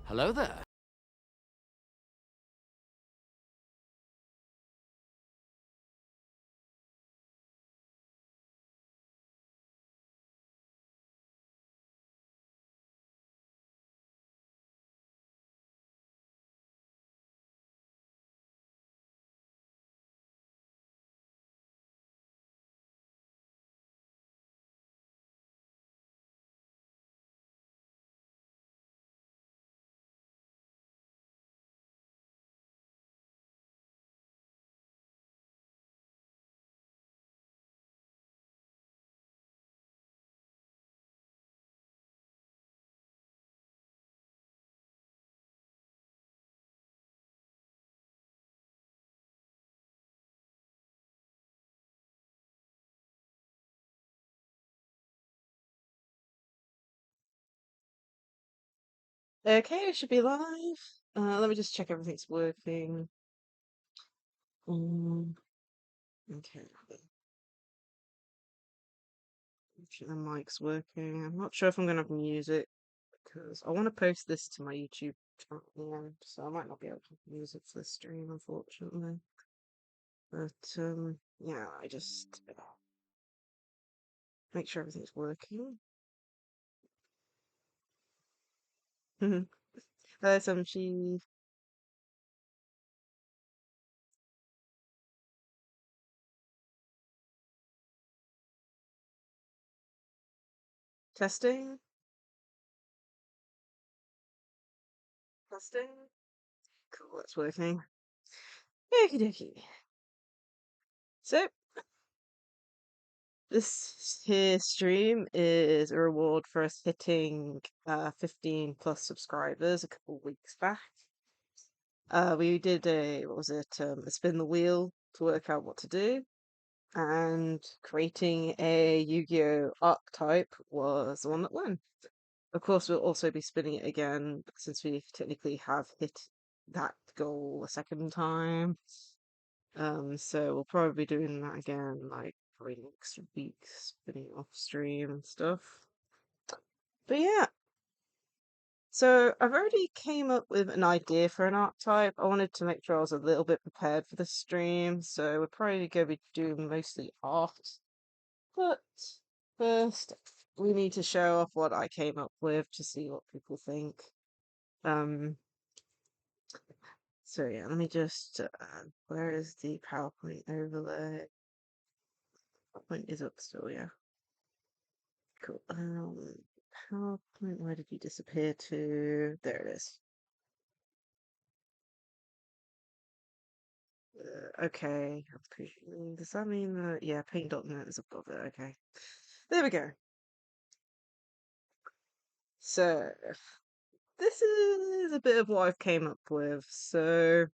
Hello there. Okay, we should be live. Let me just check everything's working. Um, okay, make sure the mic's working. I'm not sure if I'm gonna have music because I want to post this to my YouTube channel at the end, so I might not be able to have music for the stream, unfortunately. But yeah, I just make sure everything's working. Some cheese testing, testing. Cool, that's working. Okie dokie. So this here stream is a reward for us hitting 15 plus subscribers a couple of weeks back. We did a spin the wheel to work out what to do, and creating a Yu-Gi-Oh archetype was the one that won. Of course, we'll also be spinning it again since we technically have hit that goal a second time. So we'll probably be doing that again, like probably next week, spinning off stream and stuff. But yeah, so I've already came up with an idea for an archetype. I wanted to make sure I was a little bit prepared for the stream, so we're probably going to be doing mostly art. But first, we need to show off what I came up with to see what people think. Um, so yeah, let me just, where is the PowerPoint overlay? PowerPoint is up still, yeah. Cool. PowerPoint, where did you disappear to? There it is. Okay, I'm presuming, does that mean that, yeah, paint.net is above it, okay. There we go. So, this is a bit of what I've came up with. So,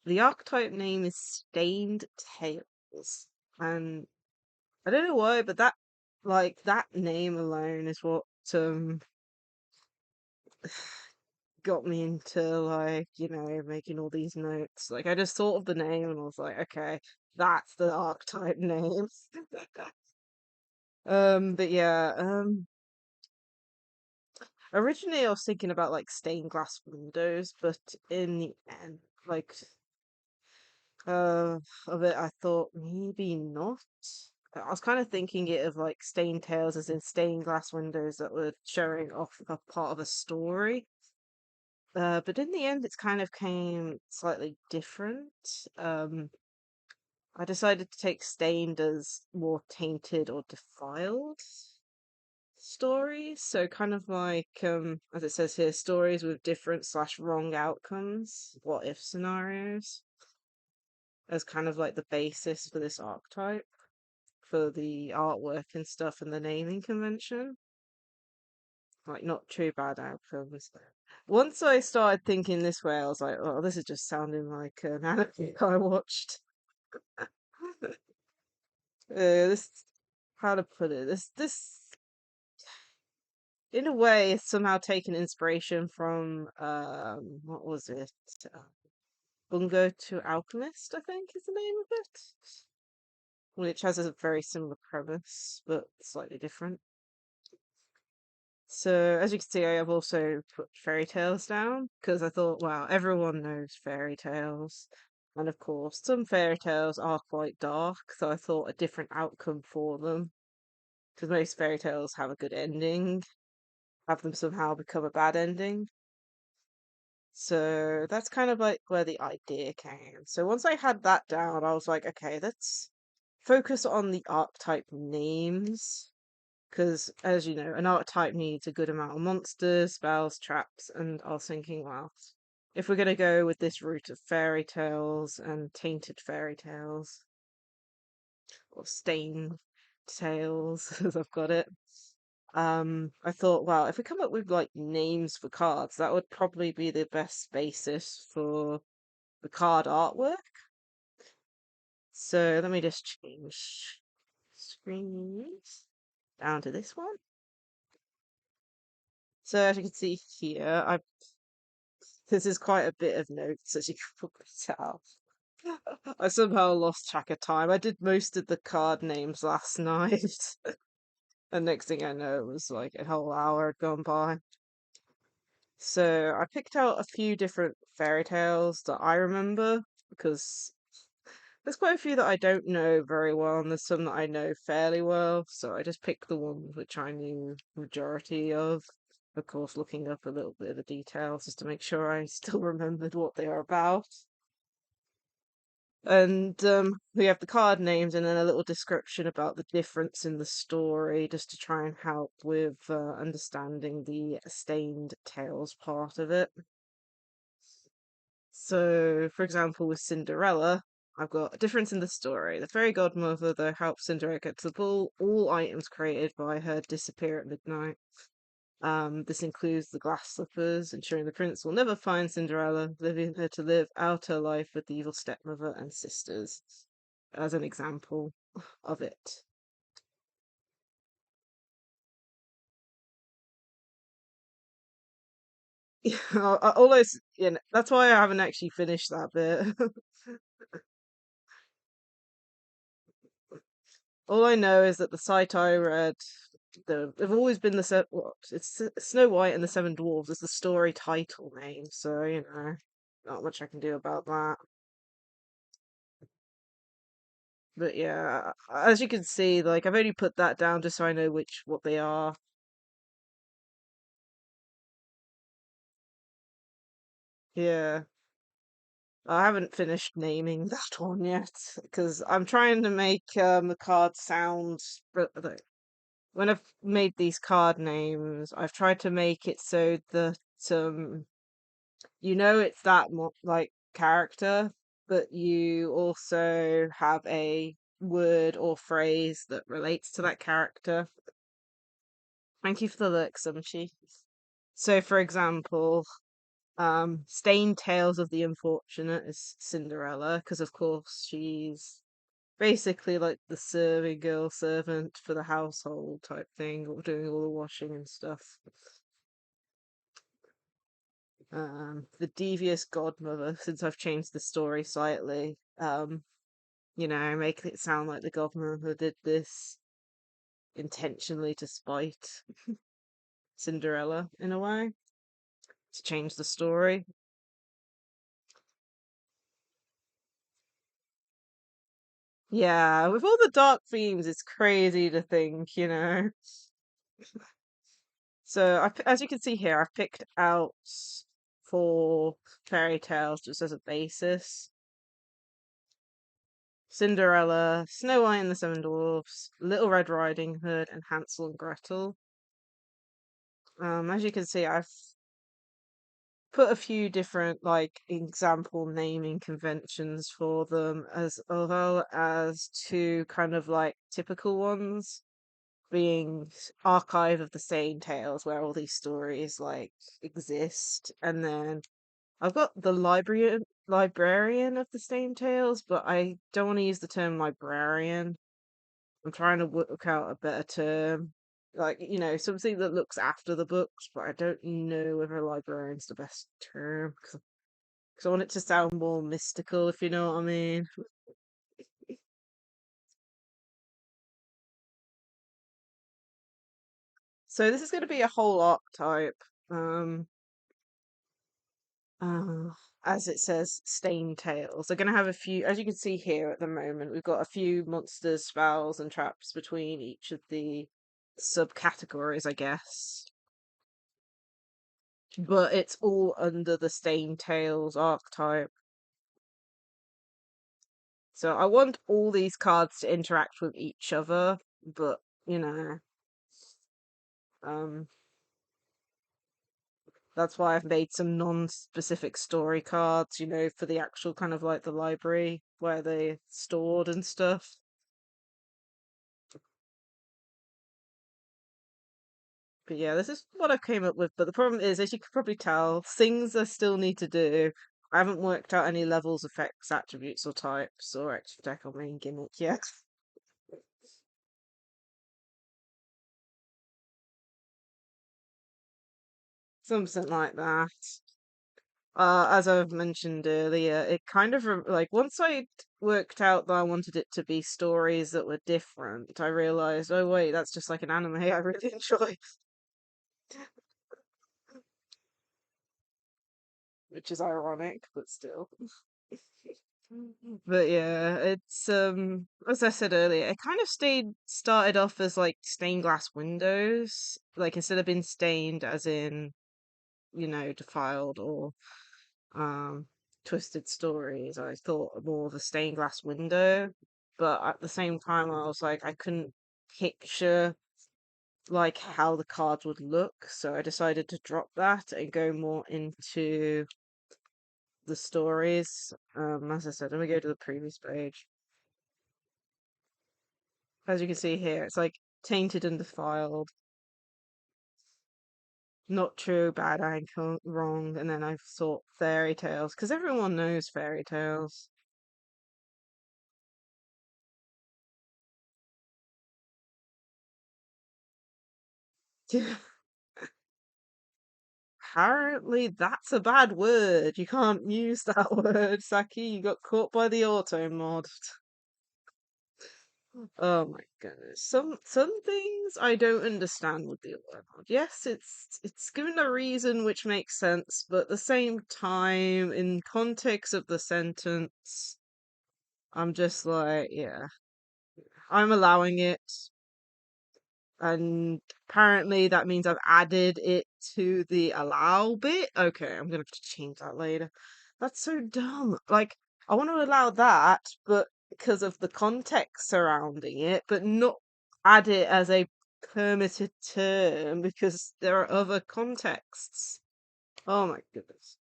the archetype name is Stained Tales. And I don't know why, but that name alone is what, got me into making all these notes. Like I just thought of the name and I was like, okay, that's the archetype name. But yeah, originally I was thinking about like stained glass windows, but in the end, like of it, I thought maybe not. I was kind of thinking it of like stained tales as in stained glass windows that were showing off a part of a story. But in the end, it's kind of came slightly different. Um, I decided to take stained as more tainted or defiled stories. So kind of like, as it says here, stories with different slash wrong outcomes, what if scenarios, as kind of like the basis for this archetype, for the artwork and stuff and the naming convention. Like not true bad outcomes. Once I started thinking this way, I was like, "Oh, this is just sounding like an anime I watched." This, how to put it? This, in a way, is somehow taken inspiration from what was it? Uh, Bungo to Alchemist, I think is the name of it, which has a very similar premise but slightly different. So, as you can see, I have also put fairy tales down because I thought, wow, everyone knows fairy tales. And of course, some fairy tales are quite dark, so I thought a different outcome for them. Because most fairy tales have a good ending, have them somehow become a bad ending. So that's kind of like where the idea came. So once I had that down, I was like, okay, let's focus on the archetype names. Because, as you know, an archetype needs a good amount of monsters, spells, traps, and I was thinking, well, if we're going to go with this route of fairy tales and tainted fairy tales, or stain tales, as I've got it, I thought, well, if we come up with like names for cards, that would probably be the best basis for the card artwork. So let me just change screens down to this one. So as you can see here, this is quite a bit of notes, as you can probably tell. I somehow lost track of time. I did most of the card names last night, and next thing I know, it was like a whole hour had gone by. So I picked out a few different fairy tales that I remember because there's quite a few that I don't know very well, and there's some that I know fairly well. So I just picked the ones which I knew majority of. Of course, looking up a little bit of the details just to make sure I still remembered what they are about. And we have the card names and then a little description about the difference in the story, just to try and help with understanding the stained tales part of it. So, for example, with Cinderella, I've got a difference in the story. The fairy godmother, though, helps Cinderella get to the ball. All items created by her disappear at midnight. This includes the glass slippers, ensuring the prince will never find Cinderella, leaving her to live out her life with the evil stepmother and sisters, as an example of it. Almost, that's why I haven't actually finished that bit. All I know is that the site I read, they've always been what? It's Snow White and the Seven Dwarfs is the story title name, so not much I can do about that. But yeah, as you can see, like I've only put that down just so I know what they are. Yeah, I haven't finished naming that one yet because I'm trying to make the card sound. When I've made these card names, I've tried to make it so that it's that like character, but you also have a word or phrase that relates to that character. Thank you for the look, Sumchi. So, for example, Stained Tales of the Unfortunate is Cinderella, because of course she's basically like the serving girl servant for the household type thing, or doing all the washing and stuff. The Devious Godmother, since I've changed the story slightly, making it sound like the godmother did this intentionally to spite Cinderella in a way, to change the story. Yeah, with all the dark themes, it's crazy to think. So, as you can see here, I've picked out 4 fairy tales just as a basis. Cinderella, Snow White and the Seven Dwarfs, Little Red Riding Hood, and Hansel and Gretel. As you can see, I've put a few different like example naming conventions for them, as well as 2 kind of like typical ones, being Archive of the Sane Tales, where all these stories like exist, and then I've got the librarian of the Sane Tales, but I don't want to use the term librarian. I'm trying to work out a better term. Like, something that looks after the books, but I don't know whether librarian's the best term because I want it to sound more mystical, if you know what I mean. So this is going to be a whole archetype. Um, uh, as it says, stained tails. They're going to have a few, as you can see here at the moment, we've got a few monsters, spells, and traps between each of the subcategories, I guess. But it's all under the stained tails archetype. So I want all these cards to interact with each other, but you know, um, that's why I've made some non-specific story cards, for the actual kind of like the library where they're stored and stuff. But yeah, this is what I came up with. But the problem is, as you could probably tell, things I still need to do. I haven't worked out any levels, effects, attributes, or types, or extra deck or main gimmick yet. Something like that. As I've mentioned earlier, it kind of like once I worked out that I wanted it to be stories that were different, I realized, oh wait, that's just like an anime I really enjoy, which is ironic, but still. But yeah, it's as I said earlier, it kind of started off as like stained glass windows, like instead of being stained as in, defiled or um twisted stories. I thought more of a stained glass window, but at the same time I was like I couldn't picture like how the cards would look, so I decided to drop that and go more into the stories. As I said, let me go to the previous page. As you can see here, it's like tainted and defiled, not true, bad, wrong, and then I've thought fairy tales because everyone knows fairy tales. Apparently, that's a bad word. You can't use that word, Saki. You got caught by the auto mod. Oh my goodness. Some things I don't understand with the auto mod. Yes, it's given a reason which makes sense, but at the same time, in context of the sentence, I'm just like, yeah, I'm allowing it. And apparently that means I've added it to the allow bit. Okay, I'm gonna have to change that later. That's so dumb. Like, I want to allow that, but because of the context surrounding it, but not add it as a permitted term because there are other contexts. Oh my goodness.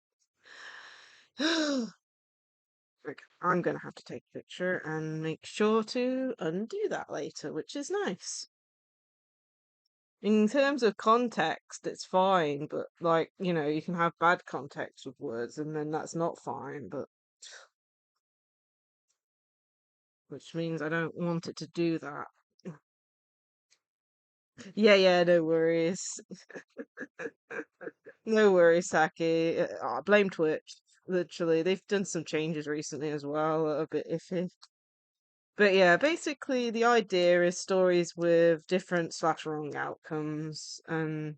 Okay, I'm gonna have to take a picture and make sure to undo that later, which is nice. In terms of context, it's fine, but like, you can have bad context with words and then that's not fine, but which means I don't want it to do that. Yeah, yeah, no worries. No worries, Saki. Blame Twitch. Literally, they've done some changes recently as well, a bit iffy. But yeah, basically the idea is stories with different slash wrong outcomes, and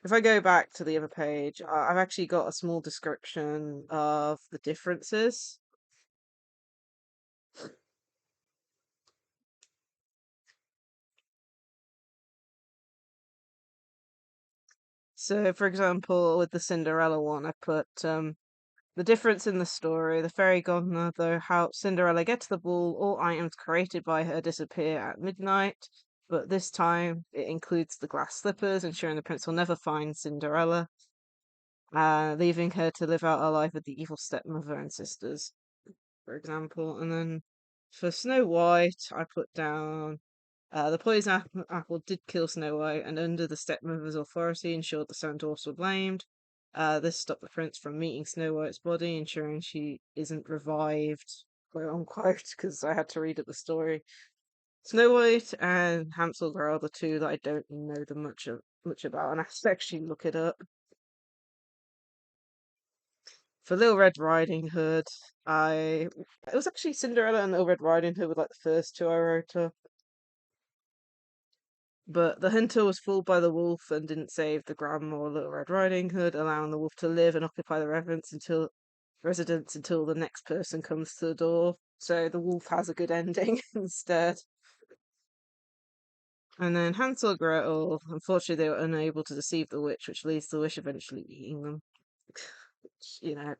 if I go back to the other page, I've actually got a small description of the differences. So, for example, with the Cinderella one, I put the difference in the story. The fairy godmother, how Cinderella gets the ball, all items created by her disappear at midnight, but this time it includes the glass slippers, ensuring the prince will never find Cinderella, leaving her to live out her life with the evil stepmother and sisters, for example. And then for Snow White, I put down the poison apple did kill Snow White, and under the stepmother's authority, ensured the centaurs were blamed. This stopped the prince from meeting Snow White's body, ensuring she isn't revived, quote unquote, because I had to read at the story. Snow White and Hansel are the two that I don't know much about, and I have to actually look it up. For Little Red Riding Hood, it was actually Cinderella and Little Red Riding Hood were like the first two I wrote up. But the hunter was fooled by the wolf and didn't save the grandma or Little Red Riding Hood, allowing the wolf to live and occupy the residence until the next person comes to the door. So the wolf has a good ending instead. And then Hansel and Gretel, unfortunately, they were unable to deceive the witch, which leads to the witch eventually eating them. You know.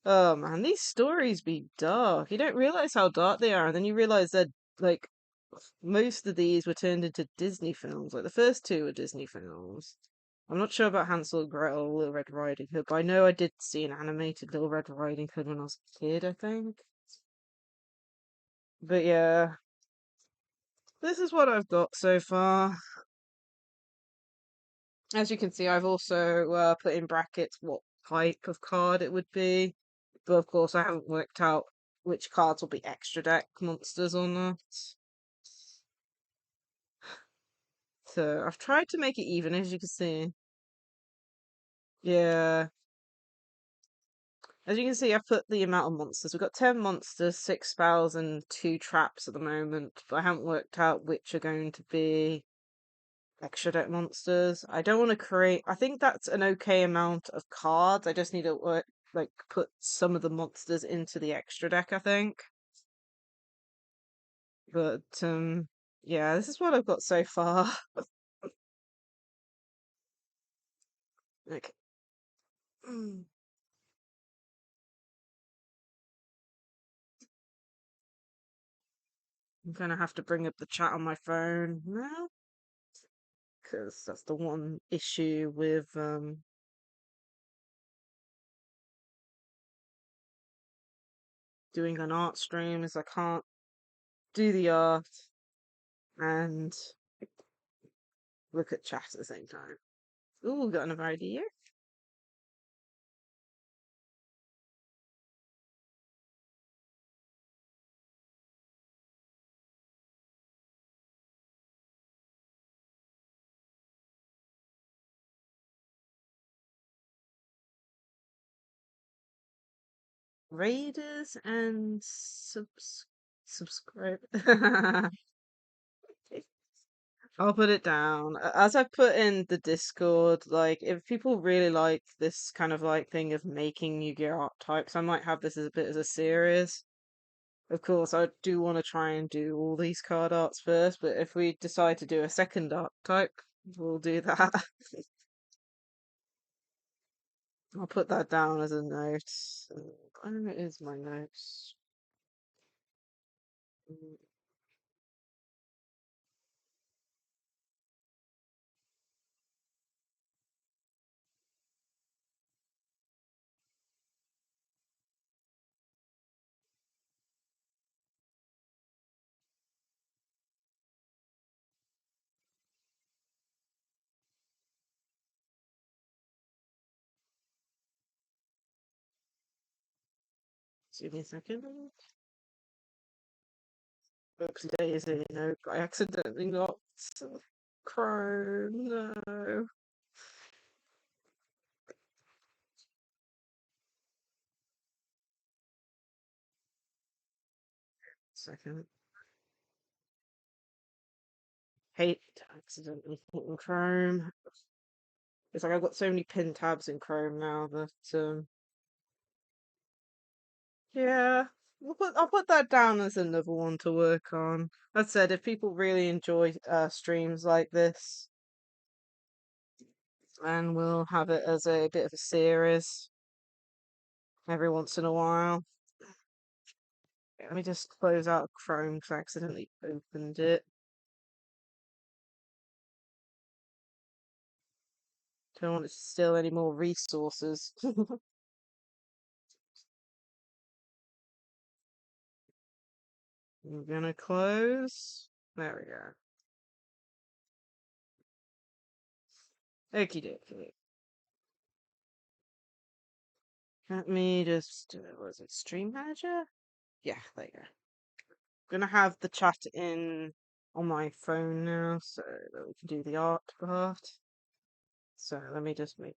Oh man, these stories be dark. You don't realize how dark they are, and then you realize that like most of these were turned into Disney films. Like the first two were Disney films. I'm not sure about Hansel and Gretel or Little Red Riding Hood, but I know I did see an animated Little Red Riding Hood when I was a kid, I think. But yeah, this is what I've got so far. As you can see, I've also put in brackets what type of card it would be. But of course, I haven't worked out which cards will be extra deck monsters or not. So I've tried to make it even, as you can see. Yeah. As you can see, I've put the amount of monsters. We've got 10 monsters, 6 spells, and 2 traps at the moment. But I haven't worked out which are going to be extra deck monsters. I don't want to create. I think that's an okay amount of cards. I just need to put some of the monsters into the extra deck, I think. But yeah, this is what I've got so far. Okay. I'm gonna have to bring up the chat on my phone now, because that's the one issue with doing an art stream is I can't do the art and look at chat at the same time. Ooh, got another idea. Raiders and subscribe. I'll put it down. As I put in the Discord, like if people really like this kind of like thing of making Yu-Gi-Oh archetypes, I might have this as a bit as a series. Of course, I do want to try and do all these card arts first, but if we decide to do a second archetype, we'll do that. I'll put that down as a note. Where is my notes? Mm, Give me a second. Oopsie daisy, no, I accidentally got Chrome, no. Second. Hate accidentally hitting Chrome. It's like I've got so many pin tabs in Chrome now that yeah. I'll put that down as another one to work on. As I said, if people really enjoy streams like this, and we'll have it as a bit of a series every once in a while. Let me just close out Chrome because I accidentally opened it. Don't want it to steal any more resources. I'm gonna close. There we go. Okie dokie. Let me just, was it Stream Manager? Yeah, there you go. Gonna have the chat in on my phone now so that we can do the art part. So let me just make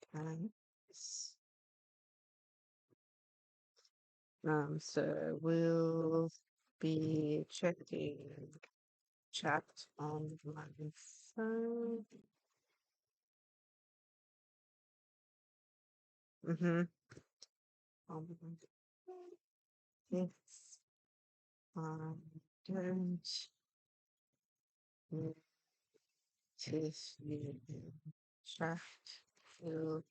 this. So we'll be checking chat on my phone. Mm-hmm. If I don't notice you in chat, feel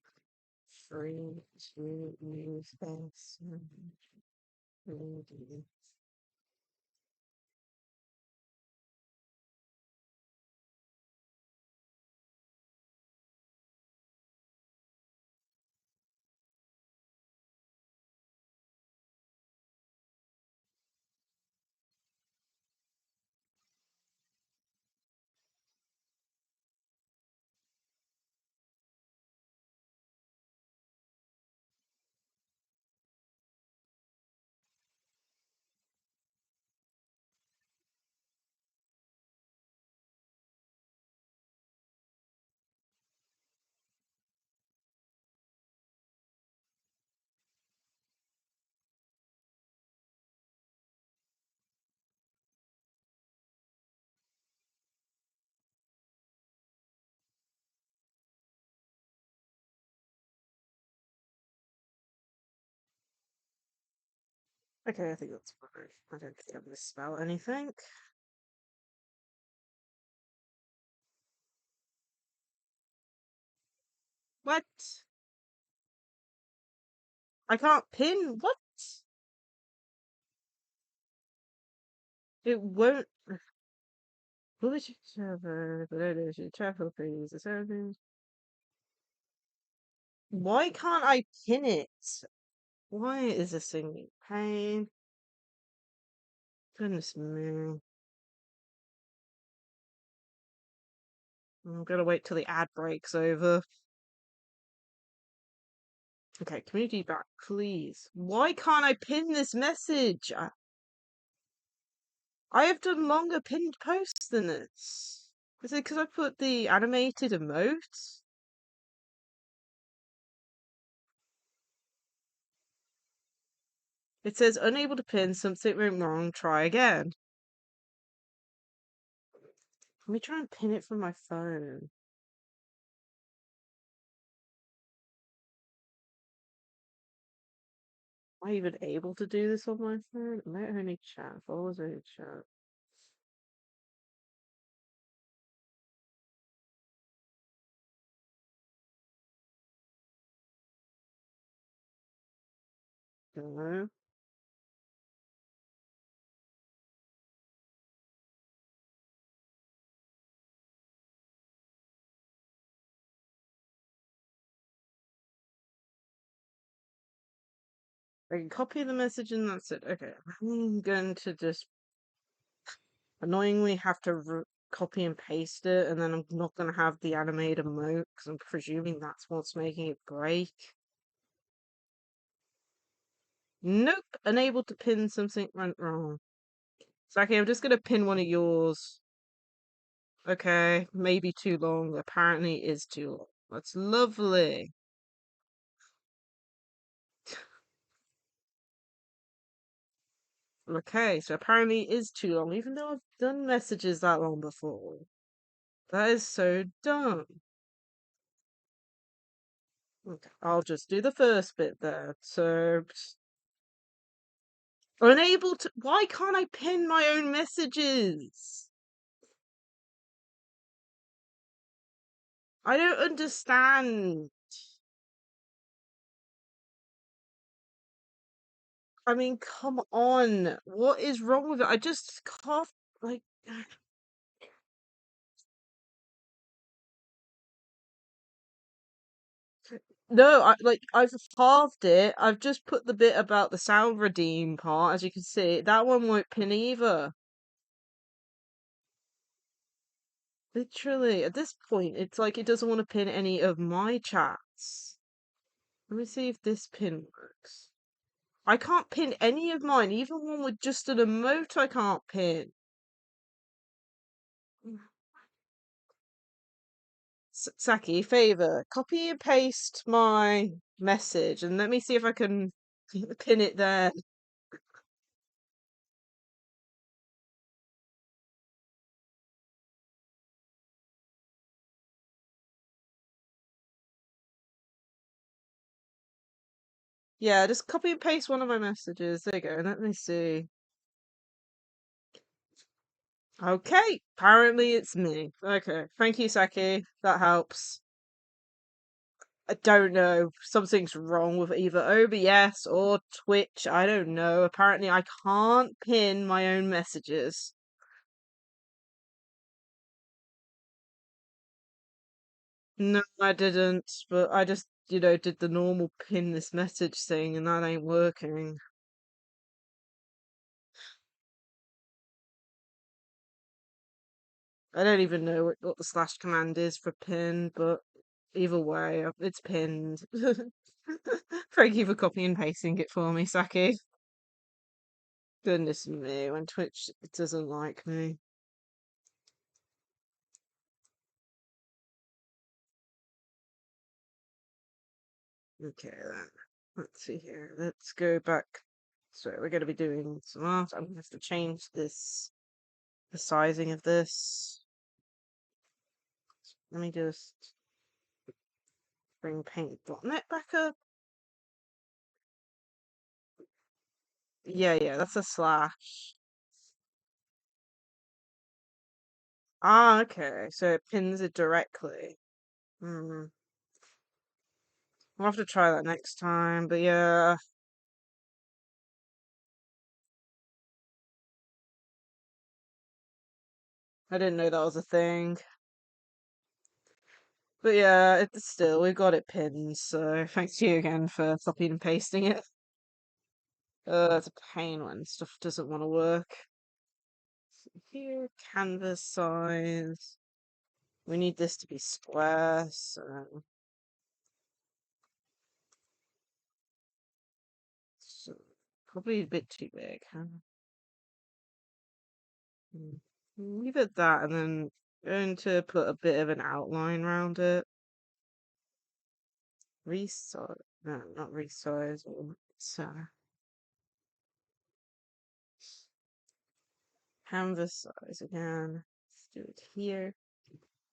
free to use this. Okay, I think that's fine. I don't think I've misspelled anything. What? I can't pin? What? It won't. Bullet server, travel please. Why can't I pin it? Why is this thing pain? Goodness me. I'm gonna wait till the ad breaks over. Okay, community back, please. Why can't I pin this message? I have done longer pinned posts than this. Is it because I put the animated emotes? It says unable to pin, something went wrong, try again. Let me try and pin it from my phone. Am I even able to do this on my phone? I might only chat. Always only chat. No. I can copy the message and that's it. Okay, I'm going to just annoyingly have to copy and paste it, and then I'm not going to have the animated emote because I'm presuming that's what's making it break. Nope, unable to pin, something went wrong. So, okay, I'm just going to pin one of yours. Okay, maybe too long. Apparently is too long. That's lovely. Okay, so apparently it is too long, even though I've done messages that long before. That is so dumb. Okay, I'll just do the first bit there. So, unable to. Why can't I pin my own messages? I don't understand. I mean, come on. What is wrong with it? I just cough like. No, I've halved it. I've just put the bit about the sound redeem part, as you can see. That one won't pin either. Literally, at this point, it's like it doesn't want to pin any of my chats. Let me see if this pin works. I can't pin any of mine, even one with just an emote I can't pin. Saki, favor, copy and paste my message and let me see if I can pin it there. Yeah, just copy and paste one of my messages. There you go. Let me see. Okay, apparently it's me. Okay, thank you, Saki. That helps. I don't know. Something's wrong with either OBS or Twitch. I don't know. Apparently, I can't pin my own messages. No, I didn't. But I just, did the normal pin this message thing, and that ain't working. I don't even know what the slash command is for pin, but either way, it's pinned. Thank you for copy and pasting it for me, Saki. Goodness me, when Twitch doesn't like me. Okay, then. Let's see here. Let's go back. So we're going to be doing some art. I'm going to have to change the sizing of this. Let me just bring paint.net back up. Yeah, that's a slash. Ah, okay. So it pins it directly. Hmm. I'll have to try that next time. But yeah, I didn't know that was a thing. But yeah, it's still, we've got it pinned. So thanks to you again for copying and pasting it. It's a pain when stuff doesn't want to work. Here, canvas size. We need this to be square, so probably a bit too big, huh? Mm. Leave it that, and then going to put a bit of an outline around it. Resize, no, not resize. It's canvas size again. Let's do it here,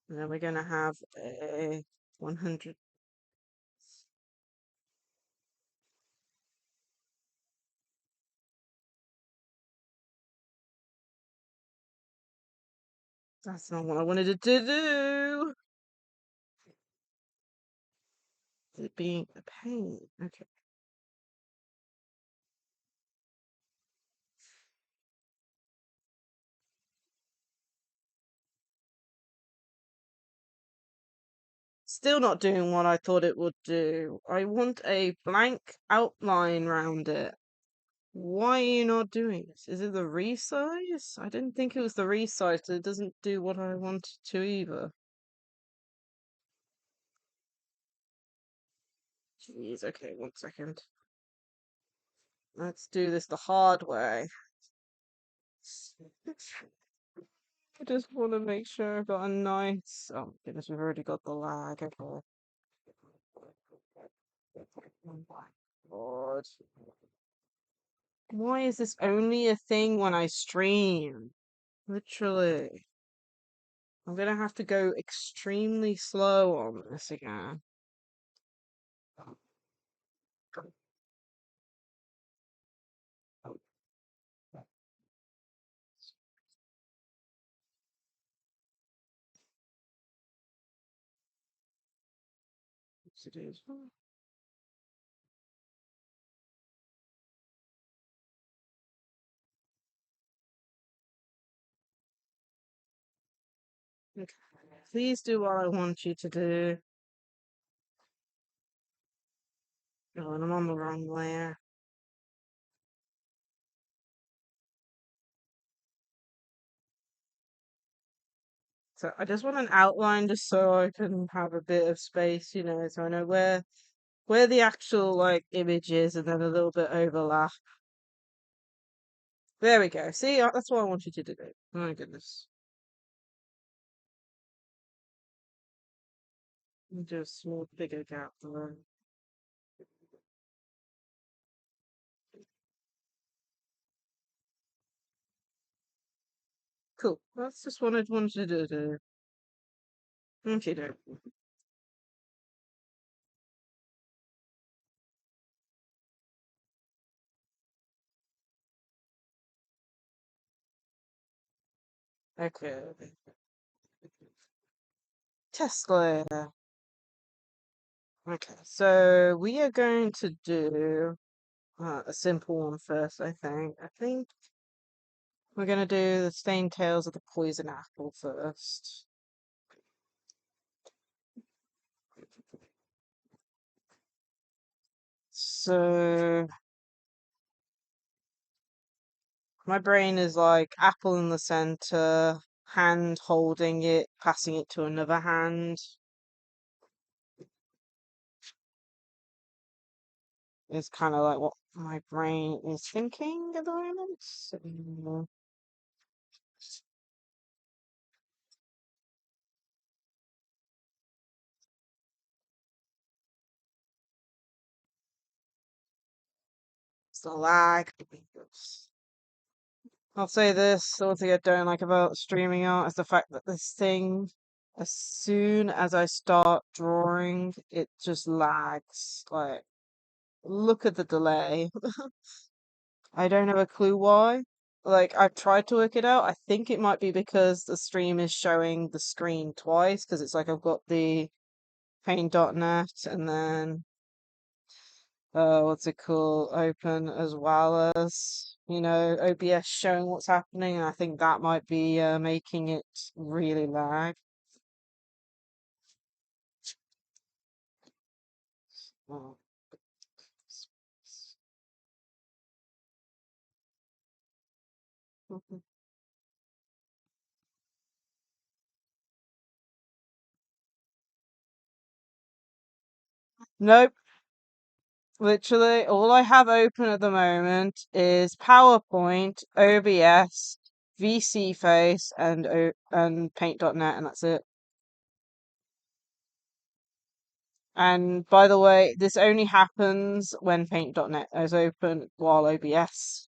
and then we're gonna have a 100. That's not what I wanted it to do. It being a pain. Okay. Still not doing what I thought it would do. I want a blank outline round it. Why are you not doing this? Is it the resize? I didn't think it was the resize. It doesn't do what I wanted to either. Jeez, okay, 1 second. Let's do this the hard way. I just want to make sure I've got a nice. Oh, goodness, we've already got the lag. Okay. Oh my God. Why is this only a thing when I stream? Literally. I'm gonna have to go extremely slow on this again. Yes, it is. Okay. Please do what I want you to do. Oh, and I'm on the wrong layer. So I just want an outline just so I can have a bit of space, so I know where the actual like image is and then a little bit overlap. There we go. See, that's what I want you to do. Oh my goodness. Let me do a small, bigger gap there. Cool. That's just what I wanted to do. Okay, do. Okay. Tesla. Okay, so we are going to do a simple one first, I think. I think we're going to do the stained tails of the poison apple first. So my brain is like apple in the center, hand holding it, passing it to another hand. Is kind of like what my brain is thinking at the moment. So, it's the lag. I'll say this, the one thing I don't like about streaming art is the fact that this thing, as soon as I start drawing, it just lags. Like, look at the delay. I don't have a clue why. Like, I've tried to work it out. I think it might be because the stream is showing the screen twice, because it's like I've got the paint.net and then what's it called, open, as well as, OBS showing what's happening. And I think that might be making it really lag. Oh. Nope, literally all I have open at the moment is PowerPoint, OBS, VC Face, and Paint.net, and that's it. And by the way, this only happens when Paint.net is open while OBS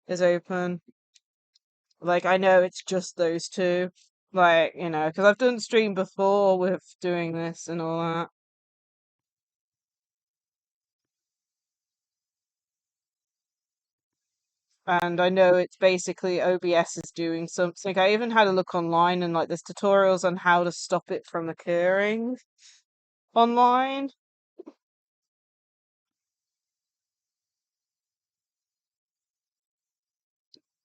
is open. Like, I know it's just those two. Like, because I've done stream before with doing this and all that. And I know it's basically OBS is doing something. I even had a look online and like there's tutorials on how to stop it from occurring online.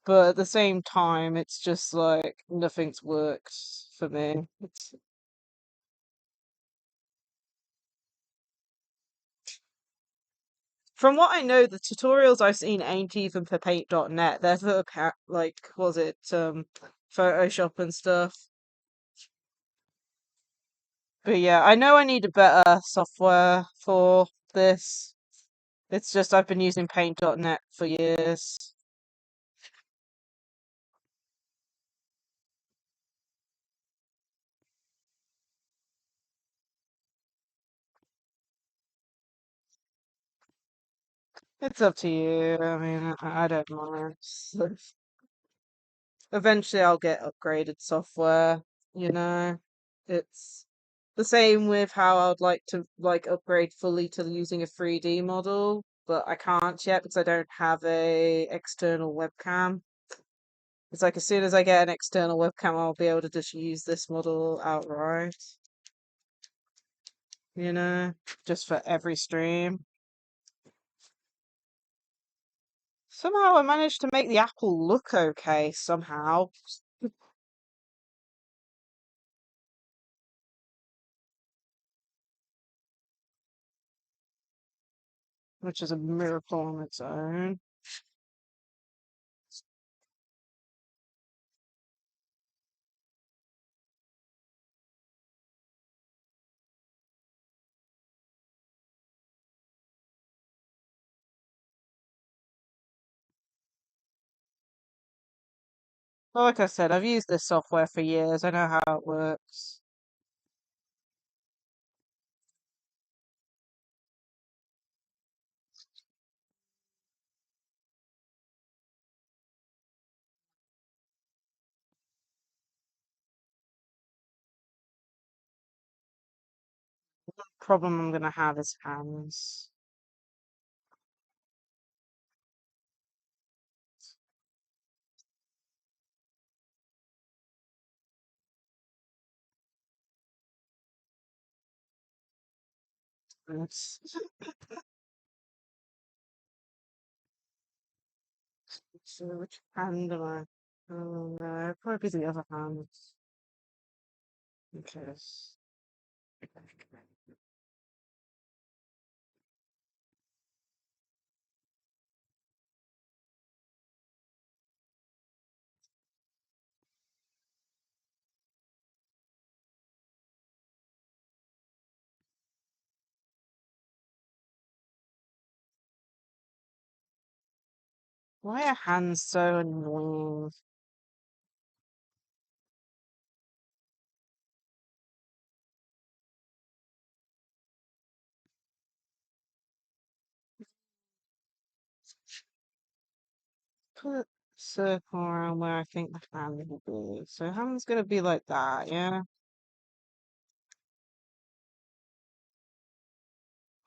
But at the same time, it's just like nothing's worked for me. From what I know, the tutorials I've seen ain't even for paint.net. They're for like, was it Photoshop and stuff. But yeah, I know I need a better software for this. It's just I've been using paint.net for years. It's up to you. I mean, I don't mind. Eventually I'll get upgraded software, you know. It's the same with how I'd like to like upgrade fully to using a 3D model, but I can't yet because I don't have a external webcam. It's like as soon as I get an external webcam, I'll be able to just use this model outright, just for every stream. Somehow I managed to make the apple look okay somehow. Which is a miracle on its own. Well, like I said, I've used this software for years. I know how it works. Problem I'm gonna have is hands. Yes. So which hand am I? Oh no, probably the other hand. Because why are hands so annoying? Put a circle around where I think the hand will be. So hand's gonna be like that, yeah?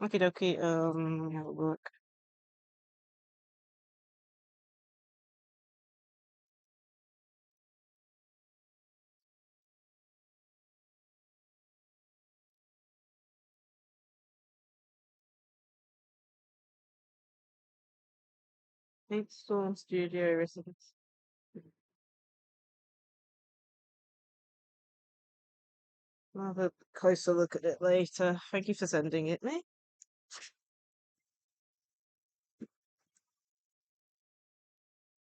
Okie dokie, let me have a look. Storm Studio Residence. I'll have a closer look at it later. Thank you for sending it me.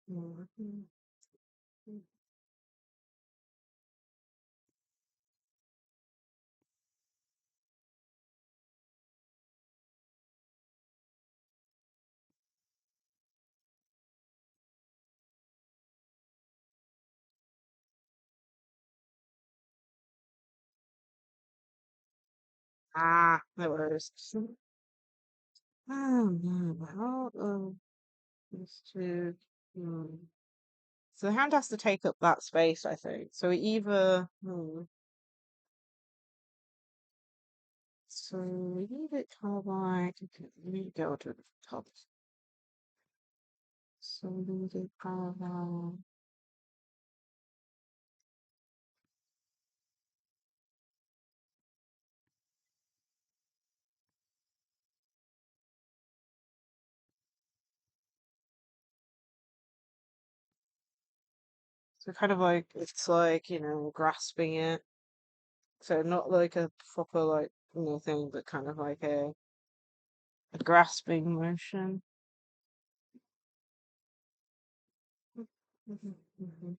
Mhm. Ah, no worries. Oh no, how these two. Hmm. So the hand has to take up that space, I think. So either so we need it kind of like okay, we need to go to the top. So we need it kind of so kind of like it's like, grasping it. So not like a proper like thing, but kind of like a grasping motion. Mhm, mhm.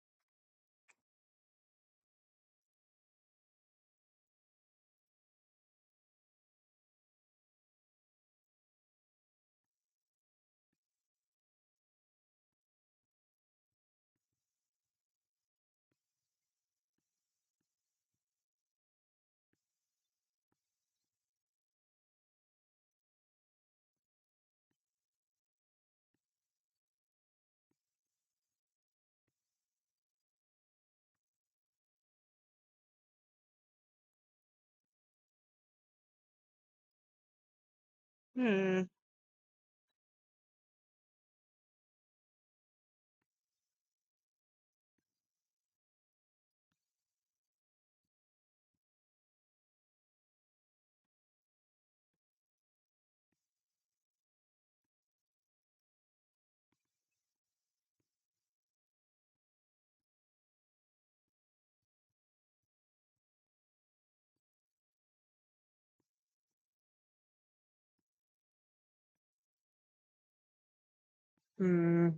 Hmm. Hmm.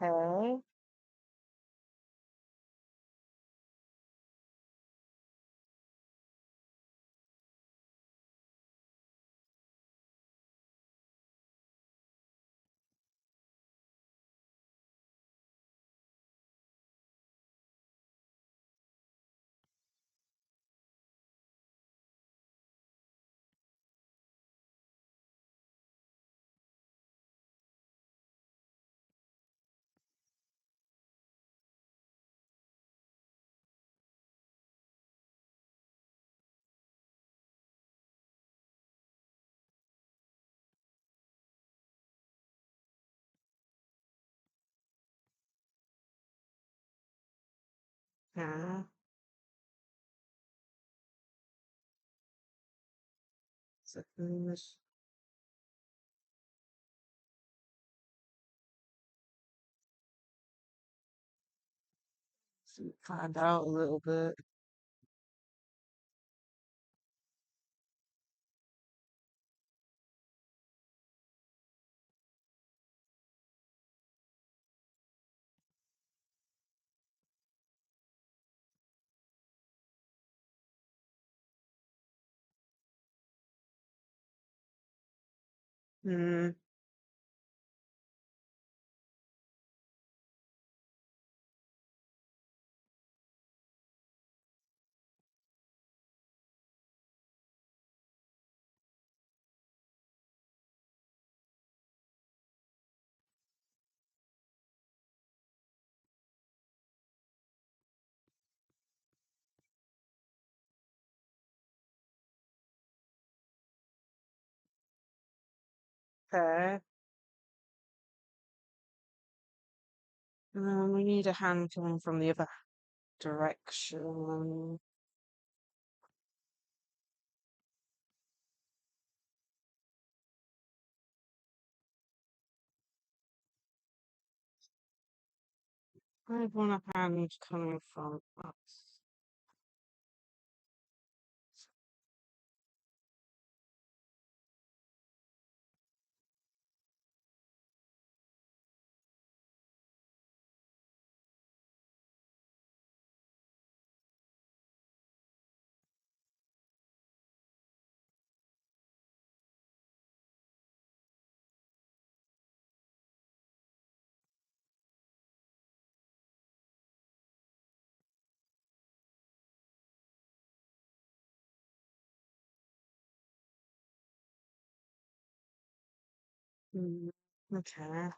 Okay. Yeah. So, find out a little bit. Hmm. Okay. We need a hand coming from the other direction. I want a hand coming from us. Hmm. Okay.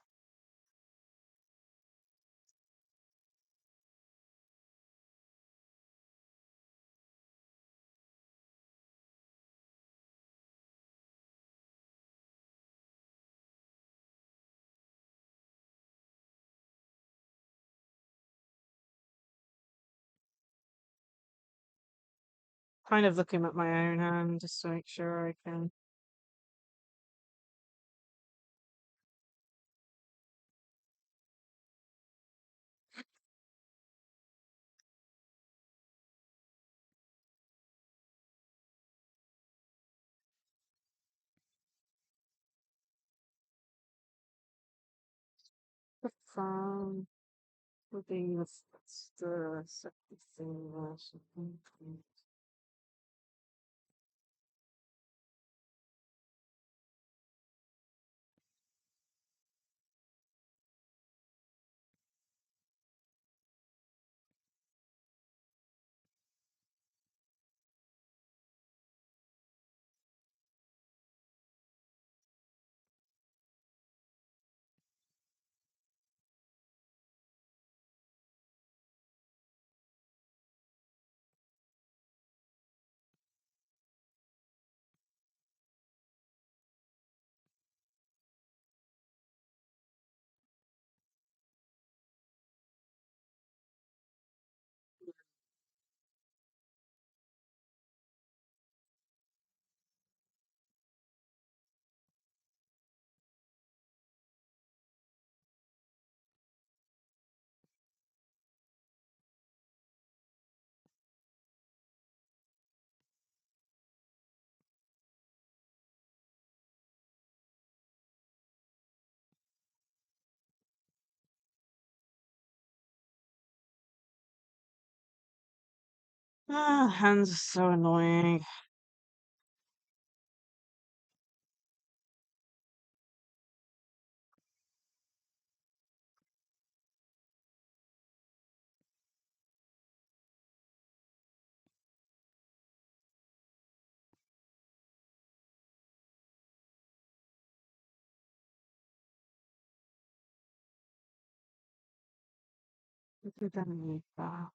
Kind of looking at my own hand just to make sure I can. Confirm would be the second thing or something. Ah, hands are so annoying. What did I need that?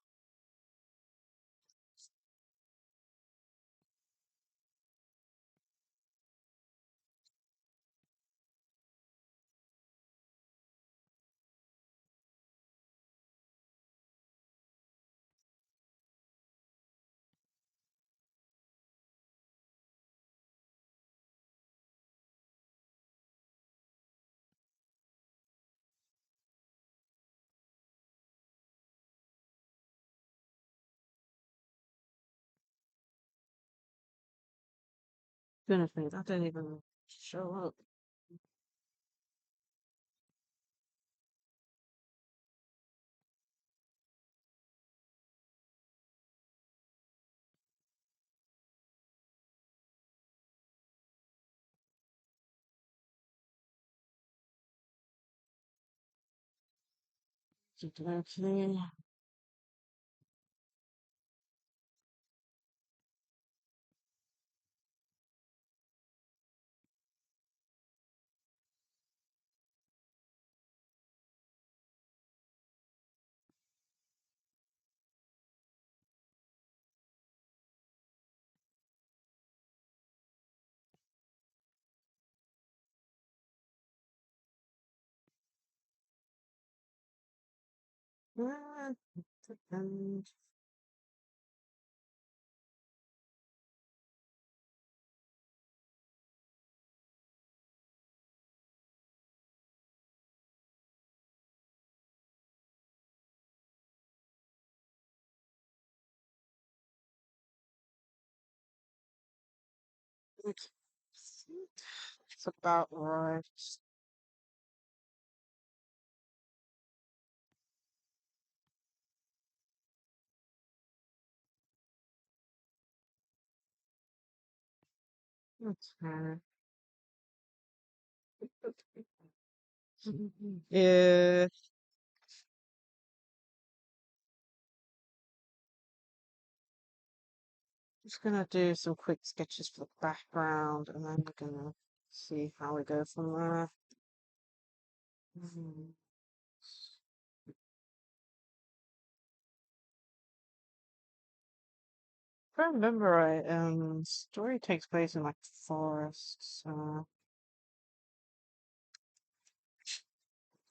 Goodness me, that didn't even show up. Okay. And it's about right. Okay. Yeah, just gonna do some quick sketches for the background and then we're gonna see how we go from there. Mhm. If I remember right, story takes place in like forests.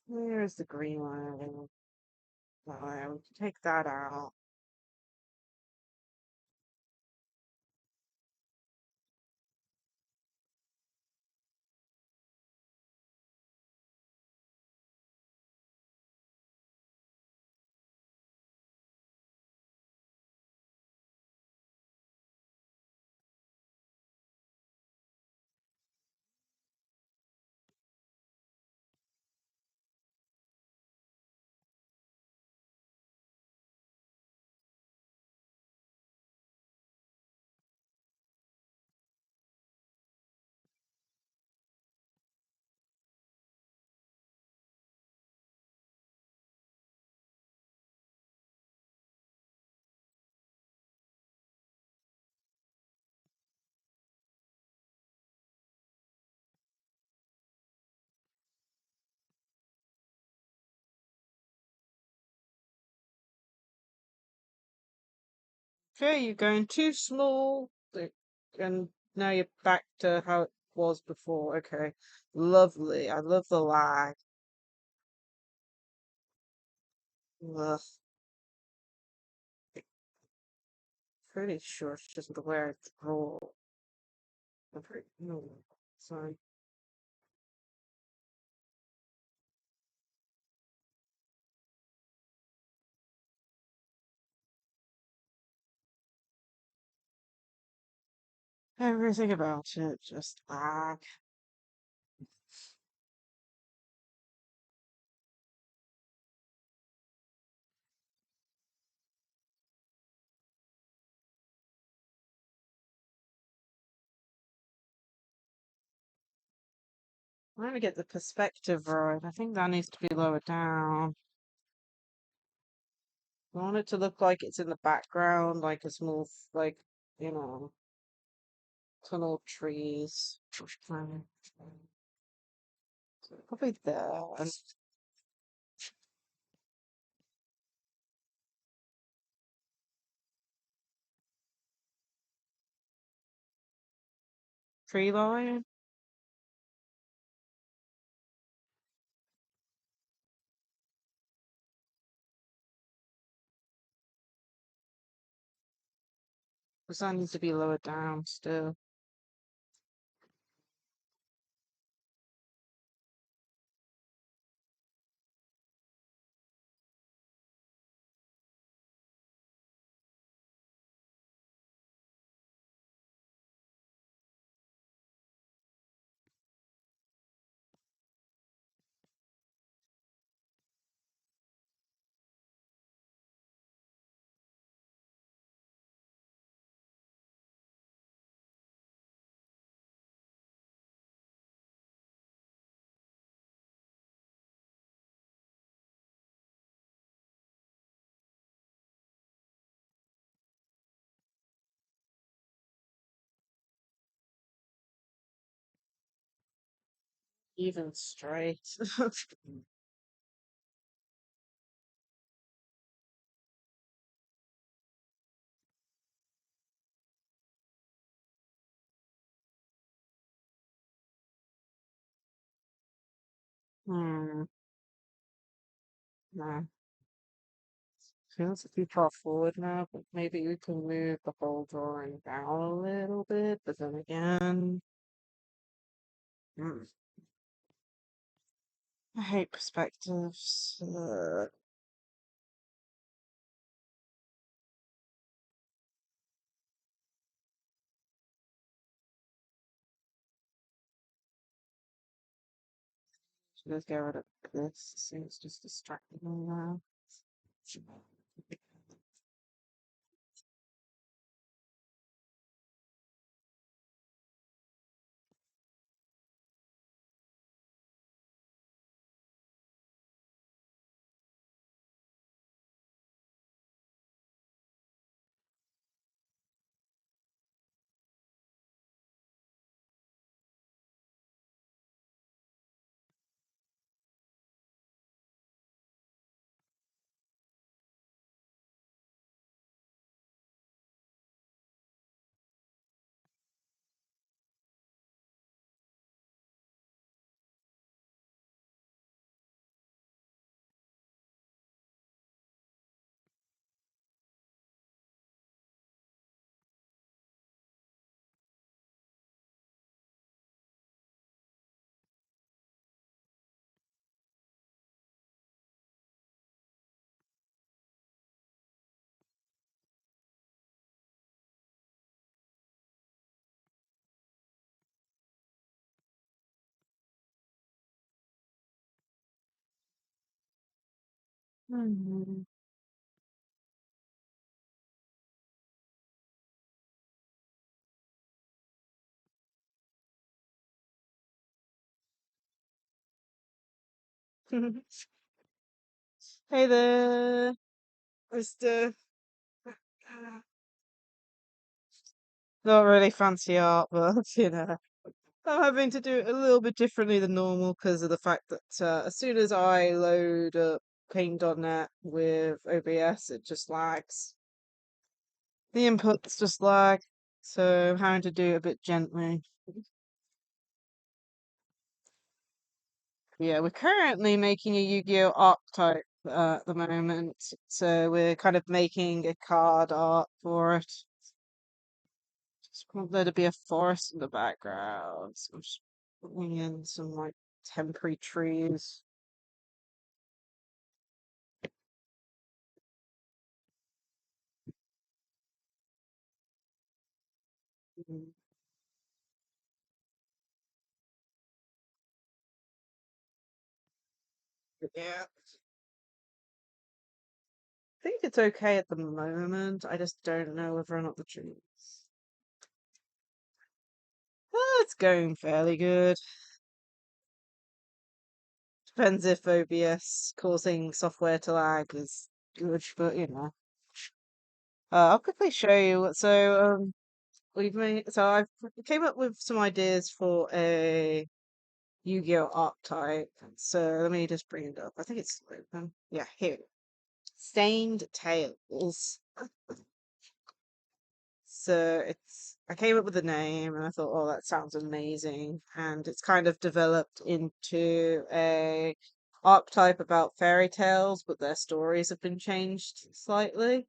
Where's the green one? I'll take that out. Okay, you're going too small, and now you're back to how it was before. Okay, lovely. I love the lag. Ugh, pretty sure it's just the way I draw. I'm pretty, no, sorry. Everything about it just lag. I'm trying to get the perspective right. I think that needs to be lower down. I want it to look like it's in the background, like a small, like, you know, tunnel trees. Probably there. And tree line. The sun needs to be lower down still. Even straight. Hmm. No. Feels too far forward now, but maybe we can move the whole drawing down a little bit, but then again, hmm, I hate perspectives. Let's get rid of this. Seems just distracting me now. Hmm. Hey there, Mr. Not really fancy art, but I'm having to do it a little bit differently than normal because of the fact that as soon as I load up Paint.net with OBS, it just lags. The inputs just lag, so I'm having to do it a bit gently. Yeah, we're currently making a Yu-Gi-Oh Archetype at the moment, so we're kind of making a card art for it. Just want there to be a forest in the background. So I'm just putting in some like temporary trees. Mm, yeah, I think it's okay at the moment. I just don't know whether or not the trees. It's going fairly good. Depends if OBS causing software to lag is good, but I'll quickly show you. We've made. So I came up with some ideas for a Yu-Gi-Oh archetype. So let me just bring it up. I think it's open. Yeah, here. Stained Tails. So it's I came up with a name and I thought, oh, that sounds amazing. And it's kind of developed into a archetype about fairy tales, but their stories have been changed slightly.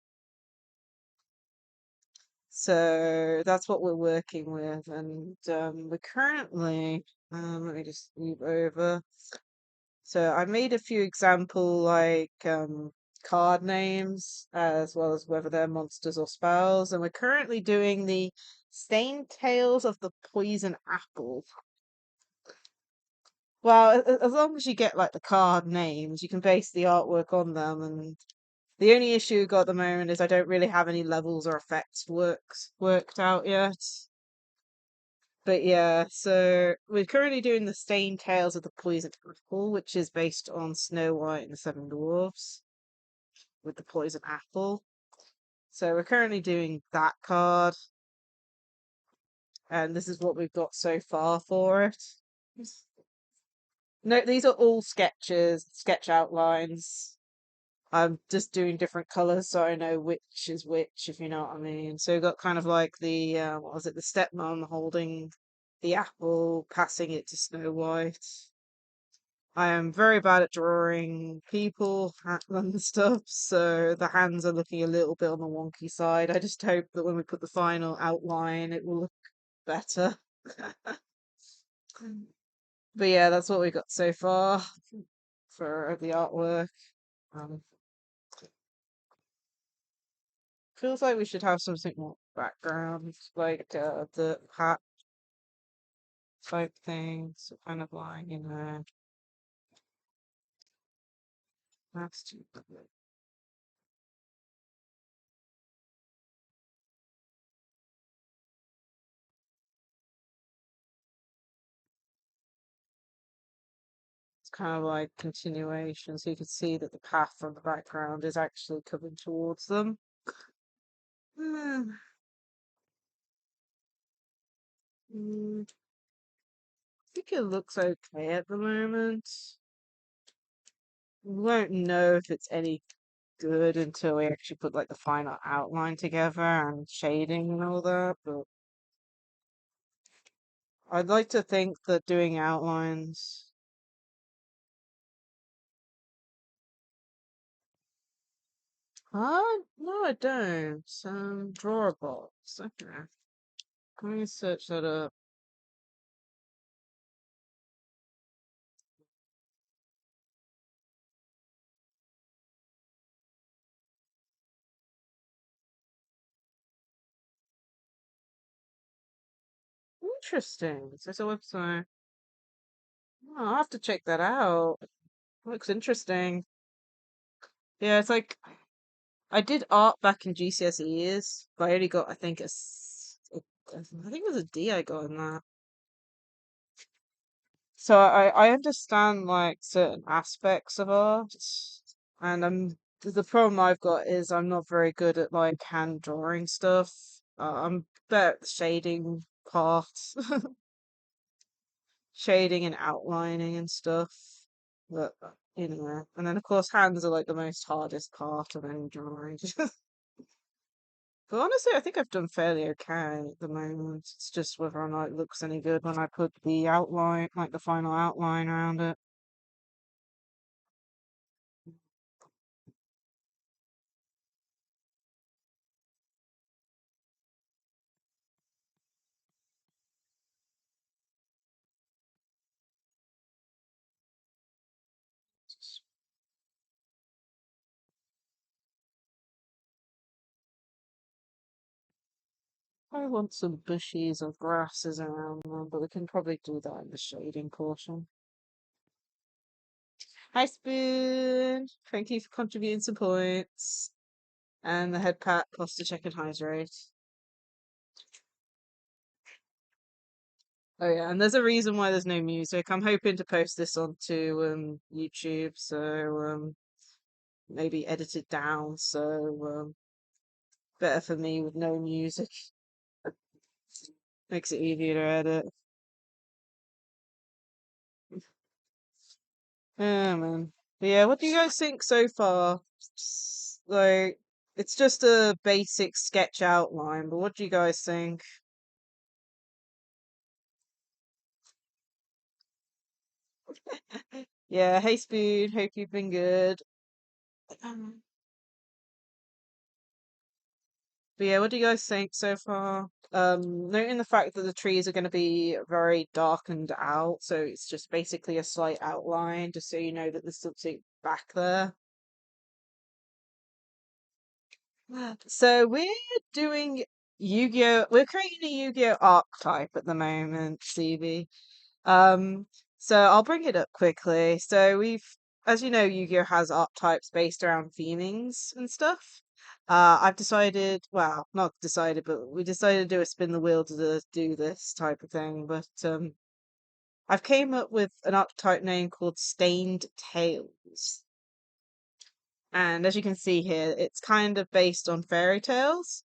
So that's what we're working with, and we're currently let me just move over. So I made a few example card names as well as whether they're monsters or spells, and we're currently doing the Stained Tales of the Poison Apple. Well, as long as you get like the card names, you can base the artwork on them, and the only issue we've got at the moment is I don't really have any levels or effects worked out yet. But yeah, so we're currently doing the Stained Tales of the Poison Apple, which is based on Snow White and the Seven Dwarfs with the poison apple. So we're currently doing that card, and this is what we've got so far for it. No, these are all sketches, sketch outlines. I'm just doing different colors so I know which is which, if you know what I mean. So you got kind of like the what was it, the stepmom holding the apple, passing it to Snow White. I am very bad at drawing people and stuff, so the hands are looking a little bit on the wonky side. I just hope that when we put the final outline, it will look better. But yeah, that's what we got so far for the artwork. Um, feels like we should have something more background, like the hat type thing, so kind of like, that's too. It's kind of like continuation, so you can see that the path from the background is actually coming towards them. Hmm, I think it looks okay at the moment. We won't know if it's any good until we actually put like the final outline together and shading and all that, but I'd like to think that doing outlines. No, I don't. Drawer box. Okay. Let me search that up. Interesting. Is this a website? Oh, I'll have to check that out. Looks interesting. Yeah, it's like I did art back in GCSEs, but I only got, I think, I think it was a D I got in that. So I understand like certain aspects of art, and the problem I've got is I'm not very good at like hand drawing stuff. I'm better at the shading part, shading and outlining and stuff. But and then of course hands are like the most hardest part of any drawing. But honestly, I think I've done fairly okay at the moment. It's just whether or not it looks any good when I put the outline, like the final outline around it. I want some bushes or grasses around them, but we can probably do that in the shading portion. Hi, Spoon! Thank you for contributing some points. And the head pat posture check and hydrate. Oh yeah, and there's a reason why there's no music. I'm hoping to post this onto YouTube, so maybe edit it down so better for me with no music. Makes it easier to edit. Yeah, man. But yeah, what do you guys think so far? Like, it's just a basic sketch outline, but what do you guys think? Yeah, hey Spoon, hope you've been good. But yeah, what do you guys think so far? Noting the fact that the trees are going to be very darkened out, so it's just basically a slight outline, just so you know that there's something back there. So we're doing Yu-Gi-Oh! We're creating a Yu-Gi-Oh archetype at the moment, Stevie. Um, so I'll bring it up quickly. So as you know, Yu-Gi-Oh has archetypes based around themings and stuff. I've decided, well, not decided, but we decided to do a spin the wheel to do this type of thing. But I've came up with an archetype name called Stained Tales. And as you can see here, it's kind of based on fairy tales,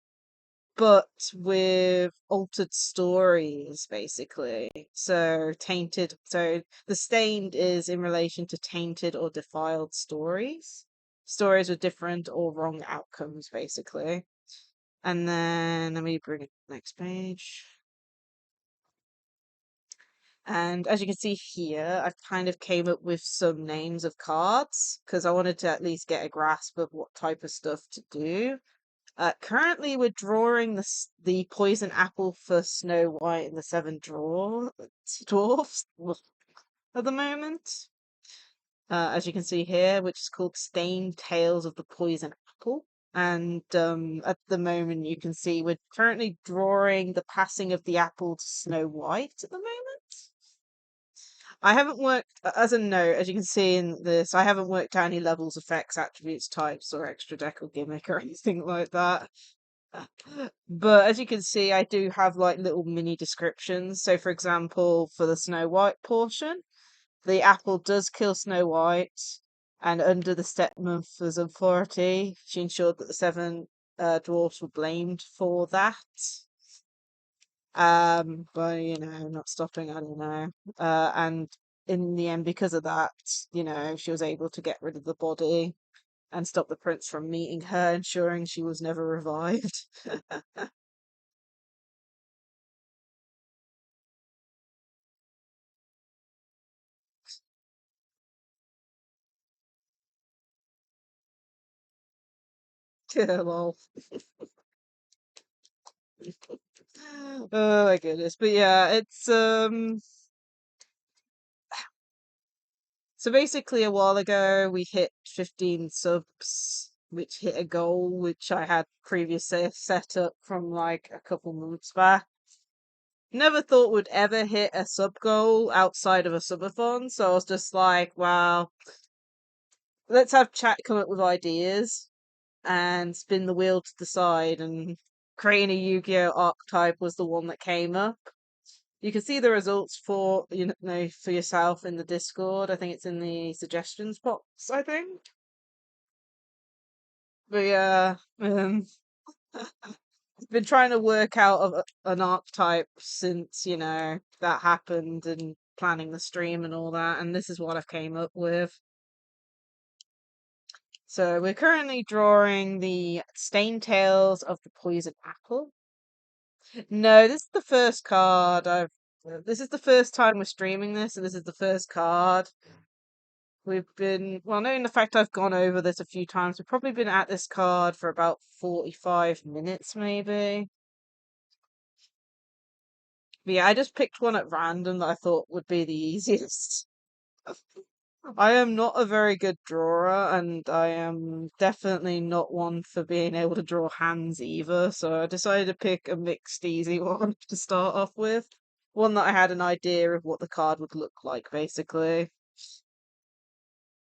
but with altered stories, basically. So tainted. So the stained is in relation to tainted or defiled stories. Stories with different or wrong outcomes, basically. And then let me bring it next page. And as you can see here, I kind of came up with some names of cards because I wanted to at least get a grasp of what type of stuff to do. Currently, we're drawing the poison apple for Snow White and the Seven Dwarfs at the moment. As you can see here, which is called Stained Tales of the Poison Apple. And at the moment, you can see we're currently drawing the passing of the apple to Snow White at the moment. I haven't worked, as a note, as you can see in this, I haven't worked out any levels, effects, attributes, types, or extra deck or gimmick or anything like that. But as you can see, I do have like little mini descriptions. So, for example, for the Snow White portion, the apple does kill Snow White, and under the stepmother's authority, she ensured that the seven dwarfs were blamed for that. But not stopping, I don't know. And in the end, because of that, she was able to get rid of the body and stop the prince from meeting her, ensuring she was never revived. Yeah, lol. Oh my goodness. But yeah, it's so basically a while ago we hit 15 subs, which hit a goal which I had previously set up from like a couple months back. Never thought would ever hit a sub goal outside of a subathon, so I was just like, wow, let's have chat come up with ideas and spin the wheel to decide, and creating a Yu-Gi-Oh archetype was the one that came up. You can see the results for for yourself in the Discord. I think it's in the suggestions box, I think. But yeah, I've been trying to work out an archetype since, that happened and planning the stream and all that, and this is what I came up with. So we're currently drawing the Stain Tails of the Poison Apple. No, this is the first card I've. This is the first time we're streaming this, and this is the first card. We've been, well, knowing the fact I've gone over this a few times, we've probably been at this card for about 45 minutes, maybe. But yeah, I just picked one at random that I thought would be the easiest. I am not a very good drawer, and I am definitely not one for being able to draw hands either, so I decided to pick a mixed easy one to start off with. One that I had an idea of what the card would look like, basically.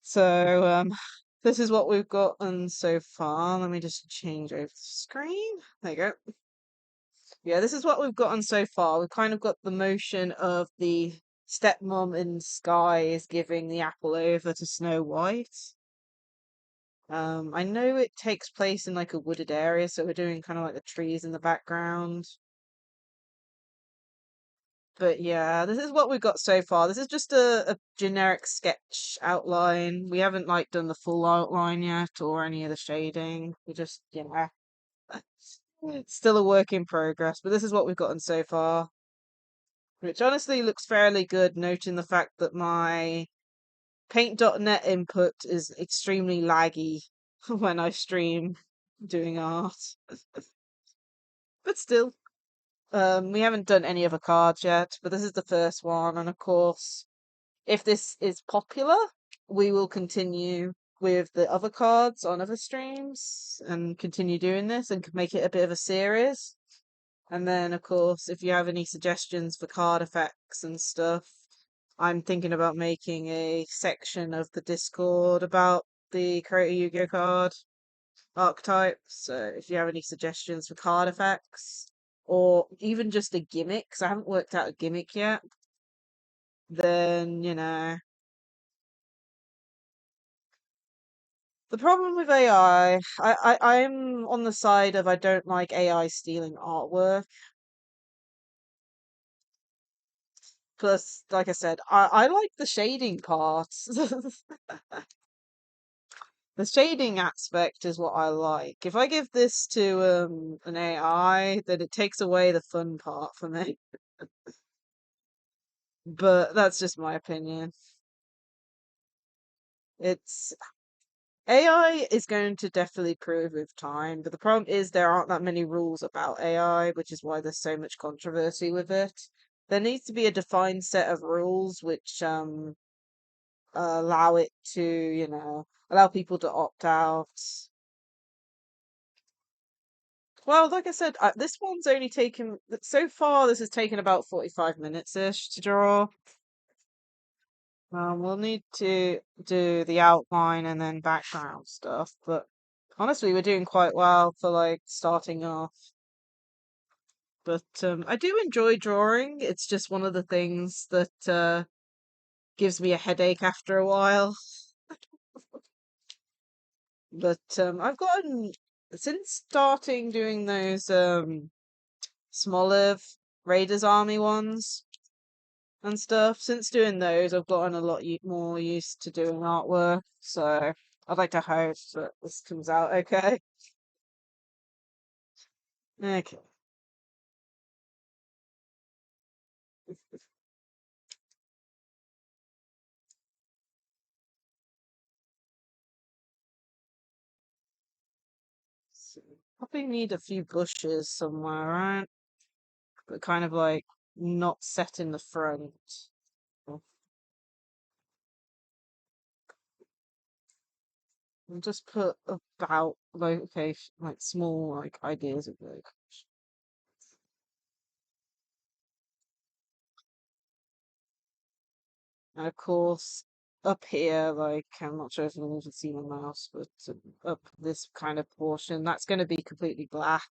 So, this is what we've gotten so far. Let me just change over the screen. There you go. Yeah, this is what we've gotten so far. We've kind of got the motion of the stepmom in disguise giving the apple over to Snow White. I know it takes place in like a wooded area, so we're doing kind of like the trees in the background. But yeah, this is what we've got so far. This is just a generic sketch outline. We haven't like done the full outline yet or any of the shading. We just, it's still a work in progress, but this is what we've gotten so far. Which honestly looks fairly good, noting the fact that my Paint.net input is extremely laggy when I stream doing art. But still, we haven't done any other cards yet, but this is the first one, and of course, if this is popular, we will continue with the other cards on other streams and continue doing this and make it a bit of a series. And then, of course, if you have any suggestions for card effects and stuff, I'm thinking about making a section of the Discord about the Create a Yu-Gi-Oh card archetype. So if you have any suggestions for card effects or even just a gimmick, because I haven't worked out a gimmick yet, then The problem with I'm on the side of I don't like AI stealing artwork. Plus, like I said, I like the shading parts. The shading aspect is what I like. If I give this to an AI, then it takes away the fun part for me. But that's just my opinion. It's AI is going to definitely improve with time, but the problem is there aren't that many rules about AI, which is why there's so much controversy with it. There needs to be a defined set of rules which allow it to, allow people to opt out. Well, like I said, this one's only taken so far. This has taken about 45 minutes ish to draw. We'll need to do the outline and then background stuff, but honestly, we're doing quite well for like starting off. But I do enjoy drawing. It's just one of the things that gives me a headache after a while. But I've gotten since starting doing those smaller Raiders Army ones and stuff. Since doing those, I've gotten a lot more used to doing artwork. So I'd like to hope that this comes out okay. Okay. So, probably need a few bushes somewhere, right? But kind of like not set in the front. I'll just put about location, like small like ideas of location. And of course, up here, like I'm not sure if you can even see my mouse, but up this kind of portion, that's going to be completely black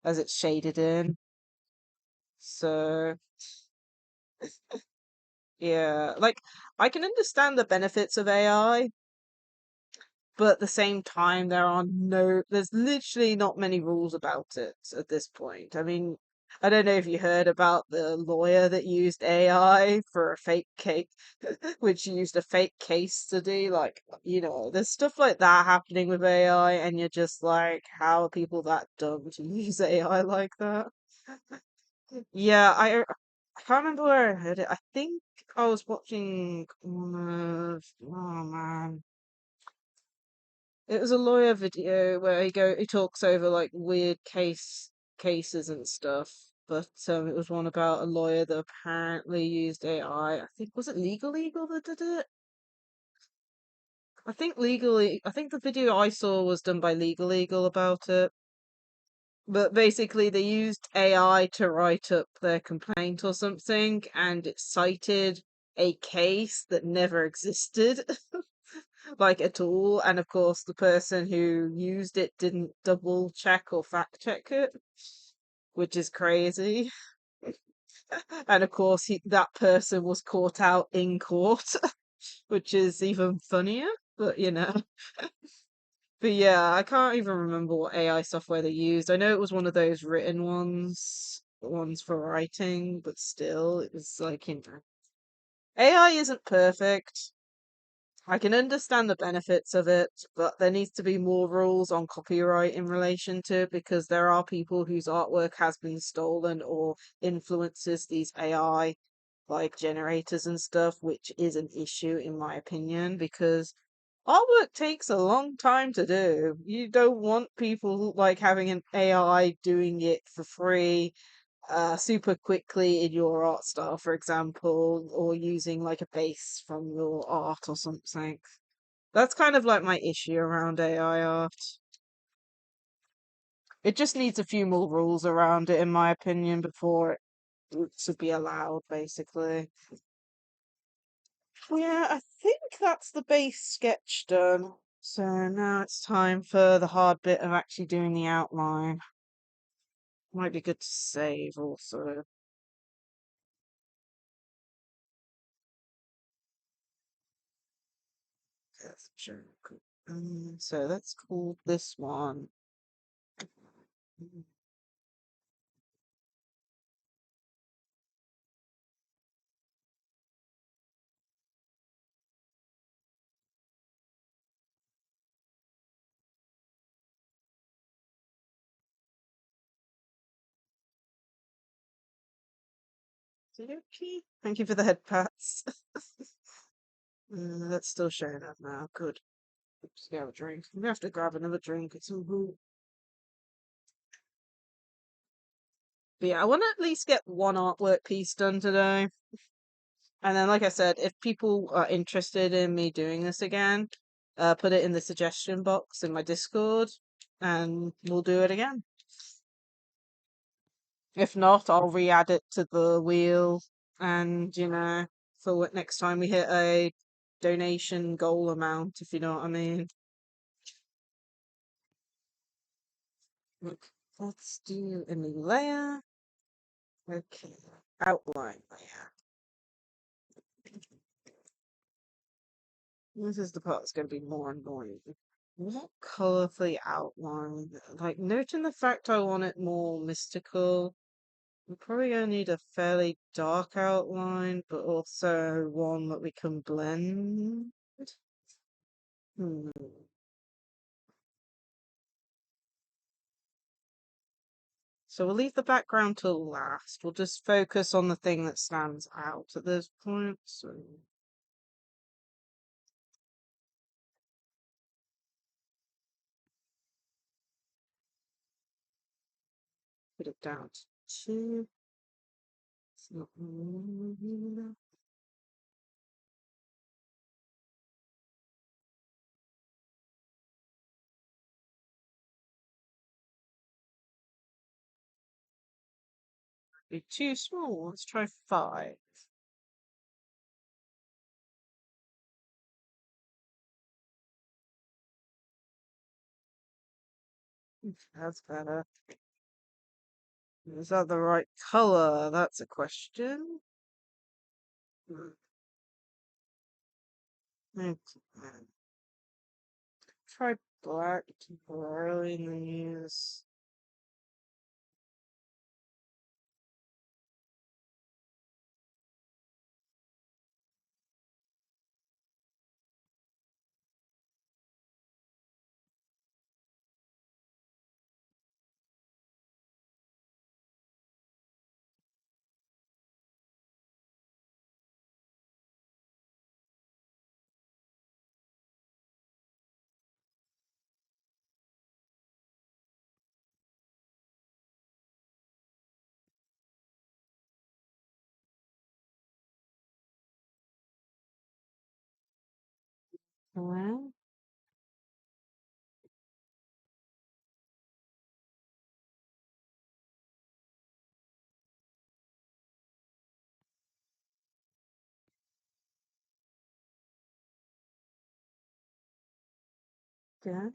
as it's shaded in. So yeah, like I can understand the benefits of AI, but at the same time, there's literally not many rules about it at this point. I mean, I don't know if you heard about the lawyer that used AI for a fake case, which used a fake case study. Like, there's stuff like that happening with AI, and you're just like, how are people that dumb to use AI like that? Yeah, I can't remember where I heard it. I think I was watching one of, oh man. It was a lawyer video where he talks over like weird cases and stuff. But it was one about a lawyer that apparently used AI. I think was it Legal Eagle that did it? I think the video I saw was done by Legal Eagle about it. But basically they used AI to write up their complaint or something, and it cited a case that never existed. Like at all. And of course, the person who used it didn't double check or fact check it, which is crazy. And of course, that person was caught out in court, which is even funnier. But but yeah, I can't even remember what AI software they used. I know it was one of those written ones, ones for writing, but still, it was like, AI isn't perfect. I can understand the benefits of it, but there needs to be more rules on copyright in relation to it because there are people whose artwork has been stolen or influences these AI like generators and stuff, which is an issue in my opinion because artwork takes a long time to do. You don't want people like having an AI doing it for free super quickly in your art style, for example, or using like a base from your art or something. That's kind of like my issue around AI art. It just needs a few more rules around it, in my opinion, before it should be allowed, basically. Yeah, I think that's the base sketch done. So now it's time for the hard bit of actually doing the outline. Might be good to save also. Yes, sure. Cool. So let's call this one. Okay. Thank you for the head pats. That's still showing up now. Good. Oops, get a drink. I'm gonna have to grab another drink. It's all good. But yeah, I want to at least get one artwork piece done today. And then, like I said, if people are interested in me doing this again, put it in the suggestion box in my Discord, and we'll do it again. If not, I'll re-add it to the wheel, and for what next time we hit a donation goal amount, if you know what I mean. Look, let's do a new layer. Okay, outline layer. This is the part that's going to be more annoying. Not colorfully outlined. Like, noting the fact I want it more mystical. I'm probably going to need a fairly dark outline, but also one that we can blend. Hmm. So we'll leave the background till last. We'll just focus on the thing that stands out at this point. So put it down to 2. It's not be too small. Let's try 5. That's better. Is that the right color? That's a question. Hmm. Okay. Try black temporarily and then use. Well, good.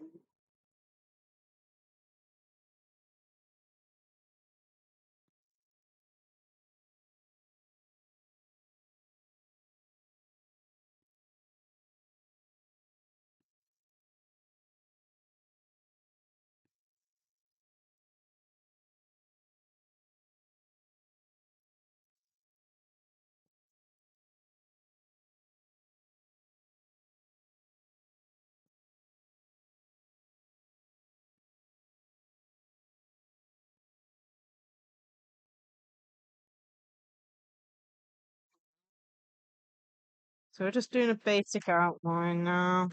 So we're just doing a basic outline now.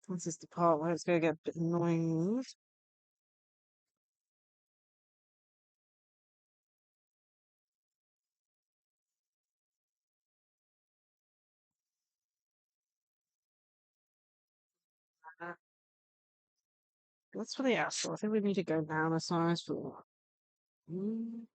This is the part where it's going to get a bit annoying. That's for the asshole. I think we need to go down a size for that. Mm.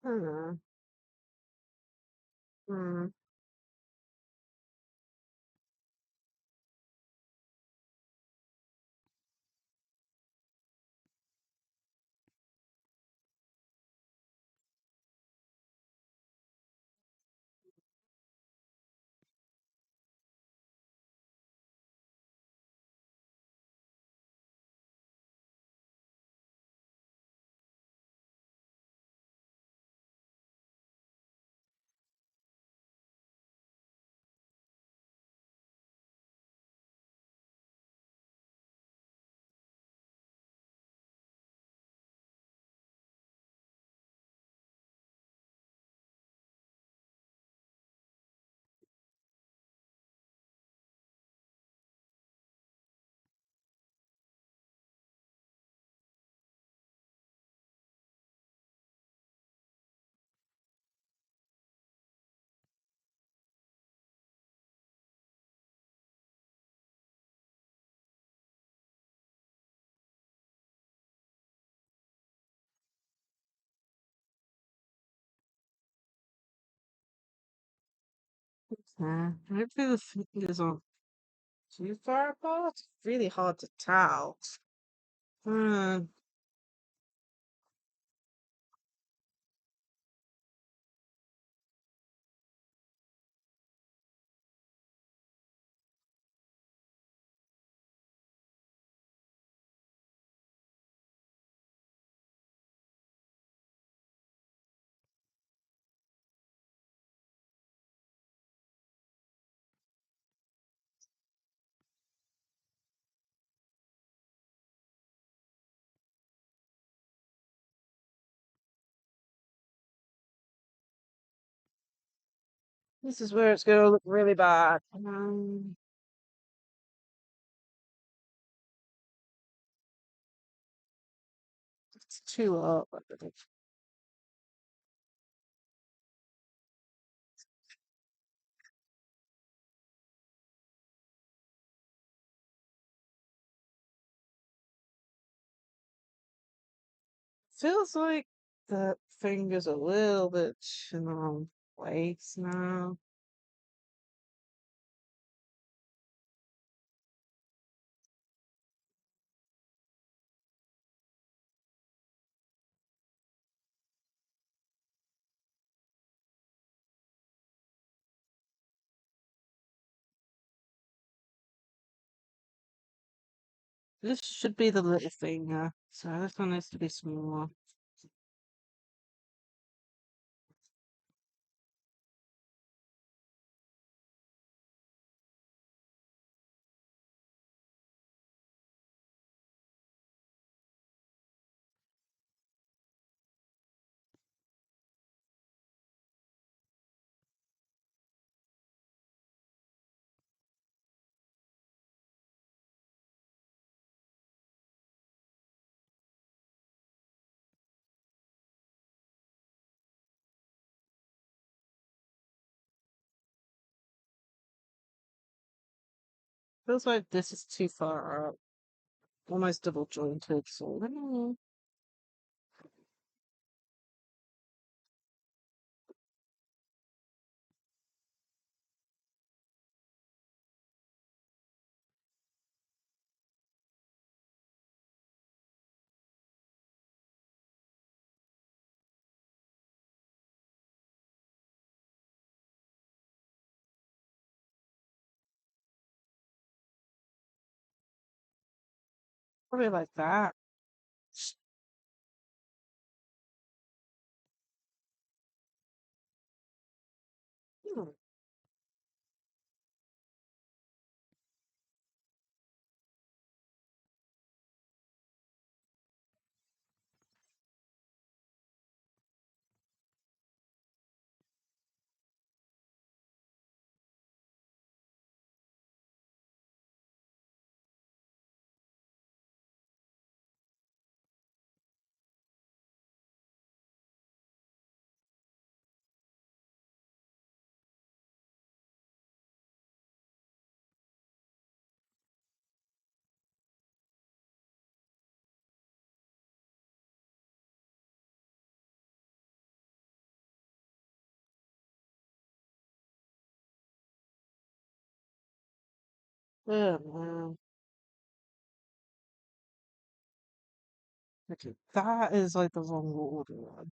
Hmm. Hmm. Hopefully the fingers aren't too far apart. It's really hard to tell. Hmm. This is where it's gonna look really bad. It's too up. Feels like the finger's a little bit in the wrong place now. This should be the little finger, so this one needs to be smaller. Feels like this is too far up, almost double jointed. So probably like that. Hmm. Oh man. Okay, that is like the wrong order one.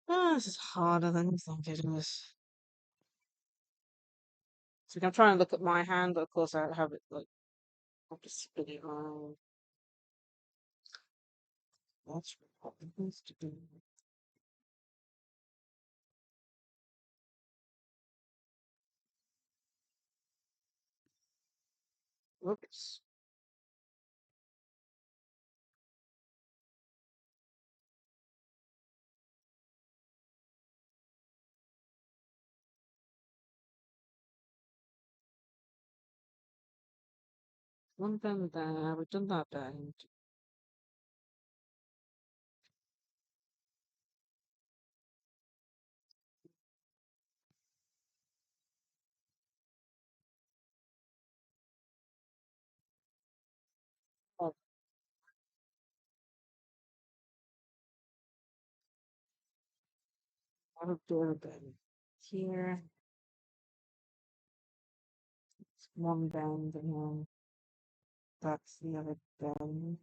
Oh, this is harder than you think it is. So I'm trying to look at my hand, but of course I have it like I have to spin it around. That's what it needs to do. Whoops. One bend there, we've done that bend. Oh, I'll do a bend here. It's one bend, and then that's the other bend.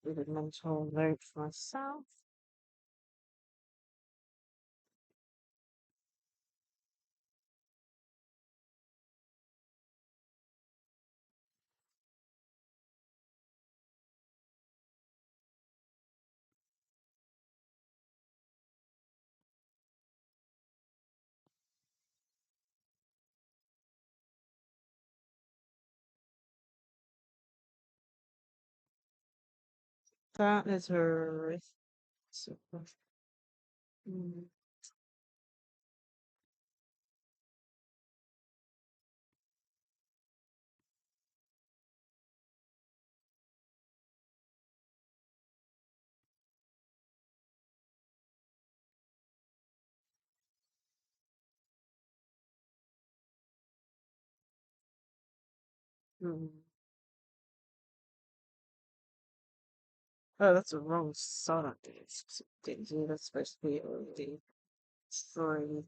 With a mental note for myself. That is her. Super. Mm, mm. Oh, that's a wrong side. It's Daisy. That's supposed to be already three.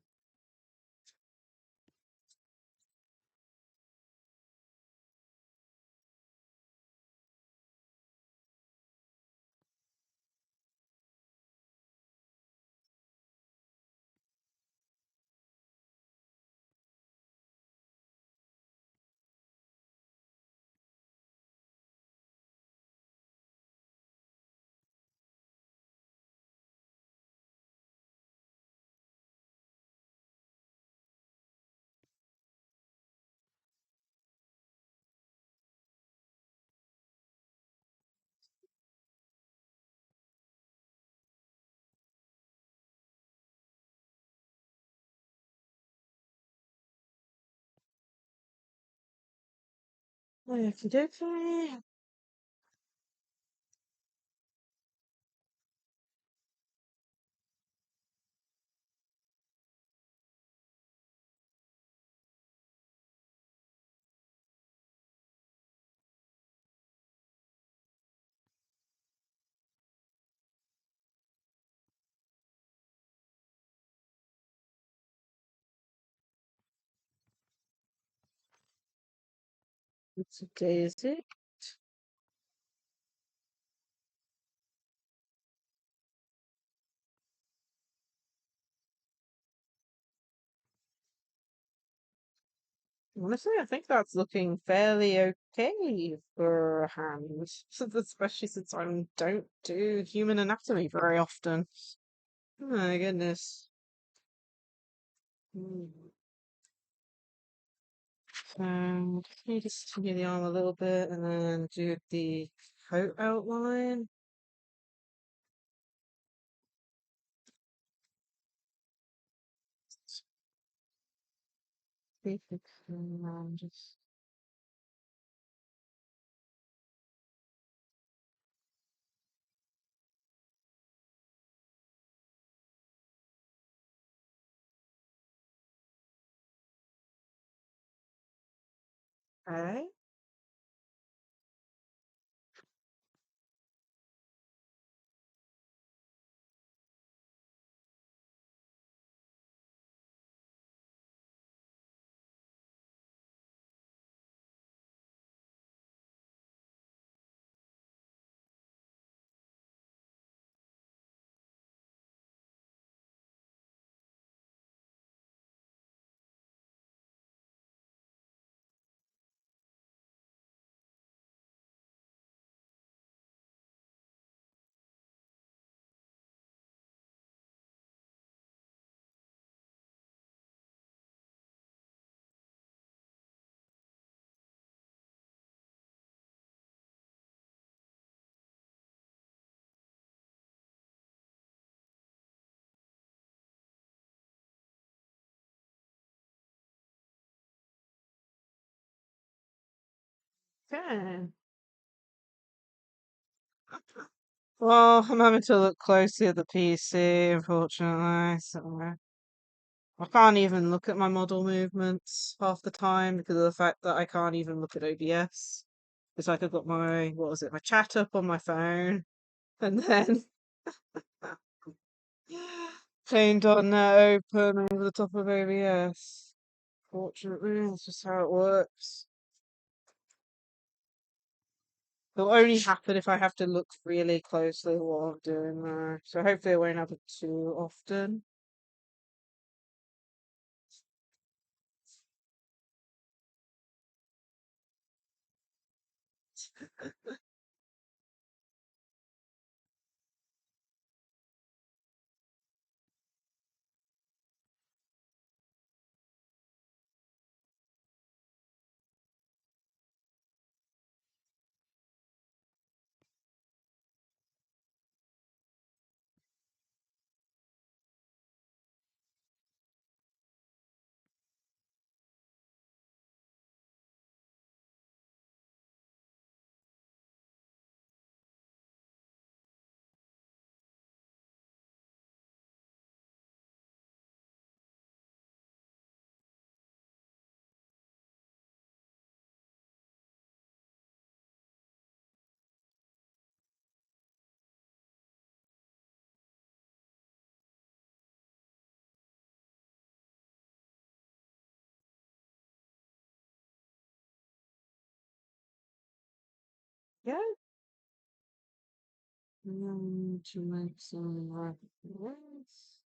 Okie dokie. It's a Daisy. Honestly, I think that's looking fairly okay for a hand, especially since I don't do human anatomy very often. Oh my goodness. Hmm. Just need to skinny the arm a little bit and then do the coat outline. See if we can just Okay. Okay. Well, I'm having to look closely at the PC, unfortunately. So I can't even look at my model movements half the time because of the fact that I can't even look at OBS. It's like I've got my, what was it, my chat up on my phone, and then plain.net open over the top of OBS. Fortunately, that's just how it works. It'll only happen if I have to look really closely while I'm doing that. So hopefully it won't happen too often. Yeah. To make some reference.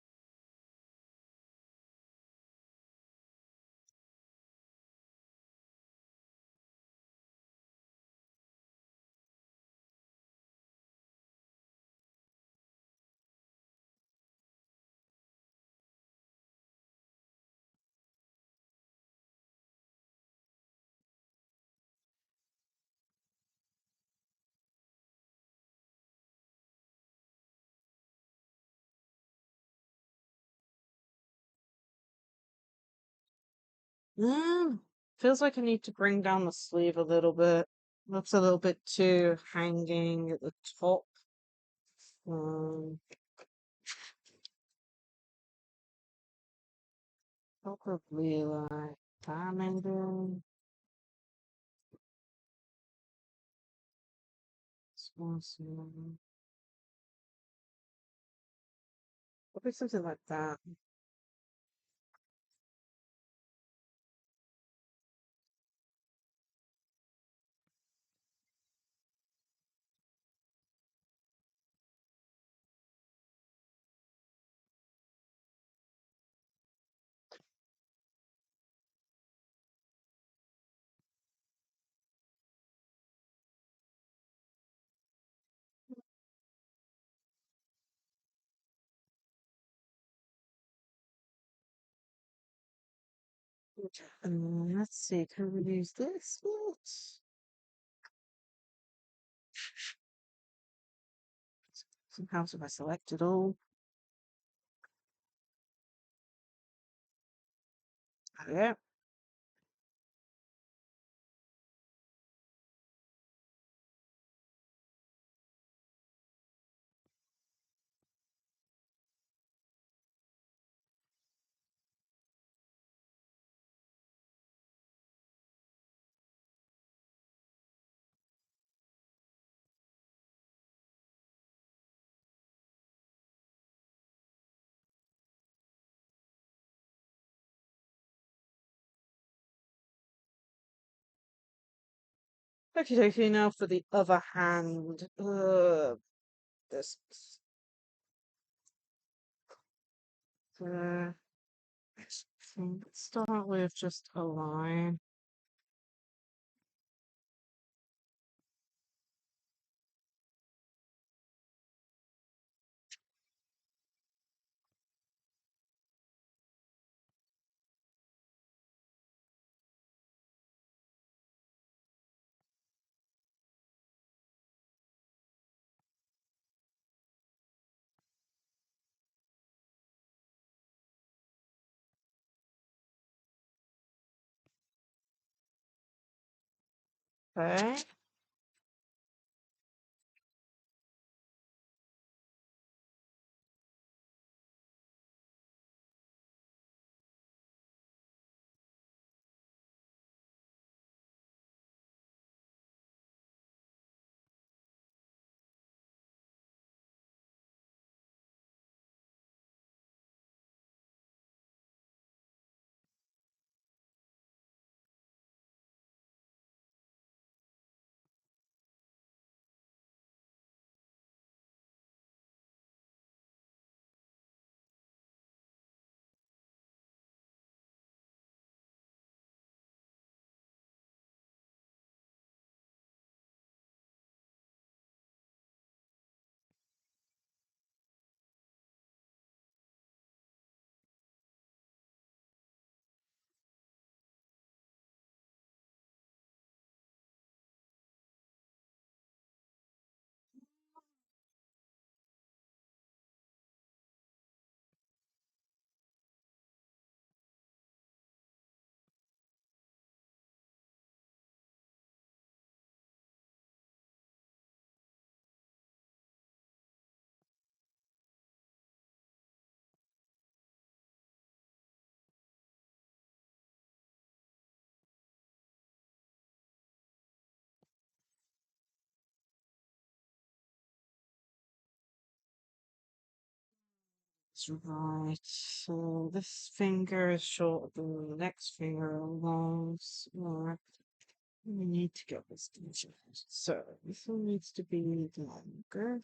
Mm, feels like I need to bring down the sleeve a little bit. Looks a little bit too hanging at the top. Um, Probably like that maybe. Probably something like that. Let's see, can we use this bit? Somehow have I selected all? Yeah. Okay, okay, now for the other hand. This. Uh, let's start with just a line. Okay. That's right. So this finger is shorter than the next finger long. So we need to get this to. So this one needs to be longer.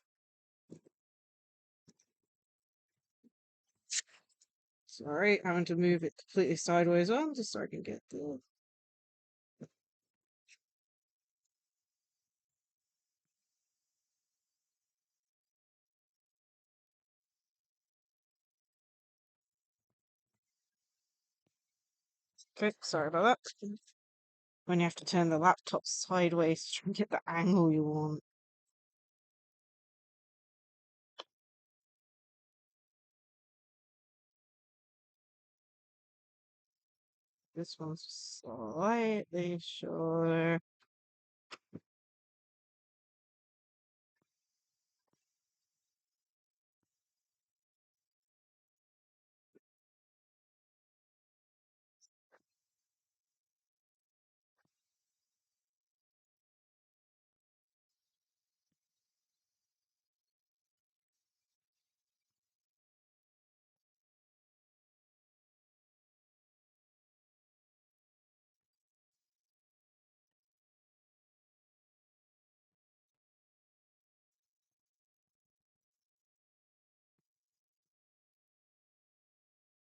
Sorry, I want to move it completely sideways on just so I can get the. Okay, sorry about that. When you have to turn the laptop sideways to try and get the angle you want. This one's slightly shorter.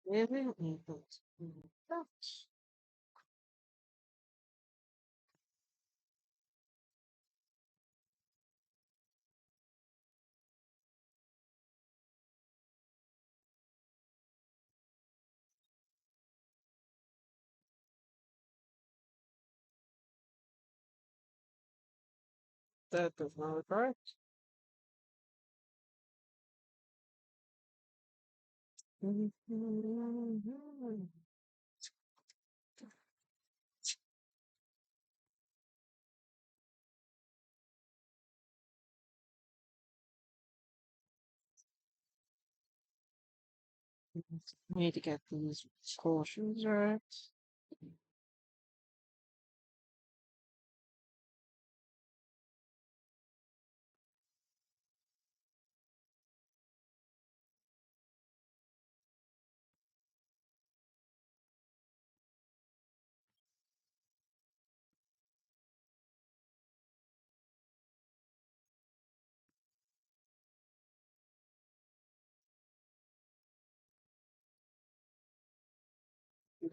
Really able to do that. That does not look right. Need to get these proportions right.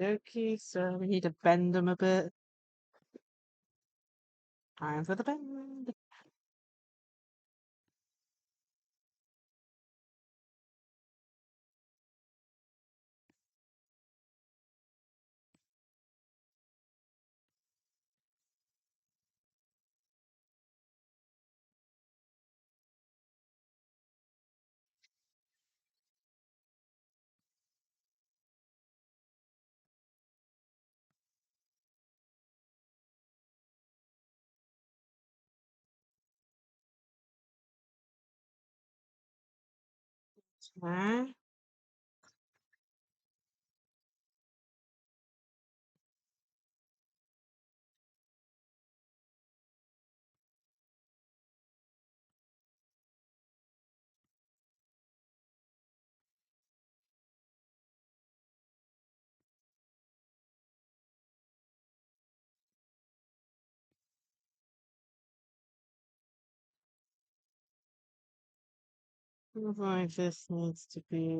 Okey, so we need to bend them a bit. Time for the bend. Okay. Looks like this needs to be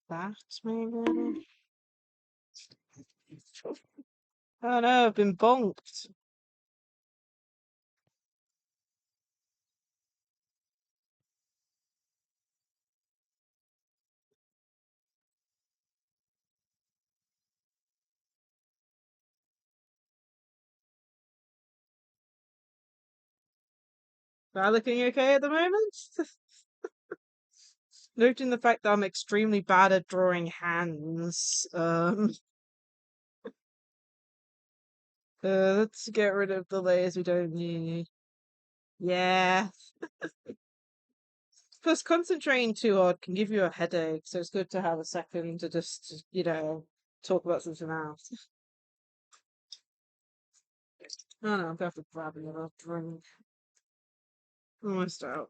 that maybe. Oh no, I've been bonked. Am I looking okay at the moment? Noting the fact that I'm extremely bad at drawing hands. Let's get rid of the layers we don't need. Yeah. Plus, concentrating too hard can give you a headache, so it's good to have a second to just, talk about something else. Oh no, I'm gonna have to grab another drink. Almost out.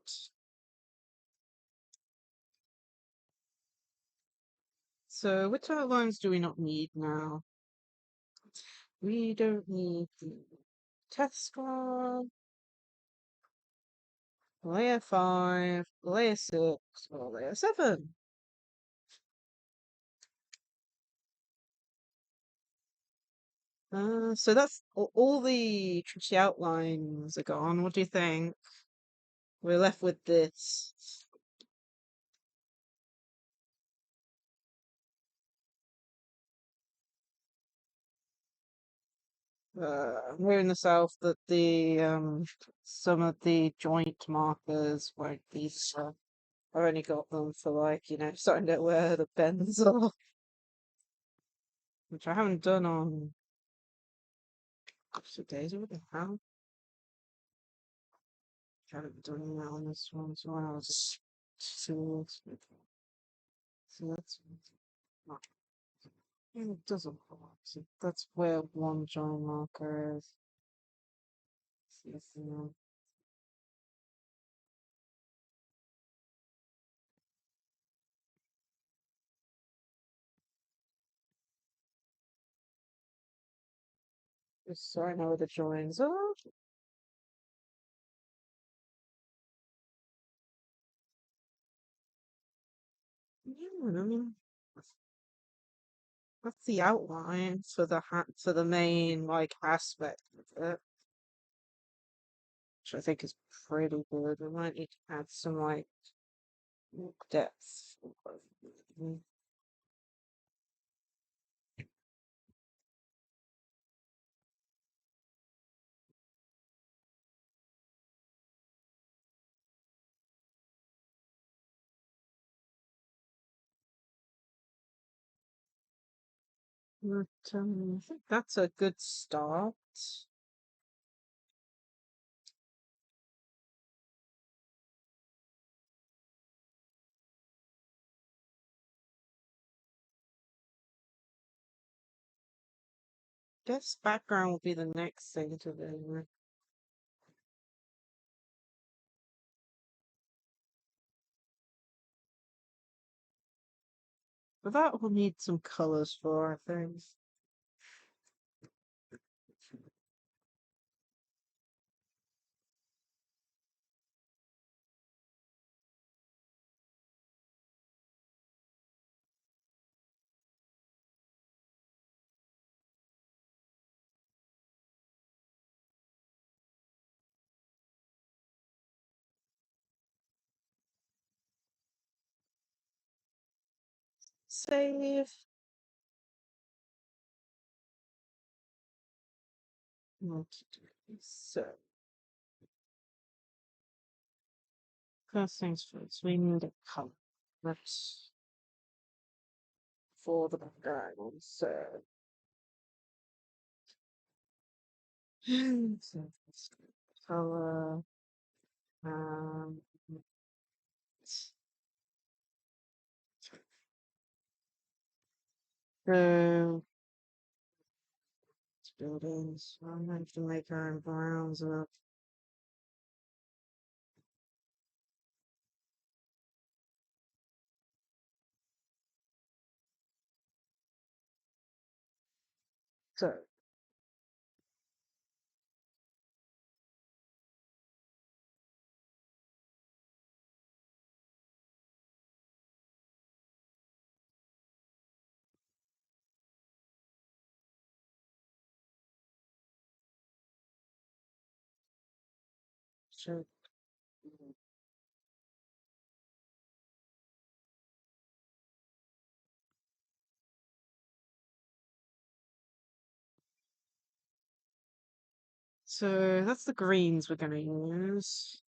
So, which outlines do we not need now? We don't need the test squad, layer 5, layer 6, or layer 7. So that's all the tricky outlines are gone. What do you think? We're left with this. Here in the south that the some of the joint markers won't be so I've only got them for like, starting to where the bends are, which I haven't done on couple of days ago. How? I haven't done that on this one, so I was so that's not it doesn't belong. So that's where one joint marker is. See if, just so I know where the joins are. Yeah, I mean that's the outline for the main like aspect of it, which I think is pretty good. We might need to add some like depth. Mm, But I think that's a good start. Guess background will be the next thing to do. But that will need some colors for, I think. Save. So, first things first, we need a color. Let's for the background. So, so color. Um, so buildings. I'm going to have to make our own browns up. So, so, so that's the greens we're going to use.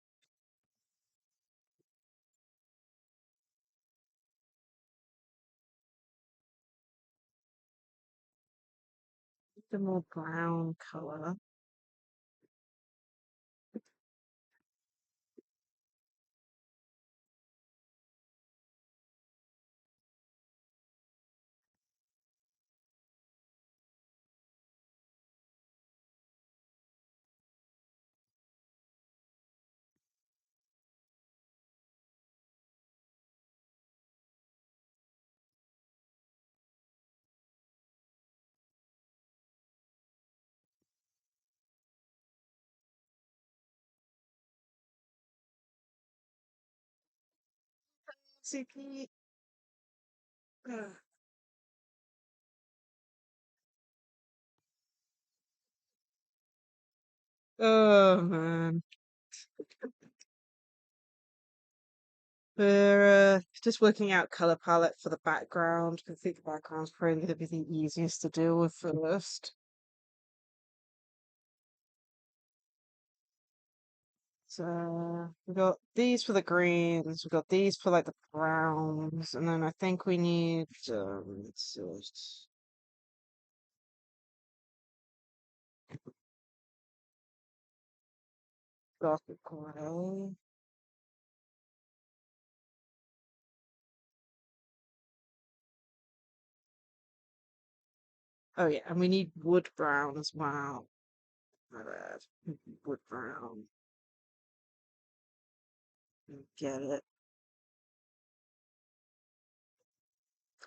The more brown color. CP. Oh man. We're just working out color palette for the background. I think the background's probably going to be the easiest to deal with first. So we got these for the greens, we got these for like the browns, and then I think we need let's see, dark gray. Oh yeah, and we need wood brown as well. My bad. Wood brown. Get it.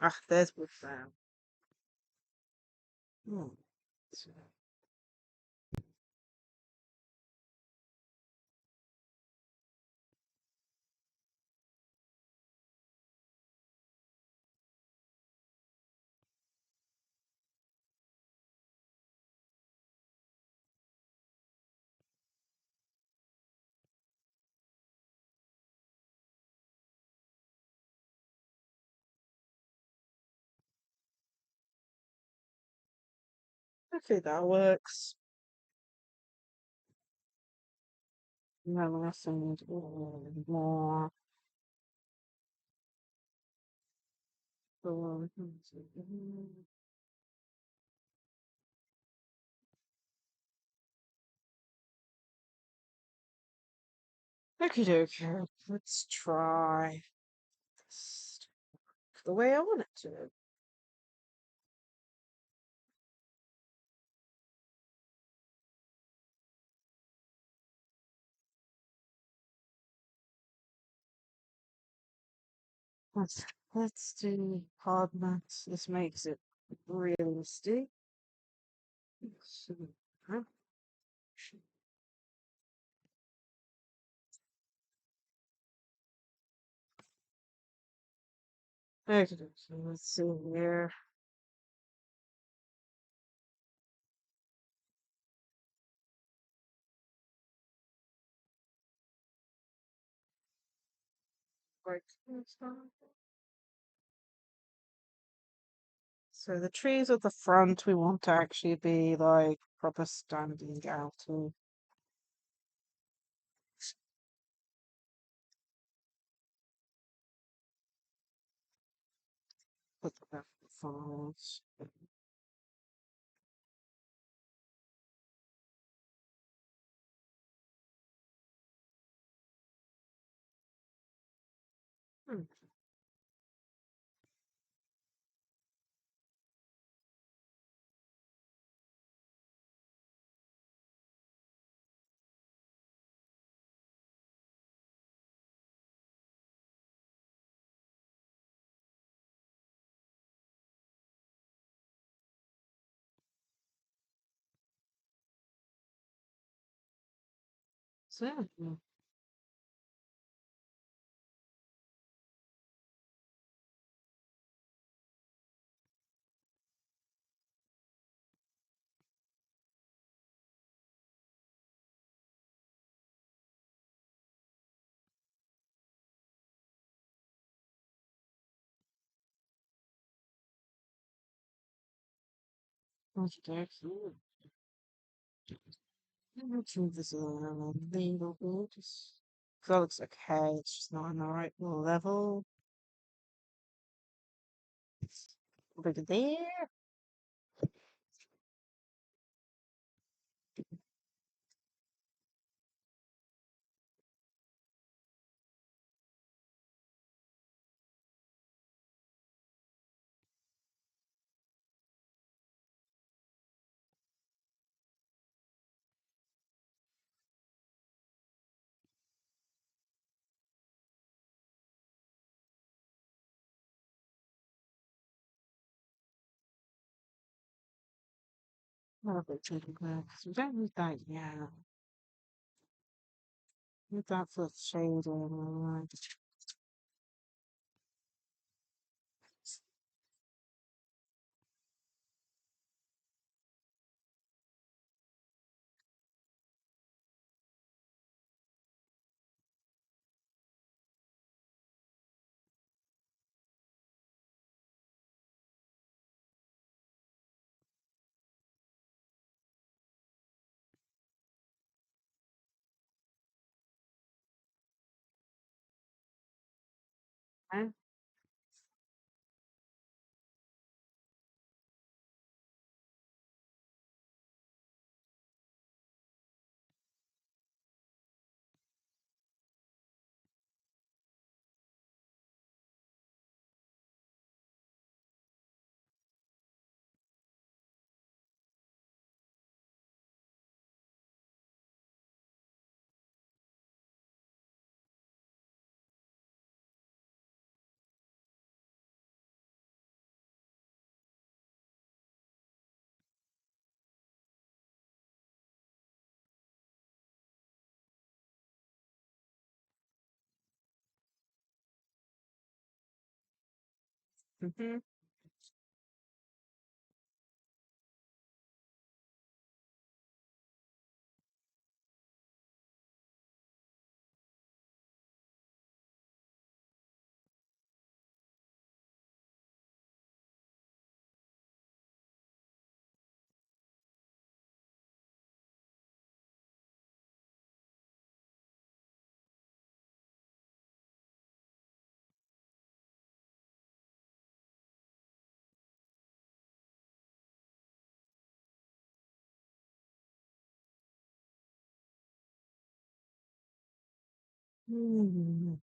Ah, there's wood brown. Hmm. Okay, that works. Now we also need more. So, okay, okay. Let's try this the way I want it to. Let's do hardness. This makes it realistic. So, huh? Okay, so let's see here. Like, So the trees at the front we want to actually be like proper standing out of. Put the files. Hmm. So yeah, okay. Let's move this around a little bit. Just, that looks okay. It's just not on the right level. Over there. Lovely, because we don't need that yet. Need that for shading. Alright. Mm-hmm.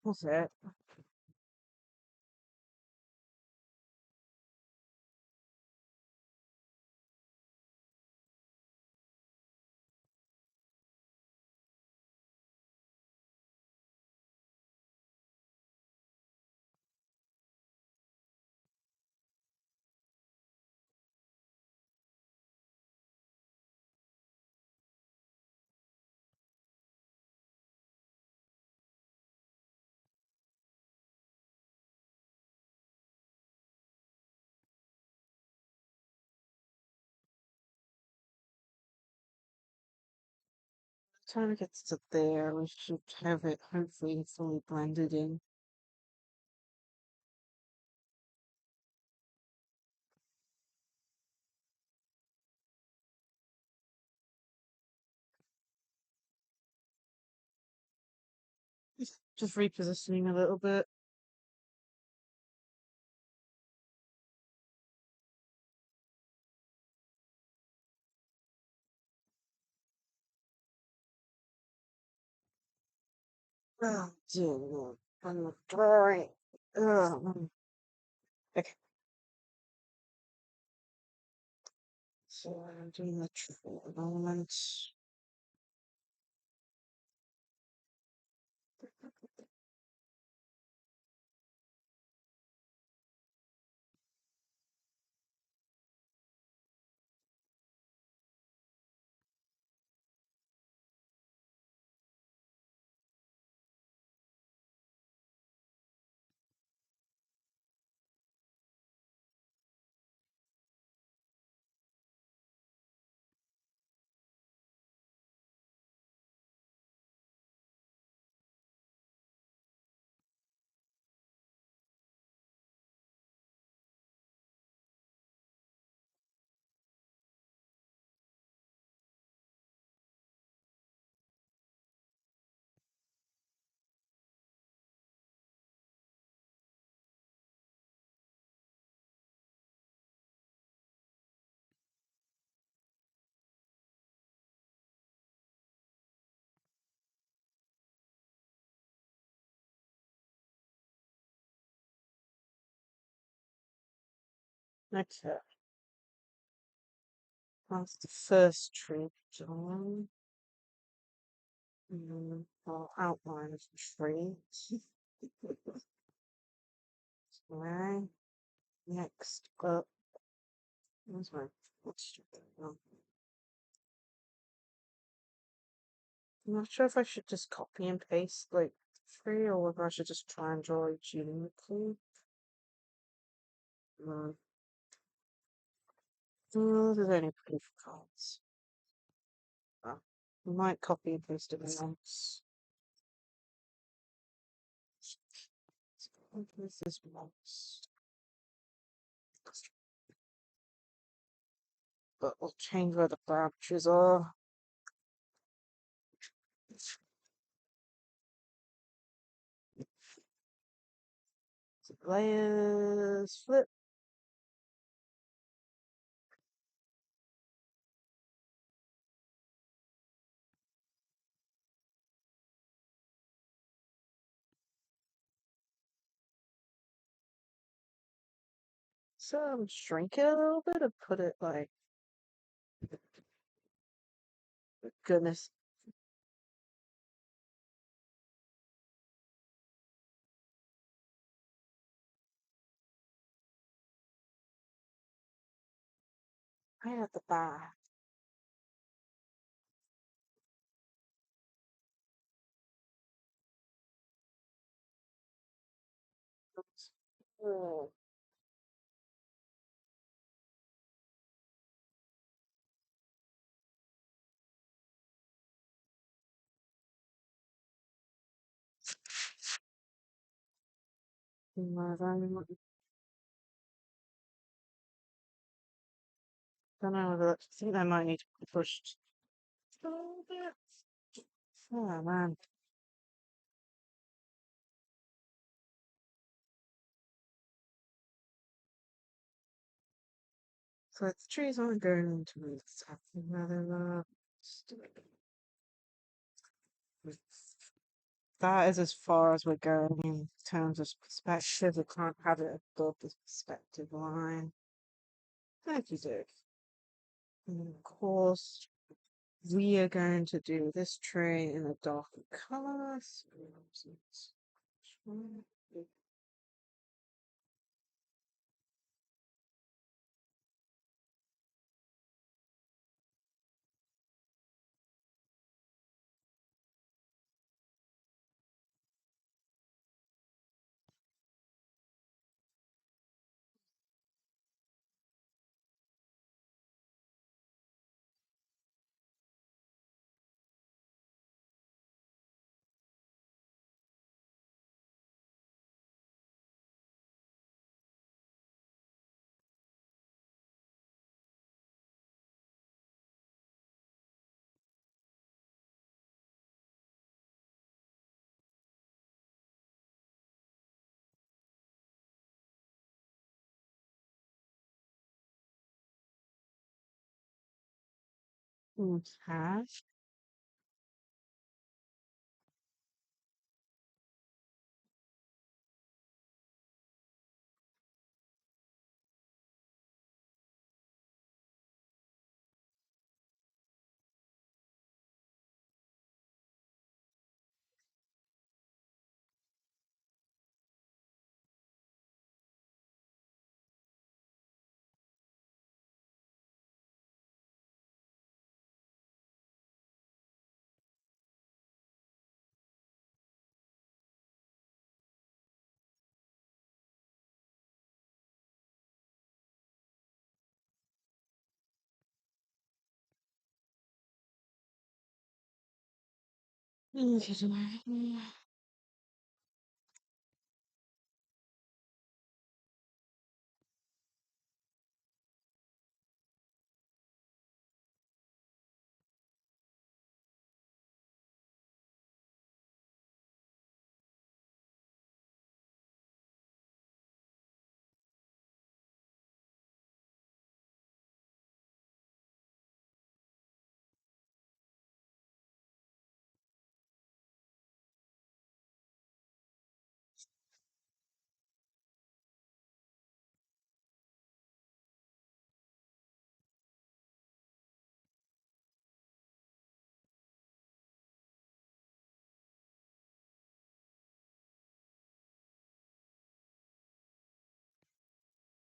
What's it? Time it gets to there, we should have it hopefully fully blended in. Just repositioning a little bit. Oh, dear. I'm drawing. Okay, so I'm doing the tree element. Okay, that's the first tree done. I'll outline of the tree. Okay, next up. Where's my oh, I'm not sure if I should just copy and paste like three or whether I should just try and draw each uniquely. No, there's only proof cards. Oh, I might copy and paste it once. This is once. But we'll change where the branches are. Layers, flip. So shrink it a little bit and put it like, goodness. Right at the back. Oh, don't know whether I think I might need to be pushed a little bit. Oh man. So the trees aren't going to move exactly where they were. That is as far as we're going in terms of perspective. We can't have it above the perspective line. Thank you, Dick. And of course, we are going to do this tree in a darker color. Okay.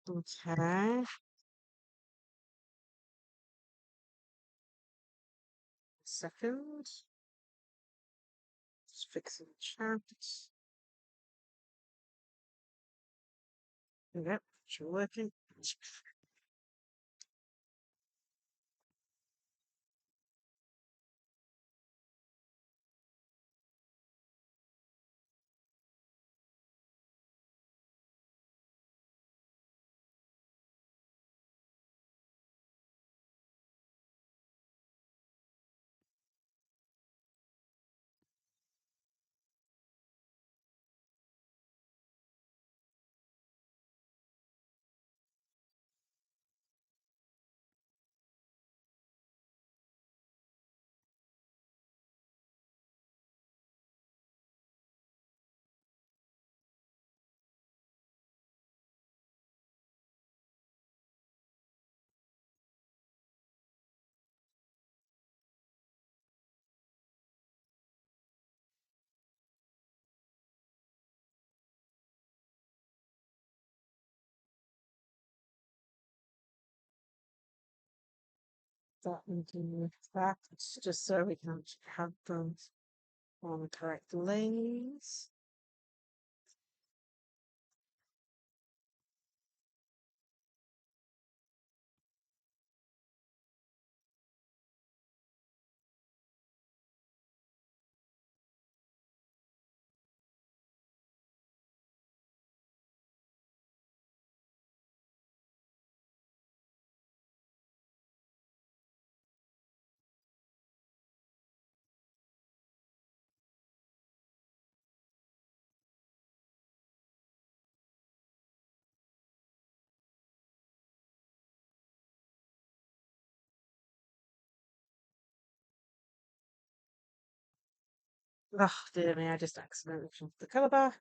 Okay. Second. Just fixing the chat. Yep, it's working. That into that, just so we can have them on the correct lanes. Oh, dear me, I just accidentally changed the colour back.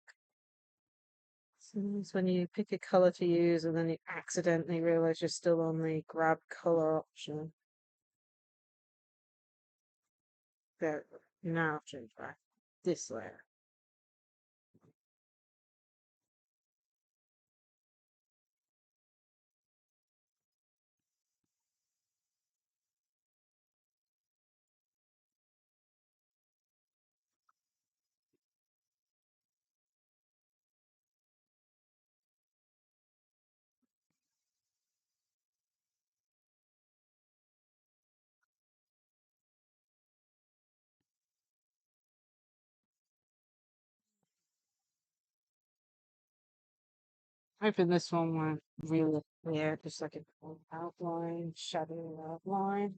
It's when you pick a colour to use and then you accidentally realise you're still on the grab colour option. There, now change back this layer. Hoping this one won't really clear, just like an outline, shadow outline.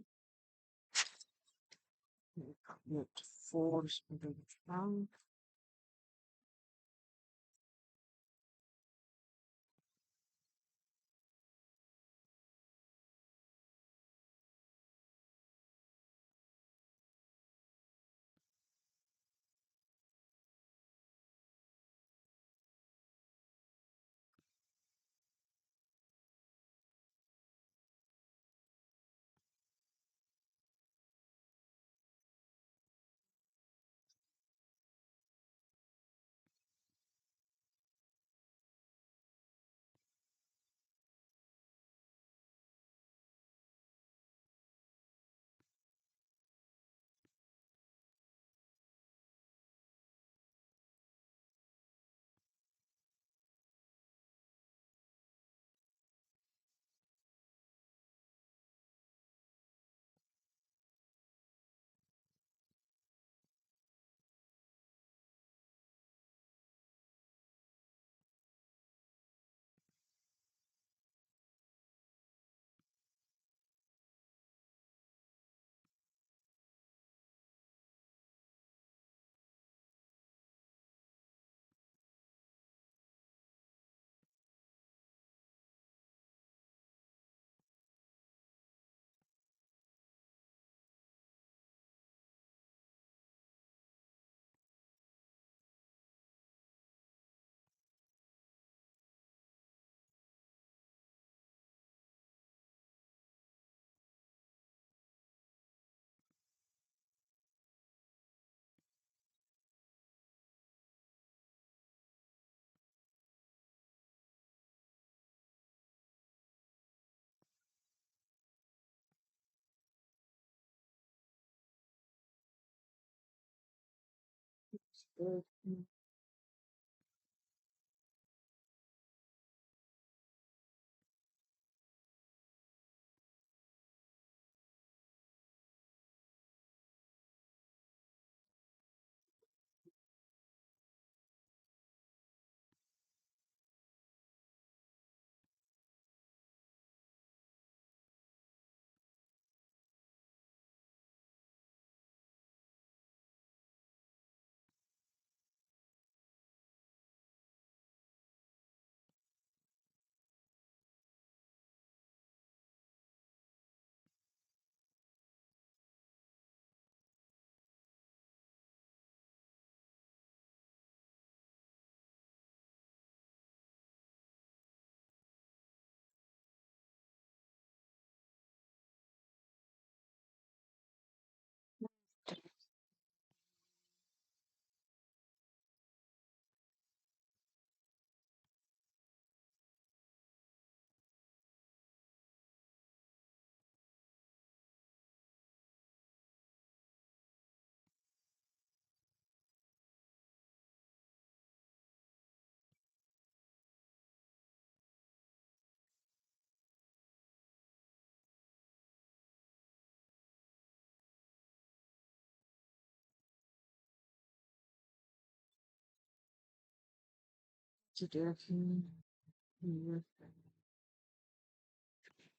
Force down.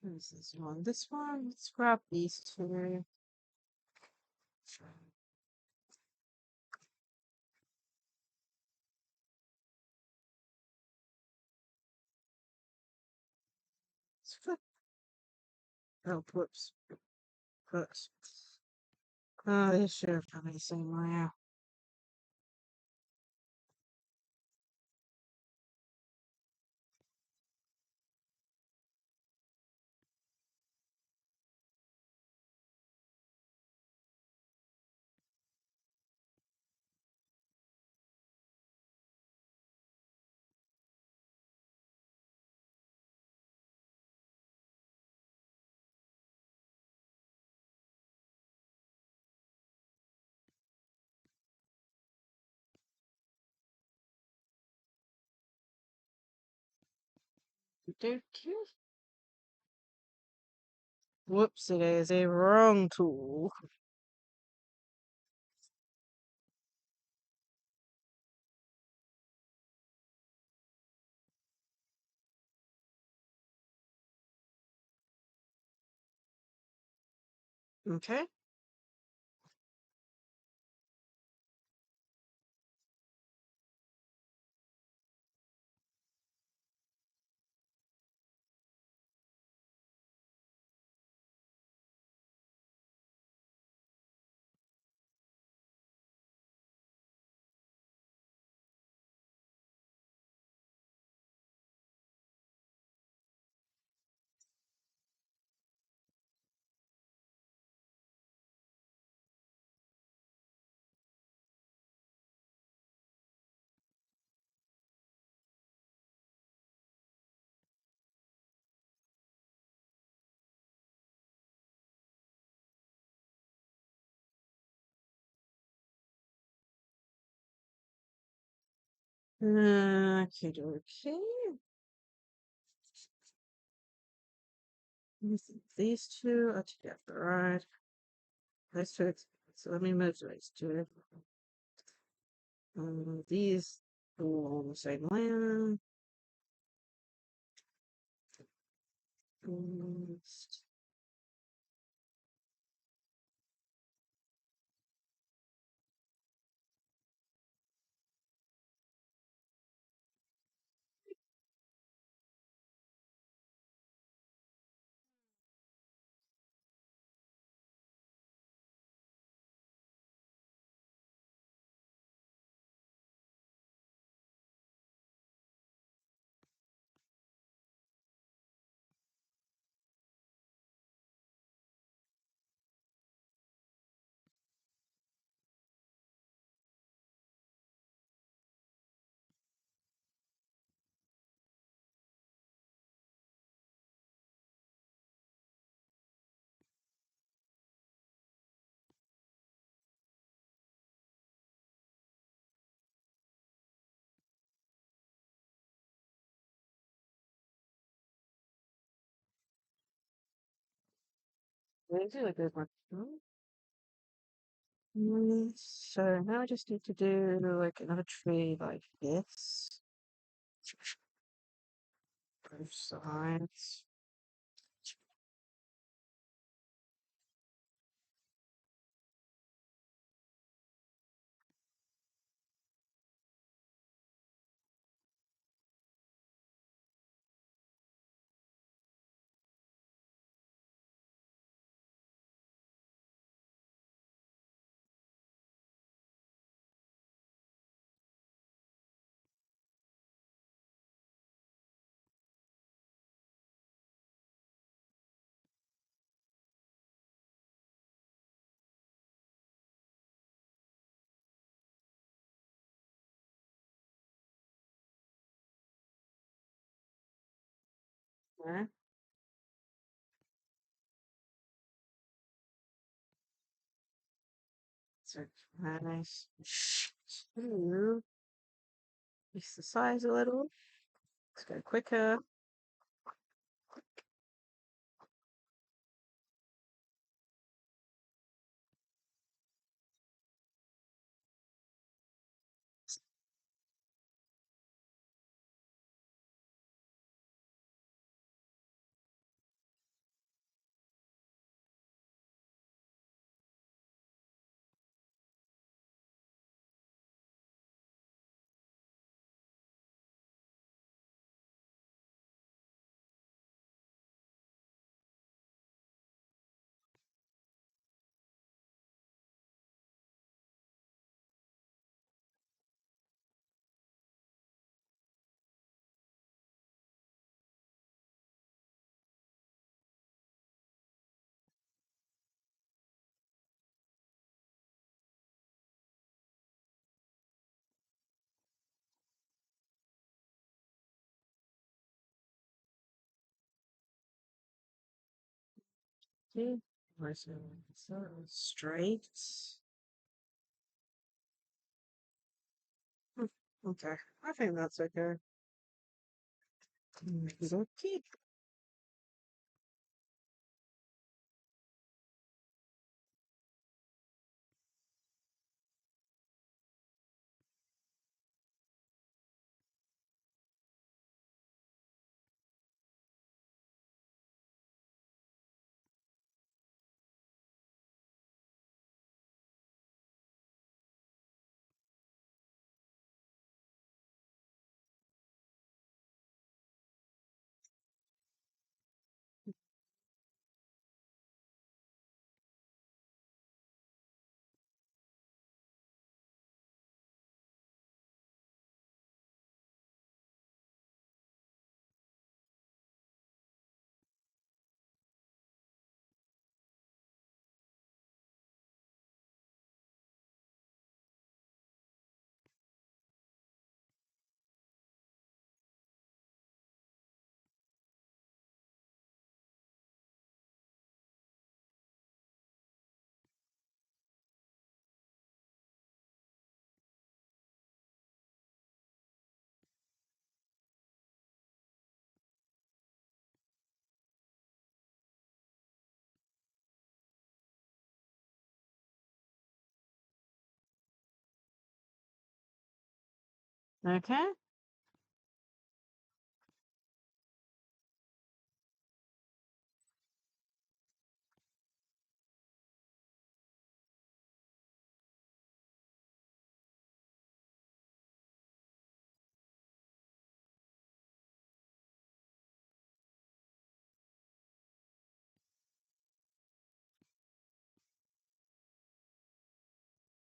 Where's this one? This one? Let's grab these two. Let's flip. Oh, whoops. Whoops. Oh, they should have done it the same way. Yeah. Whoops, it is a wrong tool. Okay. Okay, okay. Let me think. These two are together, right? These two. So let me move these two. These all on the same land. Almost. Maybe like there's my so now I just need to do like another tree like this. Both sides. Yeah, so nice. Two. Increase the size a little. Let's go quicker. Okay. Nice and straight. Hmm, okay, I think that's okay. Okay. Okay.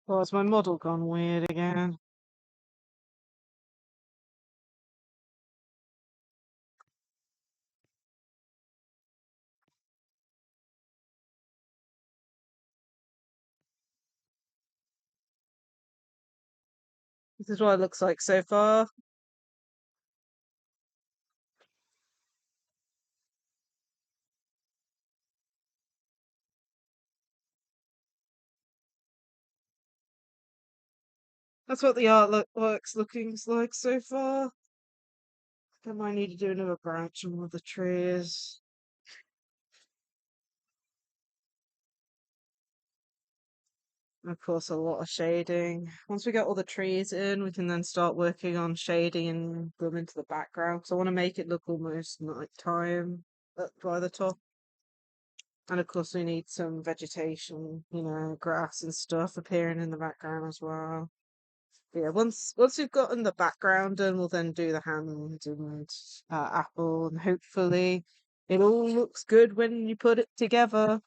Oh, has my model gone weird again? This is what it looks like so far. That's what the artwork's looking like so far. I might need to do another branch on one of the trees. Of course, a lot of shading. Once we get all the trees in, we can then start working on shading and them into the background. So I want to make it look almost nighttime up by the top. And of course, we need some vegetation, grass and stuff appearing in the background as well. But yeah, once we've gotten the background done, we'll then do the hand and apple, and hopefully it all looks good when you put it together.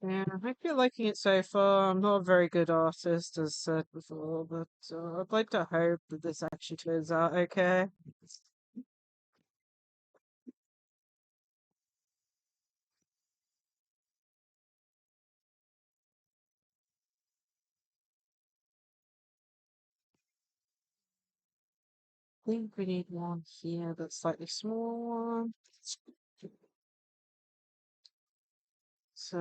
Yeah, I hope you're liking it so far. I'm not a very good artist, as said before, but I'd like to hope that this actually turns out okay. I think we need one here that's slightly smaller. So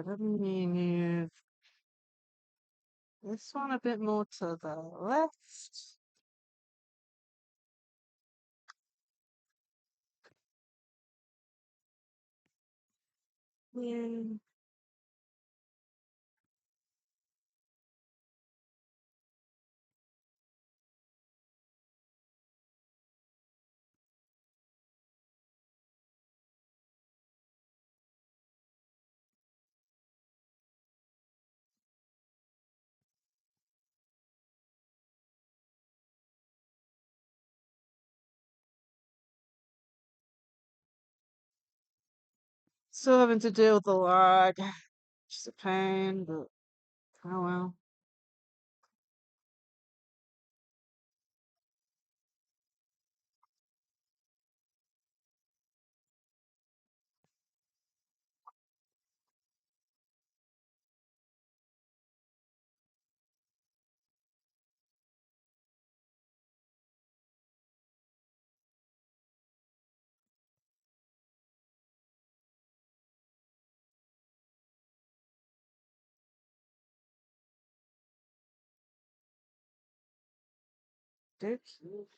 let me move this one a bit more to the left. Yeah. Still having to deal with the lag. Just a pain, but oh well. Dookie.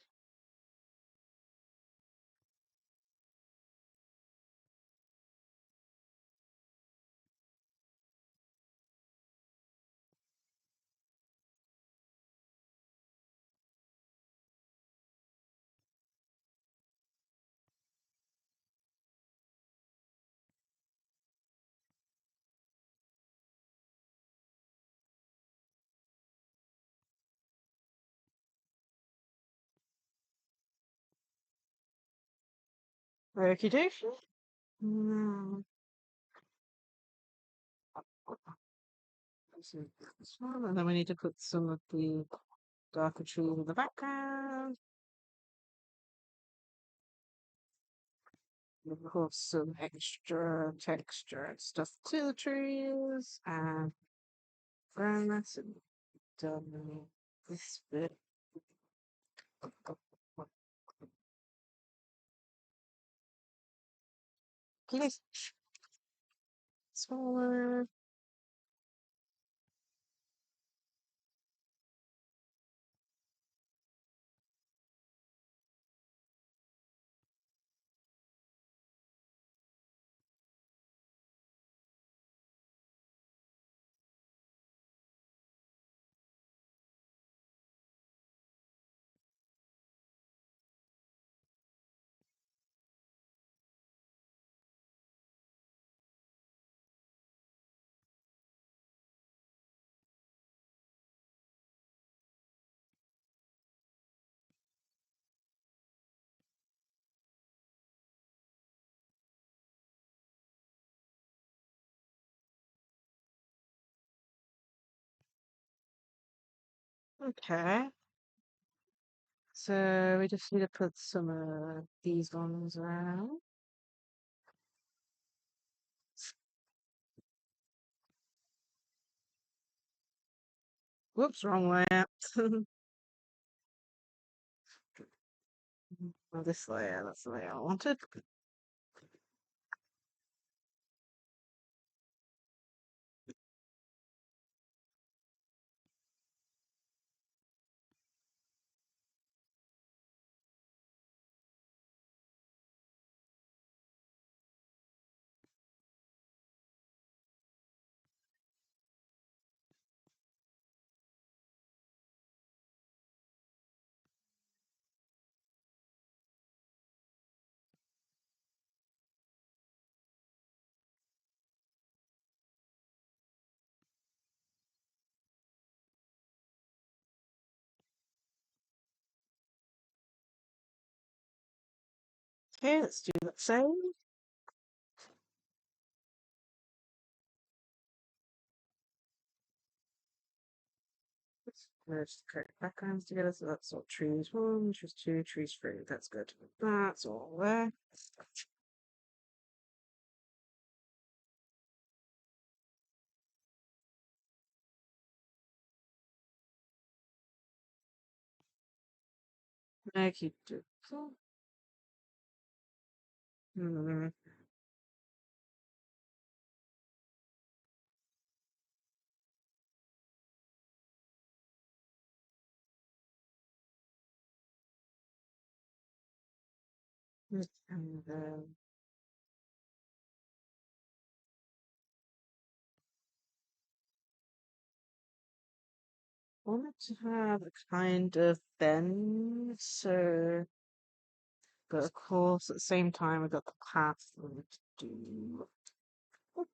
Okie dokie. Mm, this is this one, and then we need to put some of the darker trees in the background. And of course, some extra texture and stuff to the trees, and grass, and done this bit. Okay, smaller. Okay. So we just need to put some of these ones around. Whoops, wrong way out. Oh, this layer, that's the layer I wanted. Okay, let's do the same. Let's merge the correct backgrounds together. So that's all trees one, trees two, trees three. That's good. That's all there. I keep doing. Hmm. And then wanted to have a kind of bend, so but of course at the same time we got the path we need to do. Okay.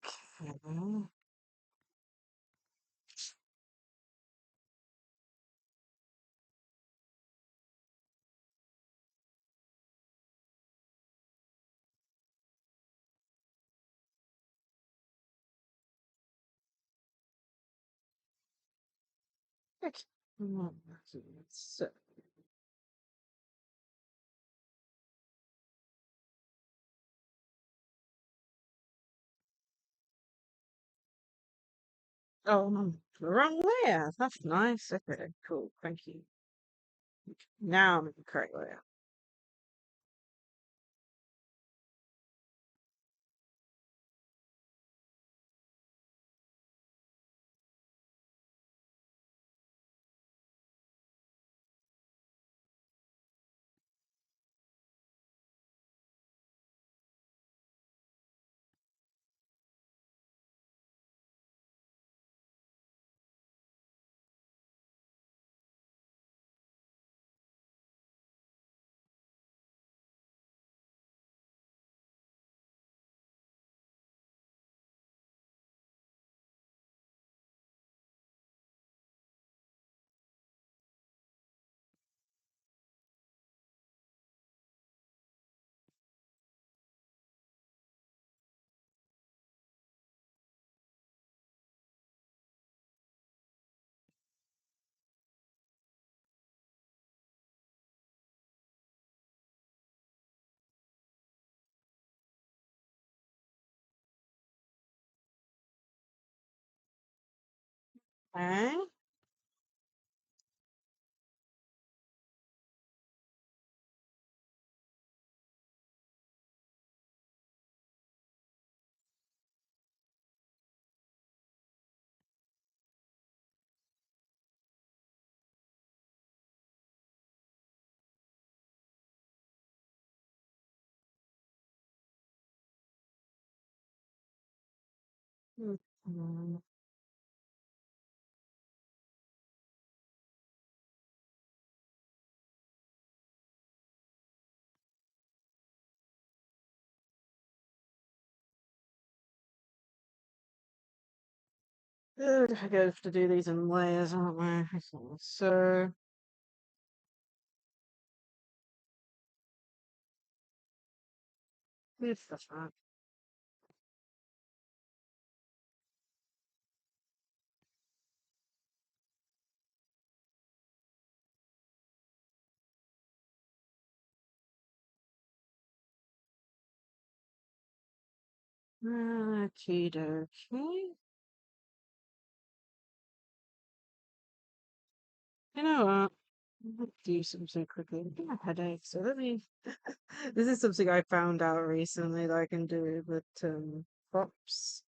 Okay. So, oh, the wrong layer. That's nice. Okay, cool. Thank you. Now I'm in the correct layer. Okay. Mhm. Good. I have to do these in layers, aren't we? Okay, so, good stuff. Okie dokie. You know what? Let's do something quickly. I get a headache, so let me. This is something I found out recently that I can do with props.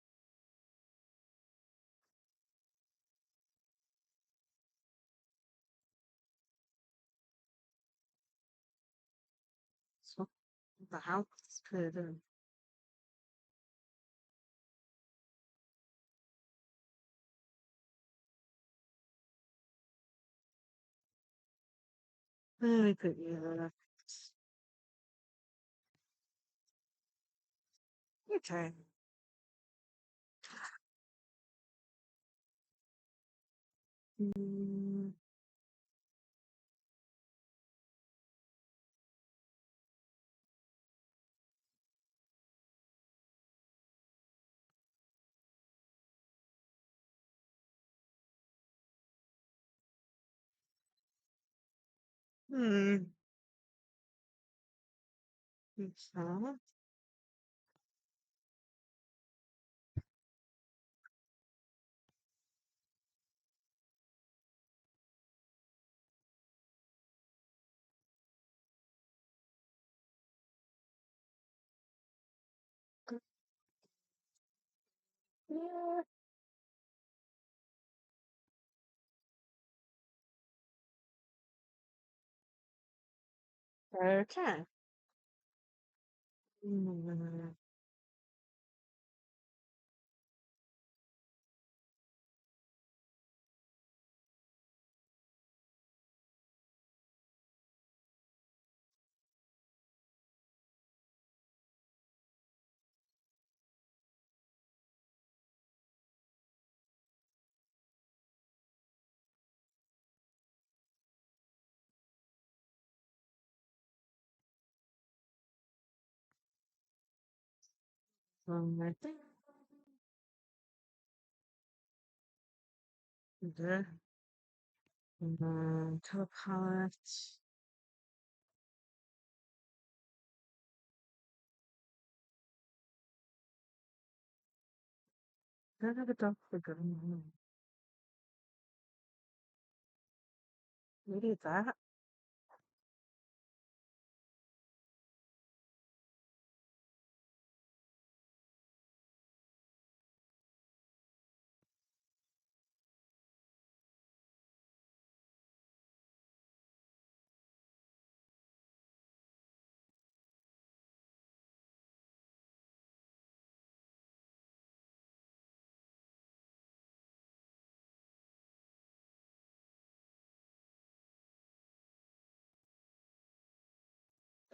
So, what the hell? It's good. Let me put you there. Okay. Mm, hmm. So, yeah. Okay. Mm, I think there. Color palette. Don't have a dog for green. Maybe that.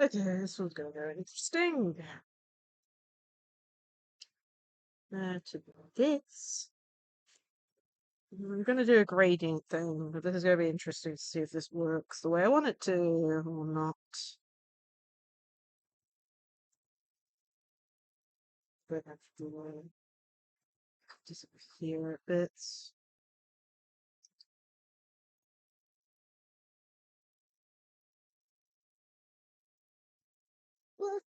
Okay, this one's gonna go interesting. To this. I'm gonna do a grading thing, but this is gonna be interesting to see if this works the way I want it to or not. But I have to disappear a bit. What?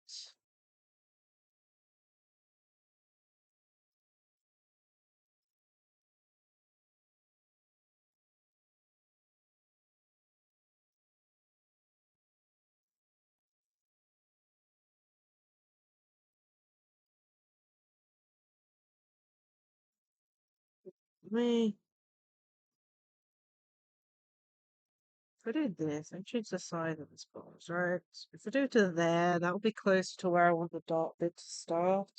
Me. If I do this, I change the size of this box, right? If I do it to there, that will be close to where I want the dot bit to start.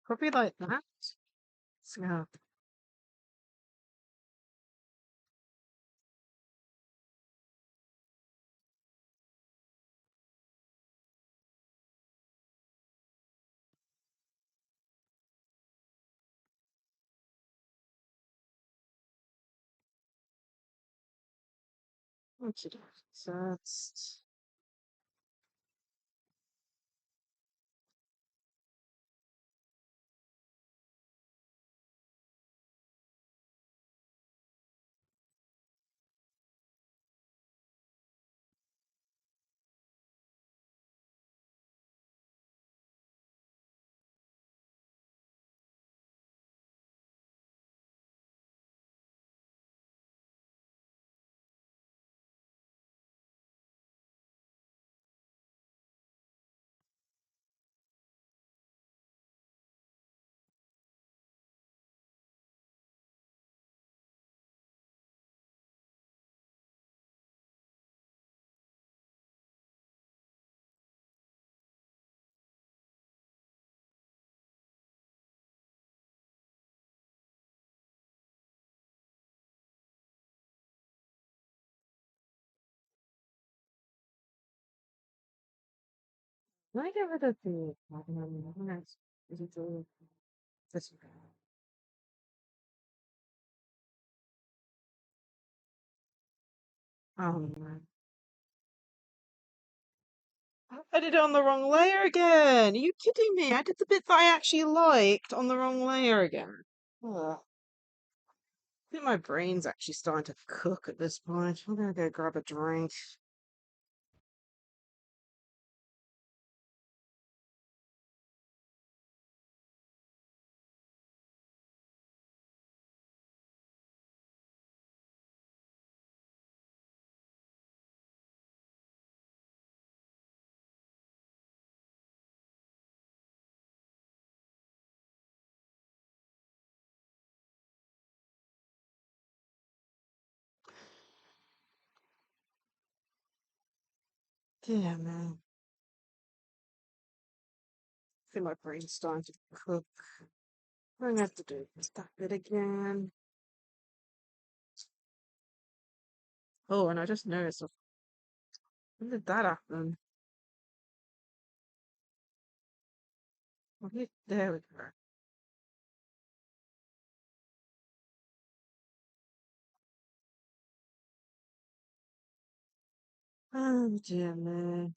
Probably like that. So, okay. So that's I get rid of the nice. Is it this one? Oh no. I did it on the wrong layer again. Are you kidding me? I did the bit that I actually liked on the wrong layer again. Ugh. I think my brain's actually starting to cook at this point. I'm gonna go grab a drink. Yeah, man. I think my brain's starting to cook. I'm gonna have to do that bit again. Oh, and I just noticed. When did that happen? There we go. Oh dear me.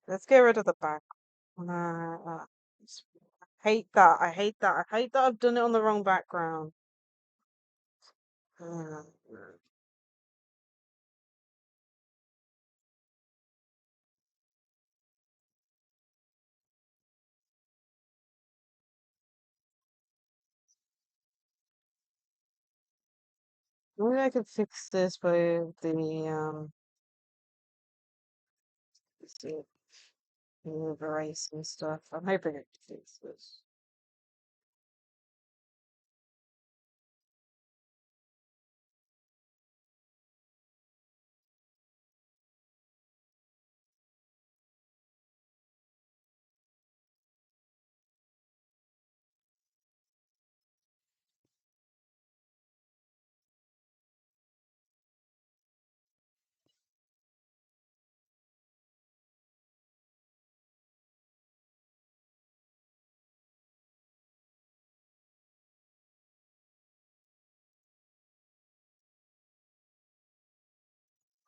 Let's get rid of the back. Hate that. I hate that. I hate that I've done it on the wrong background. Uh, Maybe I could fix this by the let's see, remove erase and stuff. I'm hoping I can fix this.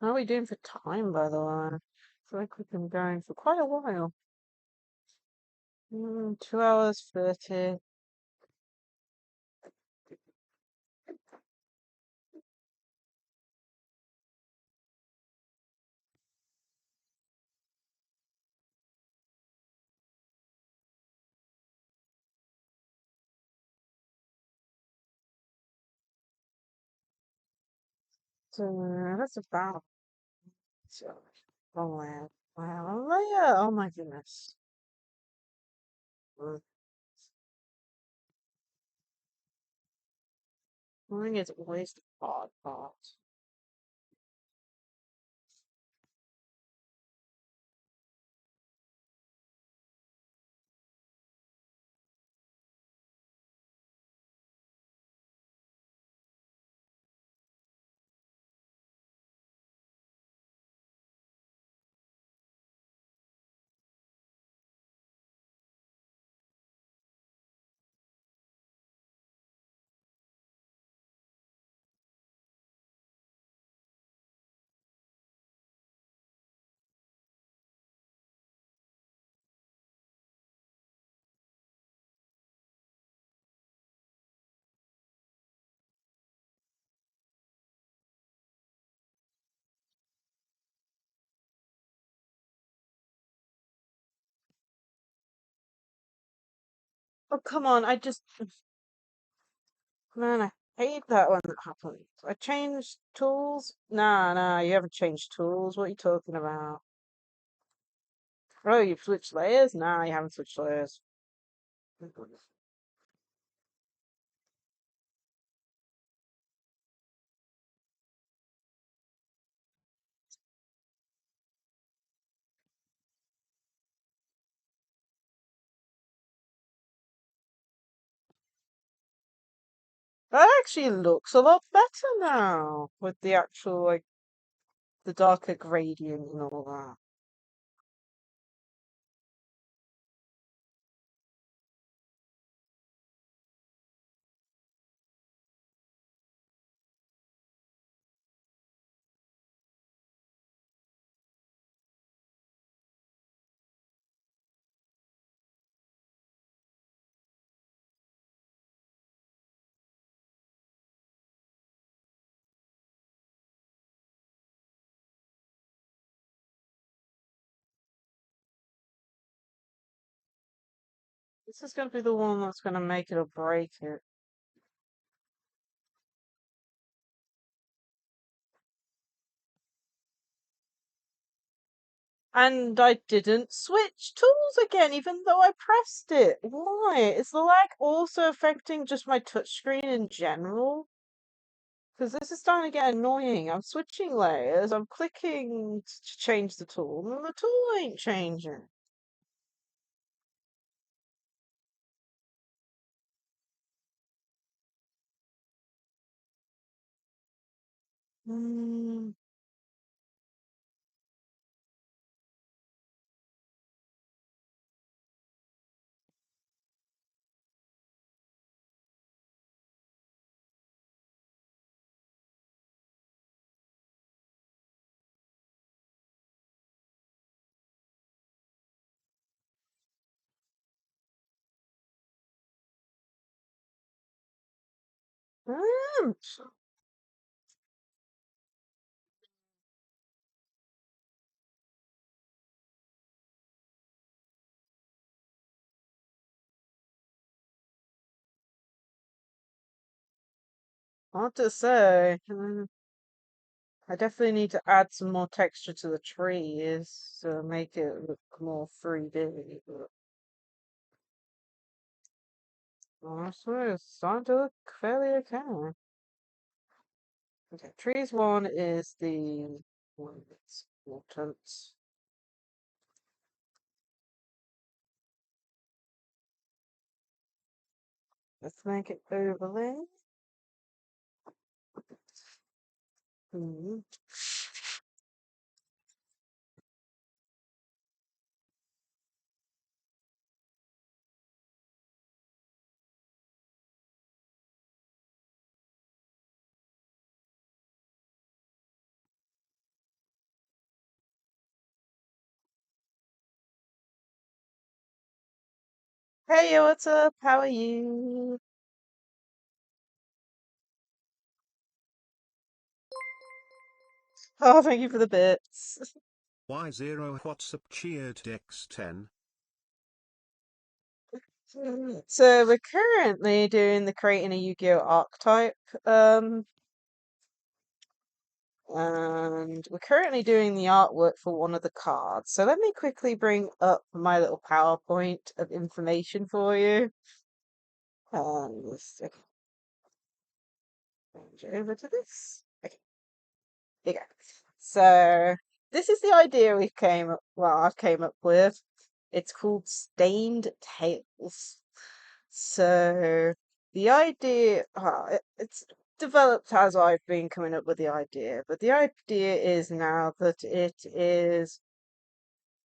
How are we doing for time, by the way? I feel like we've been going for quite a while. 2 hours 30. So that's about so wrong layer. Wow, wrong layer. Oh my goodness. Mm. I think it's always the hard part. Oh come on, I just man, I hate that when that happens. I changed tools? Nah, nah, you haven't changed tools. What are you talking about? Oh, you've switched layers? Nah, you haven't switched layers. That actually looks a lot better now with the actual like the darker gradient and all that. This is going to be the one that's going to make it or break it. And I didn't switch tools again, even though I pressed it. Why? Is the lag also affecting just my touchscreen in general? Because this is starting to get annoying. I'm switching layers, I'm clicking to change the tool, and the tool ain't changing. Mm, mm, hard to say. I definitely need to add some more texture to the trees to make it look more 3D. But honestly, it's starting to look fairly okay. Okay, trees one is the one that's important. Let's make it overlay. Hmm. Hey, what's up? How are you? Oh, thank you for the bits. Y0 What's up cheered X10. So we're currently doing the creating a Yu-Gi-Oh archetype, and we're currently doing the artwork for one of the cards. So let me quickly bring up my little PowerPoint of information for you. Let's change it over to this. Okay, here you go. So this is the idea I've came up with. It's called Stained Tails. So the idea, it's developed as I've been coming up with the idea, but the idea is now that it is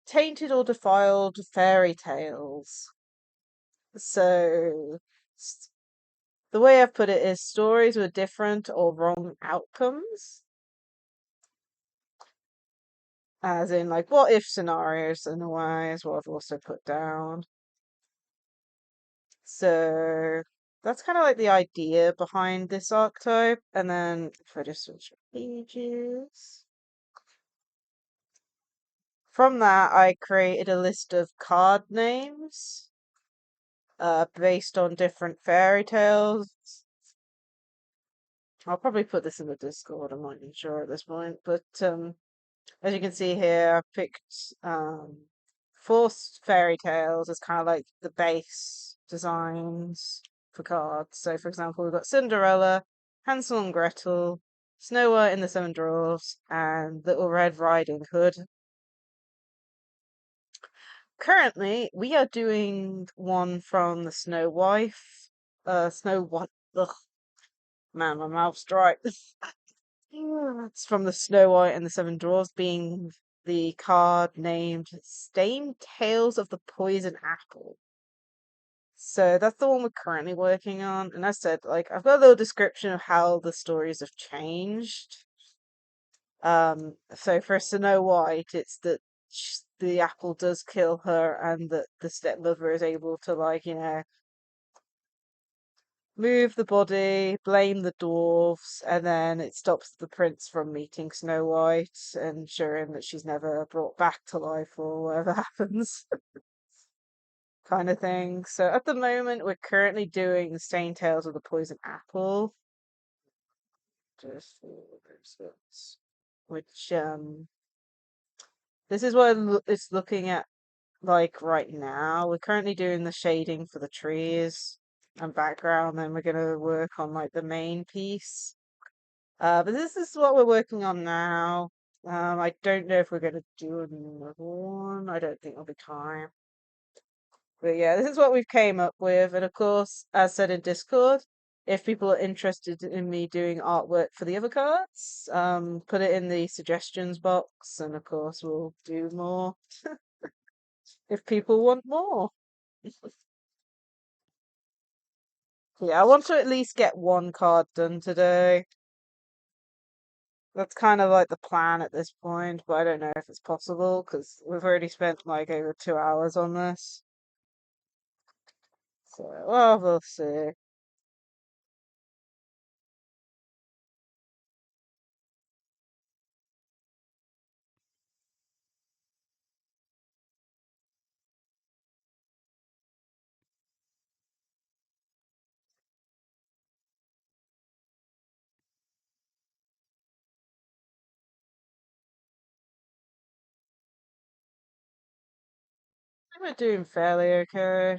tainted or defiled fairy tales. So the way I've put it is stories with different or wrong outcomes, as in like what if scenarios in a way is what I've also put down. So that's kind of like the idea behind this archetype. And then if I just switch pages, from that I created a list of card names based on different fairy tales. I'll probably put this in the Discord, I'm not even sure at this point. But as you can see here, I've picked four fairy tales as kind of like the base designs for cards. So, for example, we've got Cinderella, Hansel and Gretel, Snow White and the Seven Dwarfs, and Little Red Riding Hood. Currently, we are doing one from the Snow Wife, Snow White, ugh, Man, my mouth's dry. It's from the Snow White and the Seven Dwarfs, being the card named Stained Tales of the Poison Apple. So that's the one we're currently working on. And as I said, like I've got a little description of how the stories have changed. So for Snow White, it's that the apple does kill her, and that the stepmother is able to, like, move the body, blame the dwarves, and then it stops the prince from meeting Snow White, ensuring that she's never brought back to life or whatever happens, kind of thing. So at the moment, we're currently doing the Stained Tales of the Poison Apple, just for reasons, which this is what it's looking at like right now. We're currently doing the shading for the trees and background, then we're gonna work on like the main piece. But this is what we're working on now. I don't know if we're gonna do another one. I don't think there'll be time. But yeah, this is what we've came up with. And of course, as said in Discord, if people are interested in me doing artwork for the other cards, put it in the suggestions box, and of course we'll do more if people want more. Yeah, I want to at least get one card done today. That's kind of like the plan at this point, but I don't know if it's possible because we've already spent like over 2 hours on this. So, well, we'll see. We're doing fairly okay.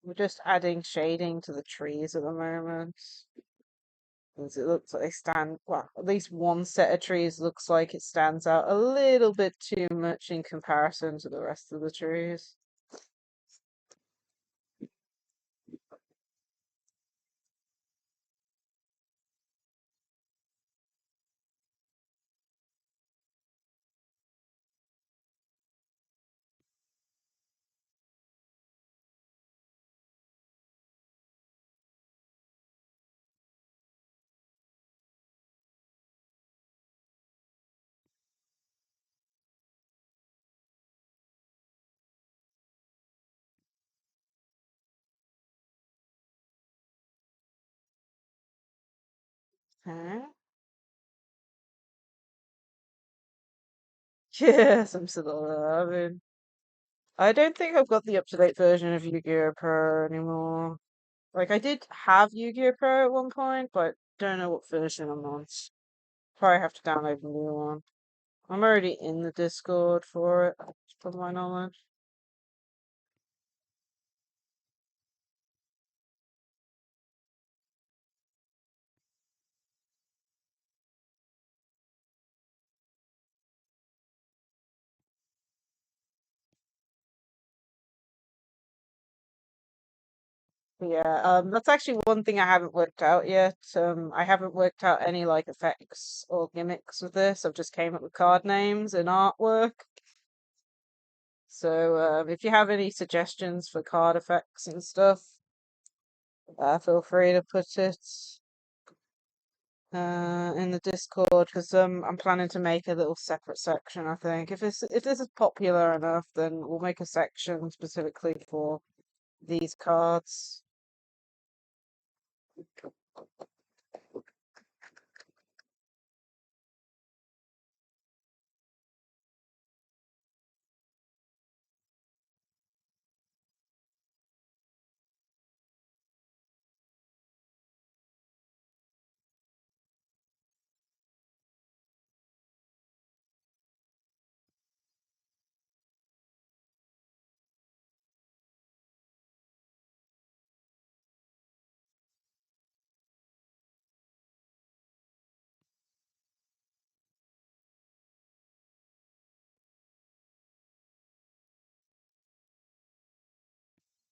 We're just adding shading to the trees at the moment. As it looks like they stand, well, at least one set of trees looks like it stands out a little bit too much in comparison to the rest of the trees. Huh? Yes, I'm still alive. I don't think I've got the up-to-date version of Yu-Gi-Oh Pro anymore. Like, I did have Yu-Gi-Oh Pro at one point, but don't know what version I'm on. Probably have to download a new one. I'm already in the Discord for it, from my knowledge. Yeah, that's actually one thing I haven't worked out yet. I haven't worked out any like effects or gimmicks with this. I've just came up with card names and artwork. So, if you have any suggestions for card effects and stuff, feel free to put it in the Discord because I'm planning to make a little separate section. I think if this is popular enough, then we'll make a section specifically for these cards.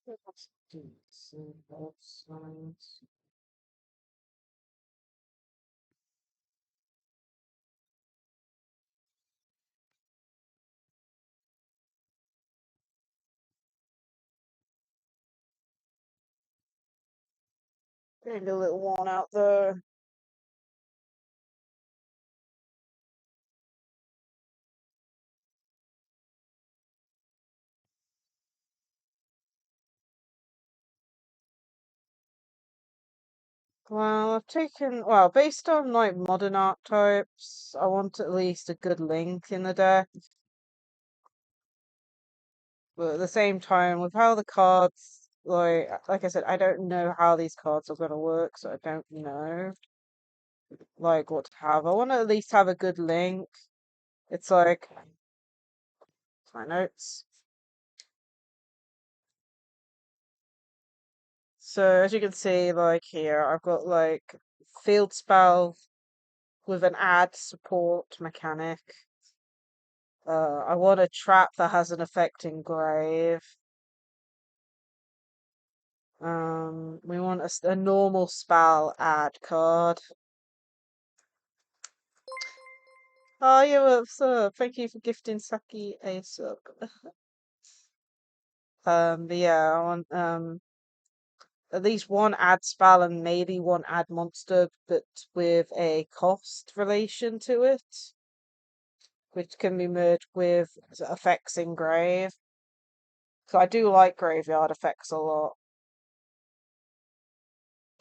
Let's do some both sides. Getting a little worn out though. Well, I've taken, well, based on like modern archetypes, I want at least a good link in the deck. But at the same time, with how the cards, like I said, I don't know how these cards are gonna work, so I don't know like what to have. I want to at least have a good link. It's like my notes. So as you can see, like here, I've got like field spell with an add support mechanic. I want a trap that has an effect in grave. We want a normal spell add card. Oh, yeah, what's up? Thank you for gifting Saki a sub. But yeah, I want at least one add spell and maybe one add monster, but with a cost relation to it, which can be merged with effects in grave. So I do like graveyard effects a lot.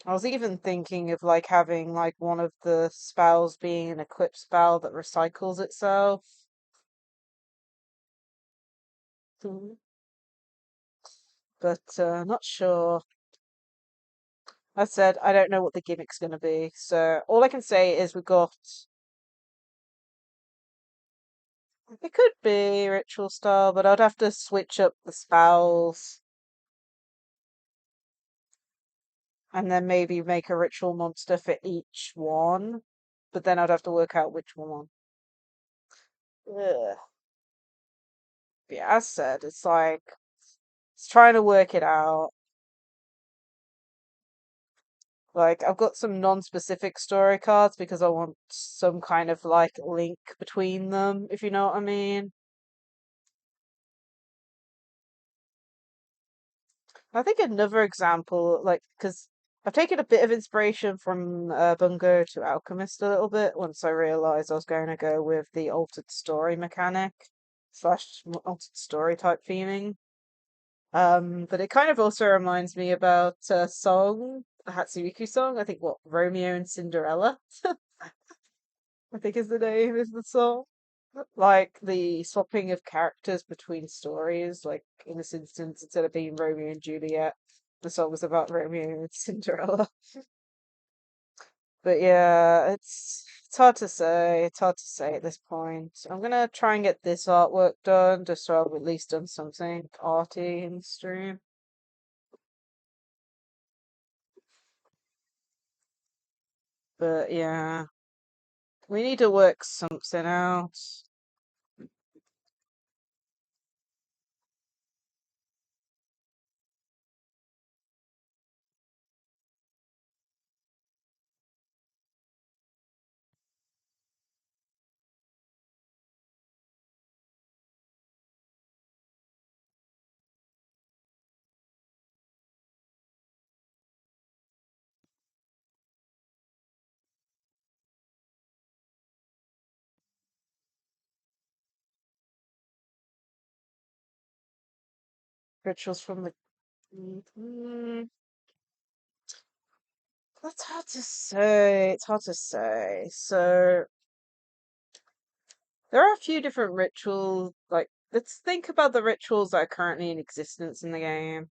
I was even thinking of like having like one of the spells being an equip spell that recycles itself. Mhm. But not sure. I said I don't know what the gimmick's going to be. So all I can say is we've got. It could be ritual style, but I'd have to switch up the spells and then maybe make a ritual monster for each one. But then I'd have to work out which one. Ugh. But yeah, as said, it's like it's trying to work it out. Like I've got some non-specific story cards because I want some kind of like link between them, if you know what I mean. I think another example, like, because I've taken a bit of inspiration from Bungo to Alchemist a little bit once I realized I was going to go with the altered story mechanic slash altered story type theming. But it kind of also reminds me about a song, a Hatsuyuki song. I think what Romeo and Cinderella, I think is the name of the song. Like the swapping of characters between stories. Like in this instance, instead of being Romeo and Juliet, the song was about Romeo and Cinderella. But yeah, it's hard to say. It's hard to say at this point. I'm gonna try and get this artwork done, just so I've at least done something arty in the stream. But yeah, we need to work something out. Rituals from the Mm, that's hard to say. It's hard to say. So there are a few different rituals. Like, let's think about the rituals that are currently in existence in the game.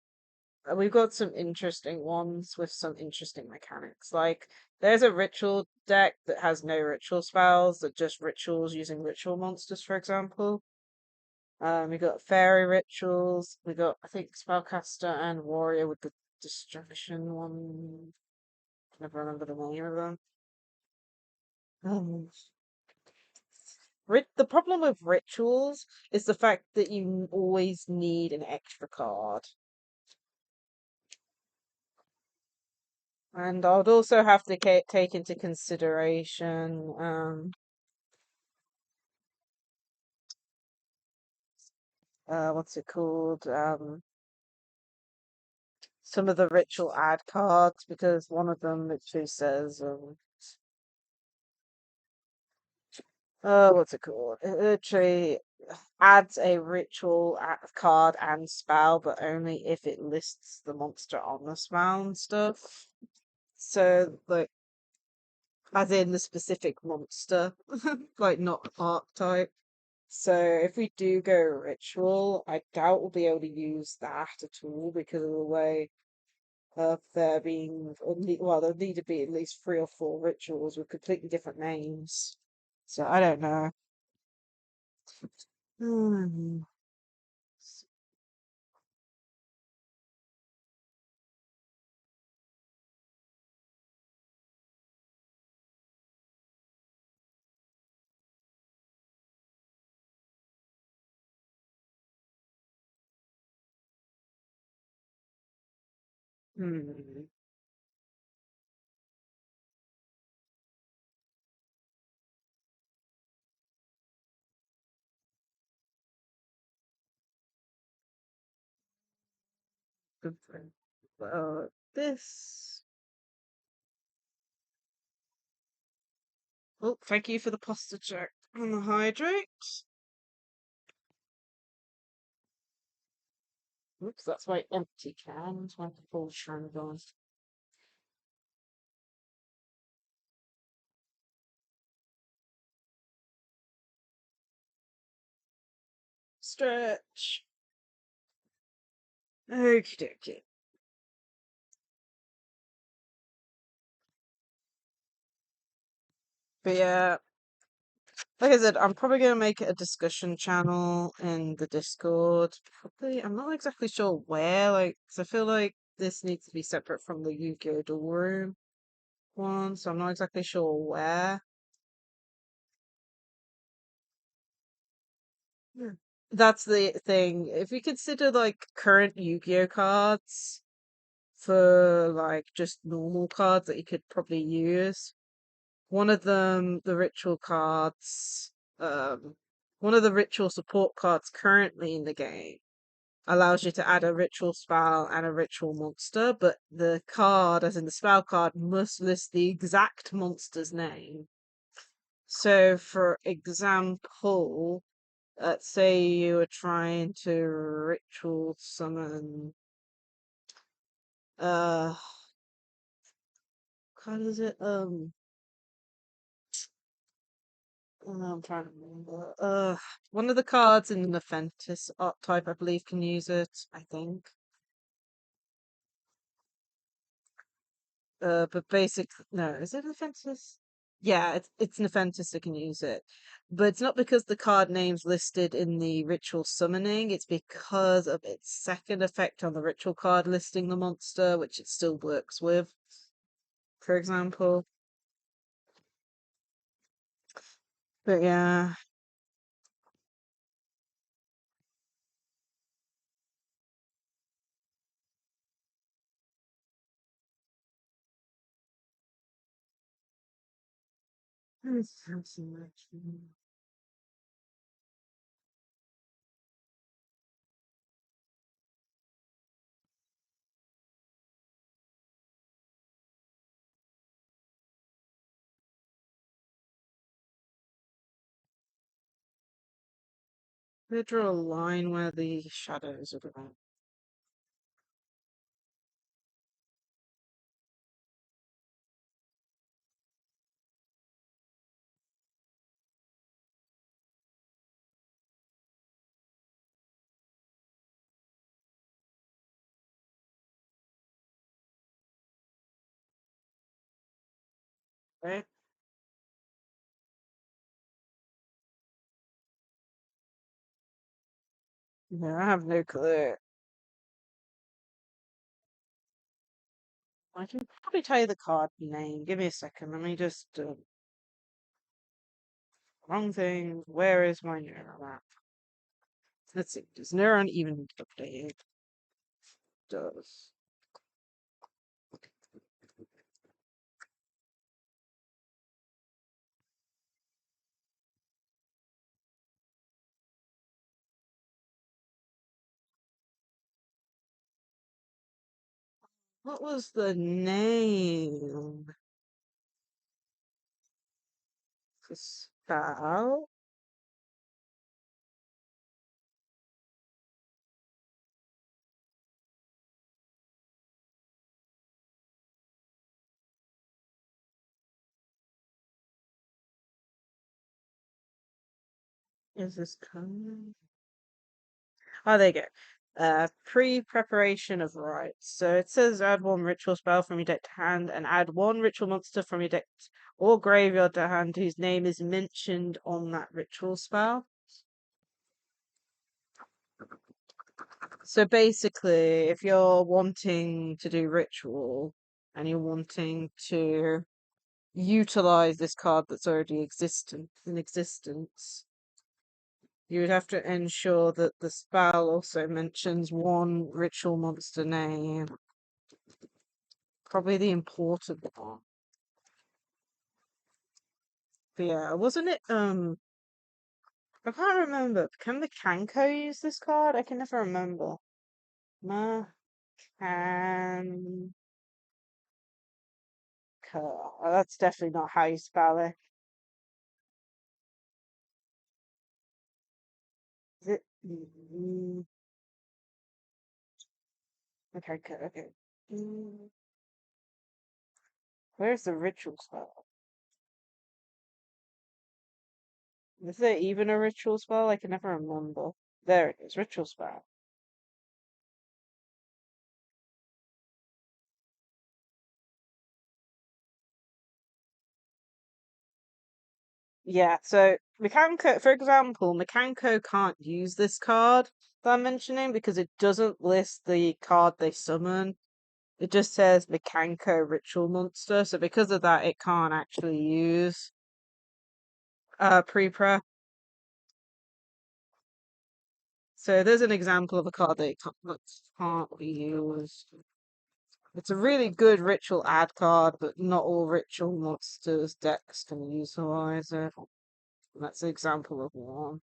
We've got some interesting ones with some interesting mechanics. Like, there's a ritual deck that has no ritual spells, that just rituals using ritual monsters, for example. We got fairy rituals. We got, I think, spellcaster and warrior with the destruction one. Never remember the name of them. Um, the problem with rituals is the fact that you always need an extra card. And I would also have to take into consideration, what's it called? Some of the ritual ad cards, because one of them literally says, what's it called? It literally adds a ritual card and spell, but only if it lists the monster on the spell and stuff. So, like, as in the specific monster, like not archetype. So if we do go ritual, I doubt we'll be able to use that at all because of the way of there being, well, there'll need to be at least 3 or 4 rituals with completely different names. So I don't know. Hmm. Hmm. Different. This. Oh, thank you for the posture check on the hydrate. Oops, that's my empty can. It's my full can gone. Stretch. Okie dokie. But yeah, like I said, I'm probably going to make it a discussion channel in the Discord. Probably, I'm not exactly sure where, like, 'cause I feel like this needs to be separate from the Yu-Gi-Oh room one, so I'm not exactly sure where. Yeah. That's the thing. If we consider, like, current Yu-Gi-Oh cards for, like, just normal cards that you could probably use, one of them, the ritual cards, one of the ritual support cards currently in the game allows you to add a ritual spell and a ritual monster, but the card, as in the spell card, must list the exact monster's name. So, for example, let's say you were trying to ritual summon, uh, how does it, I'm trying to remember. One of the cards in the Nephentis archetype, I believe, can use it. I think. But basic. No, is it Nephentis? Yeah, it's Nephentis that can use it, but it's not because the card name's listed in the ritual summoning. It's because of its second effect on the ritual card listing the monster, which it still works with. For example, but yeah. They draw a line where the shadows are going. Right? Yeah, I have no clue. I can probably tell you the card name. Give me a second. Let me just wrong thing. Where is my neural map? Let's see. Does Neuron even update? Does. What was the name? The spell? Is this coming? Oh, there you go. Pre-preparation of rites. So it says add one ritual spell from your deck to hand and add one ritual monster from your deck or graveyard to hand whose name is mentioned on that ritual spell. So basically, if you're wanting to do ritual and you're wanting to utilize this card that's already existent in existence, you would have to ensure that the spell also mentions one ritual monster name. Probably the important one. But yeah, wasn't it I can't remember. Can the Kanko use this card? I can never remember. Makanko. Oh, that's definitely not how you spell it. Is it? Okay, okay, okay. Mm, Where's the ritual spell? Is there even a ritual spell? I can never remember. There it is, ritual spell. Yeah, so Mekanko, for example, Mekanko can't use this card that I'm mentioning because it doesn't list the card they summon. It just says Mekanko Ritual Monster, so because of that, it can't actually use pre-prep. So there's an example of a card that can't be used. It's a really good ritual ad card, but not all ritual monsters decks can utilize it. And that's an example of one.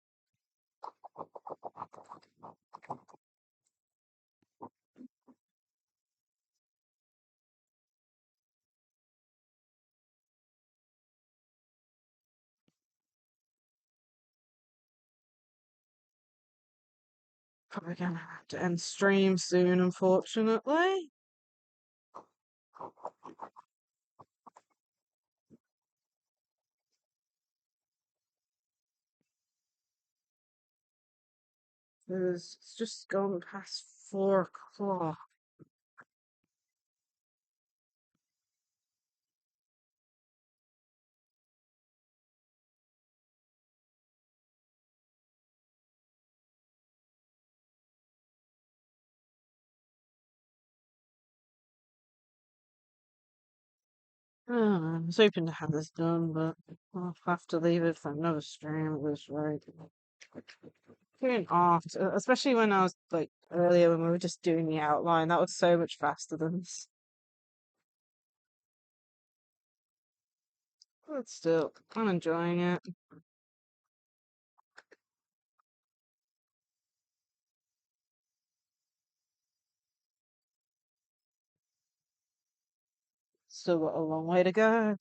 Probably gonna have to end stream soon, unfortunately. Because it's just gone past 4 o'clock. I was hoping to have this done, but I'll have to leave it for another stream at this rate. Getting off, especially when I was like earlier when we were just doing the outline. That was so much faster than this. But still, I'm enjoying it. Still got a long way to go.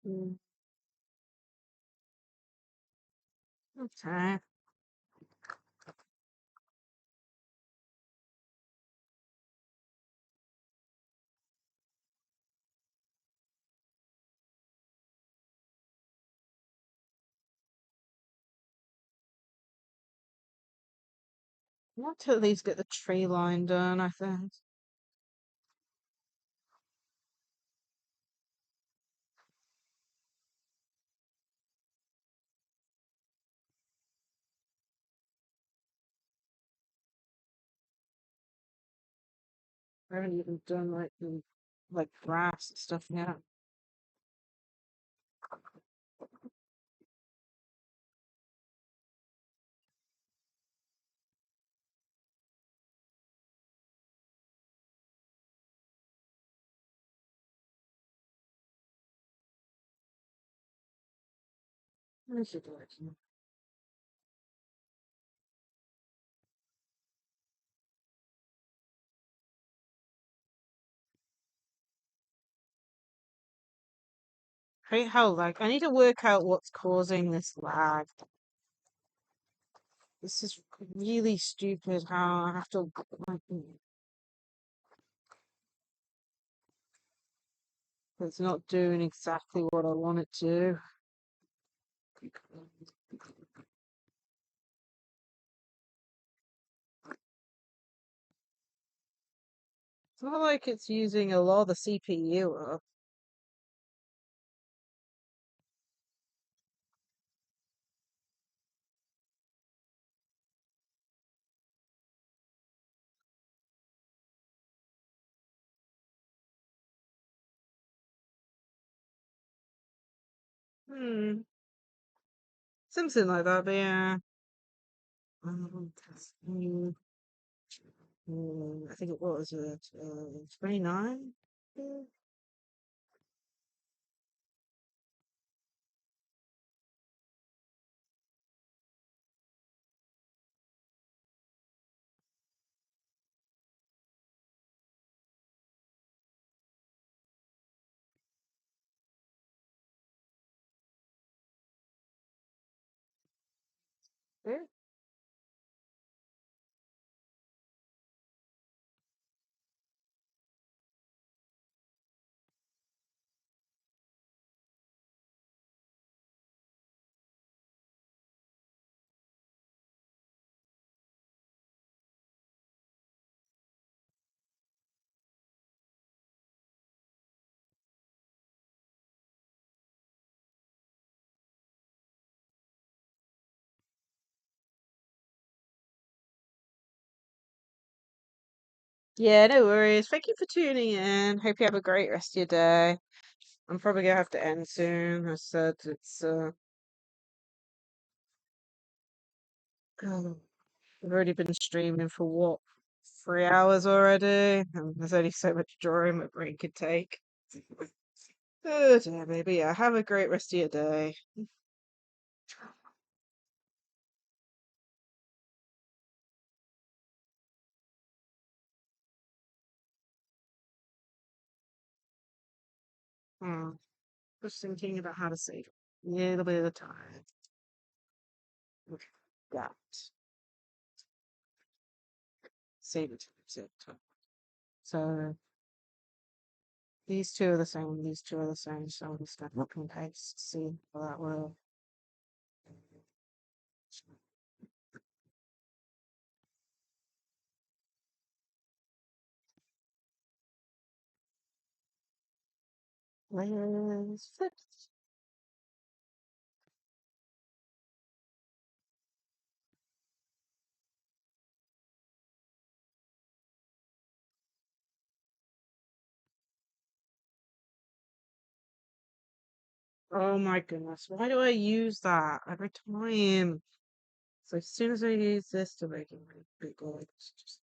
Mm, Okay. I want to at least get the tree line done, I think. I haven't even done like the like grass and stuff yet. Okey-dokey. Hate how lag. I need to work out what's causing this lag. This is really stupid how I have to like it's not doing exactly what I want it to. It's not like it's using a lot of the CPU up. Hmm. Something like that, but yeah. Mm, I think it was 29. Yeah. Yeah, no worries. Thank you for tuning in. Hope you have a great rest of your day. I'm probably gonna have to end soon. I said it's oh, I've already been streaming for what, 3 hours already, and there's only so much drawing my brain could take. Oh dear, baby. Yeah, have a great rest of your day. Hmm. Just thinking about how to save a little bit of the time. Okay. Got it. Save it. Save it. So these two are the same. These two are the same. So I'm just gonna copy and paste. See how that will. Let's flip. Oh my goodness. Why do I use that every time? So as soon as I use this to make it really big, it's just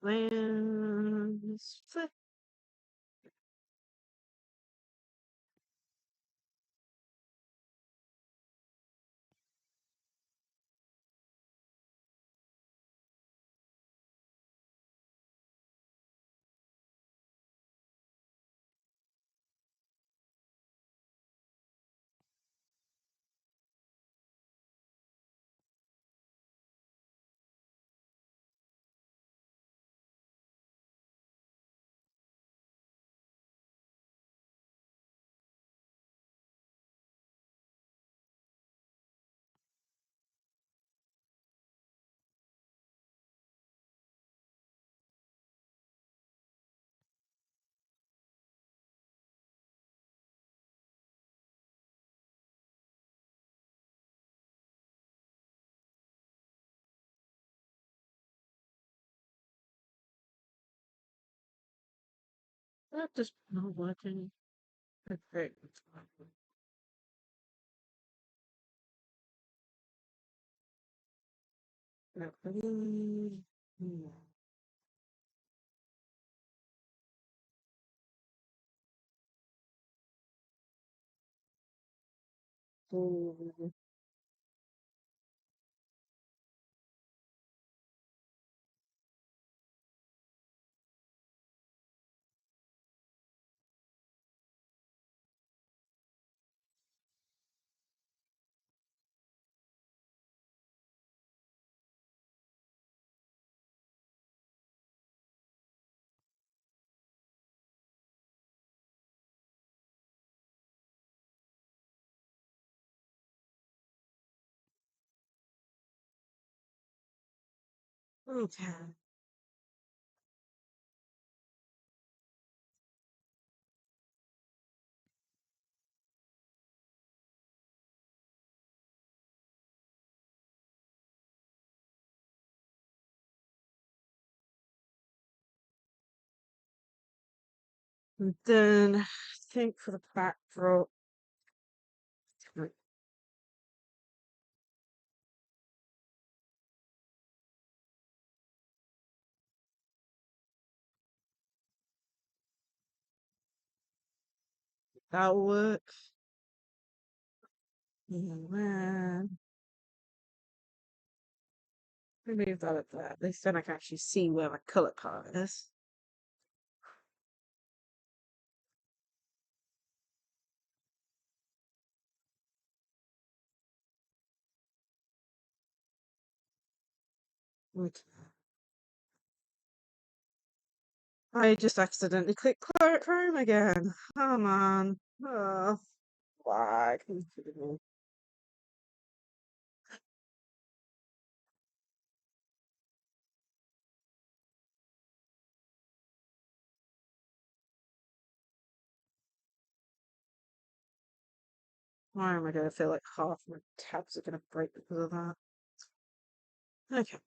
let's flip. That just not working. Okay. Okay. And then I think for the backdrop, like, that'll work. And then remove that at that. At least then I can actually see where my colour palette is. Okay. I just accidentally clicked Chrome again. Oh man. Oh, why? Why am I gonna feel like half my tabs are gonna break because of that? Okay.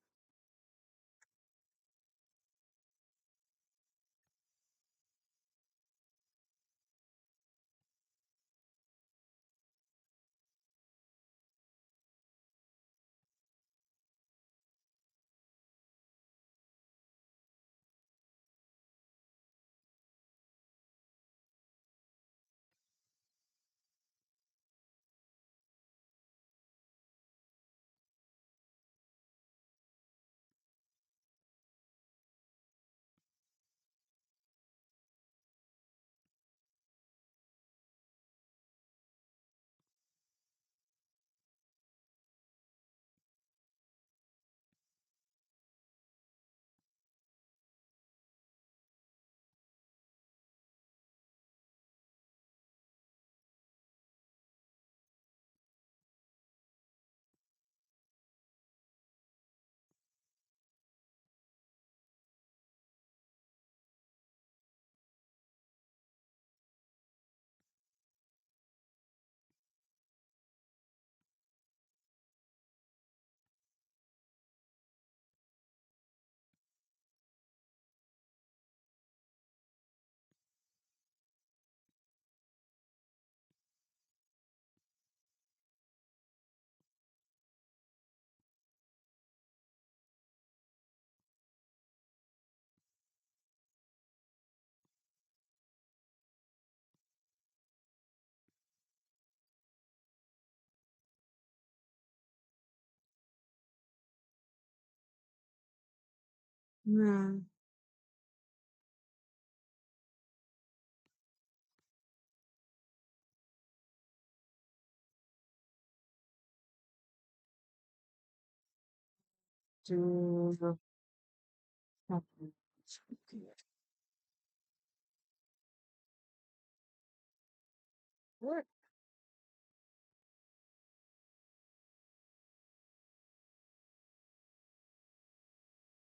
Yeah. Do what?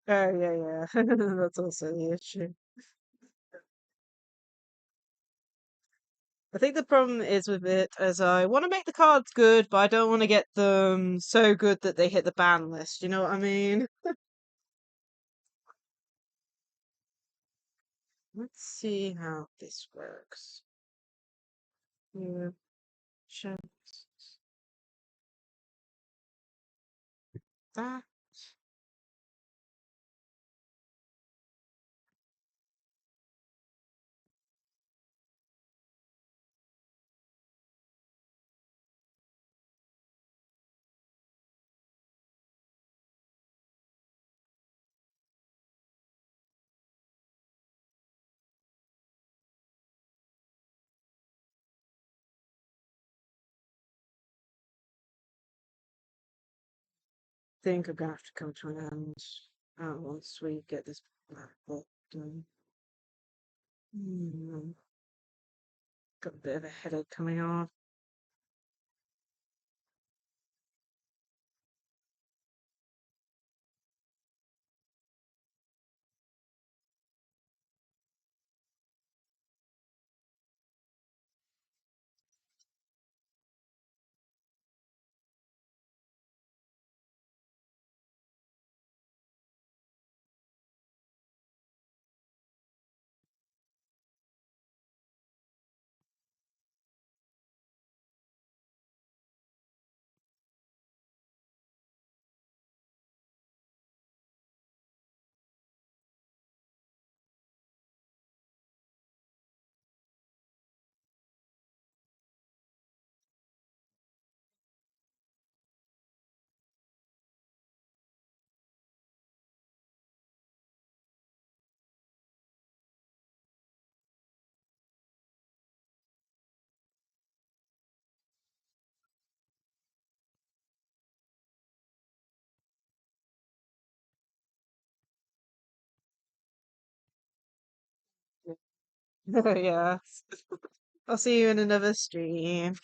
Oh yeah, yeah. That's also the issue. I think the problem is with it as I want to make the cards good, but I don't want to get them so good that they hit the ban list. You know what I mean? Let's see how this works. Here, chunks. That. Think I'm gonna have to come to an end once we get this black book done. Got a bit of a headache coming on. Yeah. I'll see you in another stream.